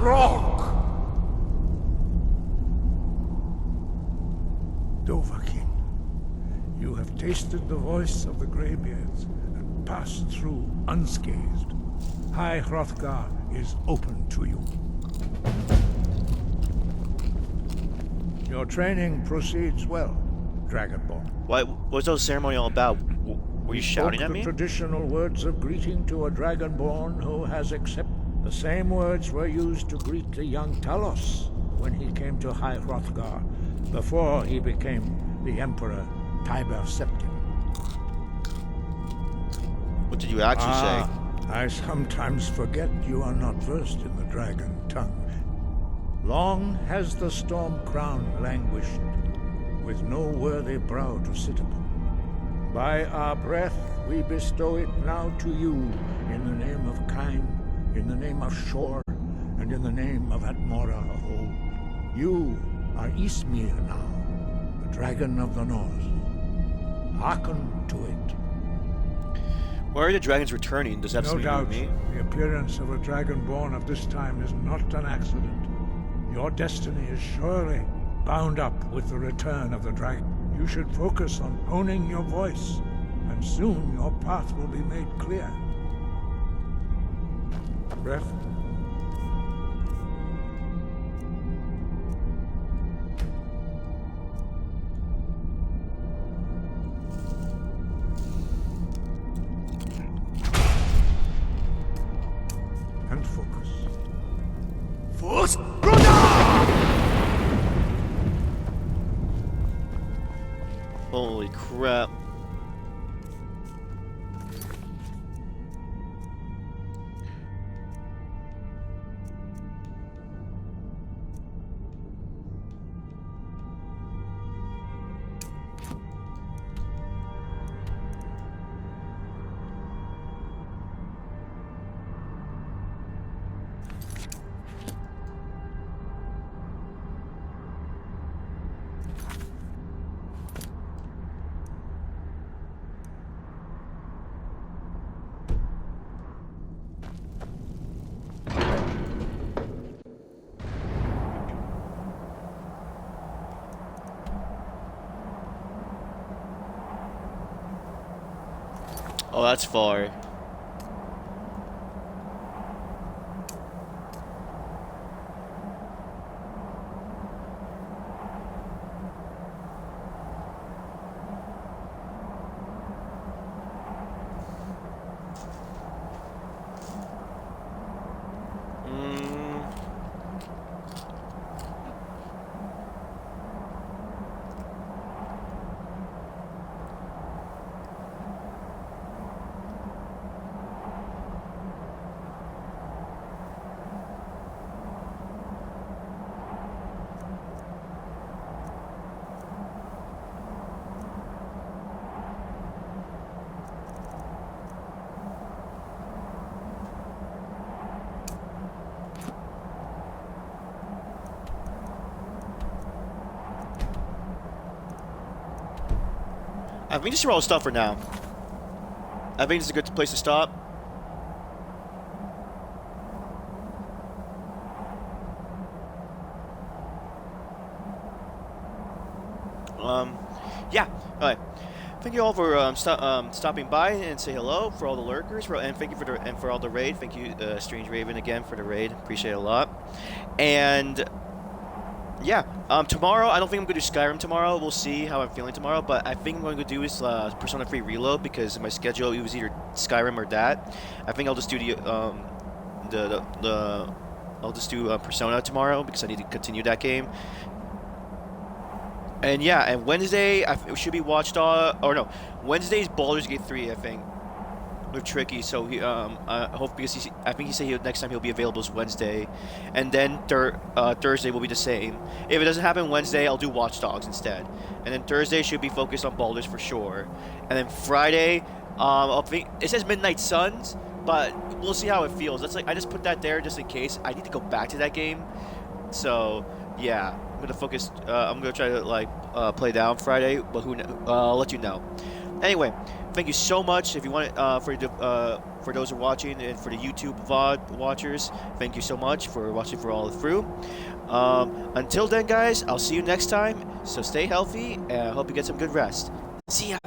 rock! Dovahkiin, you have tasted the voice of the Greybeards and passed through unscathed. High Hrothgar is open to you. Your training proceeds well, Dragonborn. What's those ceremony all about? Were you shouting at the me? Traditional words of greeting to a Dragonborn who has accepted. The same words were used to greet the young Talos when he came to High Hrothgar, before he became the Emperor Tiber Septim. What did you actually say? I sometimes forget you are not versed in the dragon tongue. Long has the storm crown languished, with no worthy brow to sit upon. By our breath we bestow it now to you, in the name of Kain, in the name of Shor, and in the name of Atmora of old. You are Ismir now, the dragon of the north. Hearken to it. Why are the dragons returning? Does that have No something to do doubt, with me? the appearance of a dragonborn of this time is not an accident. Your destiny is surely bound up with the return of the dragon. You should focus on honing your voice, and soon your path will be made clear. Breath. And focus. Force! Holy crap. Oh, that's far. I think this is all stuff for now. I think this is a good place to stop. Yeah. All right. Thank you all for stopping by and say hello for all the lurkers, and thank you for all the raid. Thank you, Strange Raven, again for the raid. Appreciate it a lot. And yeah, tomorrow I don't think I'm gonna do Skyrim tomorrow. We'll see how I'm feeling tomorrow, but I think I'm going to do is Persona 3 Reload, because in my schedule it was either Skyrim or that. I think I'll just do I'll just do Persona tomorrow because I need to continue that game. And yeah, and Wednesday it should be Watchdog, or no, Wednesday's Baldur's Gate 3, I think, with Tricky. So he, I hope, because I think he said next time he'll be available is Wednesday, and then Thursday will be the same. If it doesn't happen Wednesday, I'll do Watch Dogs instead, and then Thursday should be focused on Baldur's for sure, and then Friday, it says Midnight Suns, but we'll see how it feels. That's like, I just put that there just in case. I need to go back to that game, so yeah. I'm gonna focus. I'm gonna try to play down Friday, but I'll let you know. Anyway, thank you so much. If you want for those who are watching and for the YouTube VOD watchers, thank you so much for watching for all through. Until then, guys, I'll see you next time. So stay healthy, and I hope you get some good rest. See ya.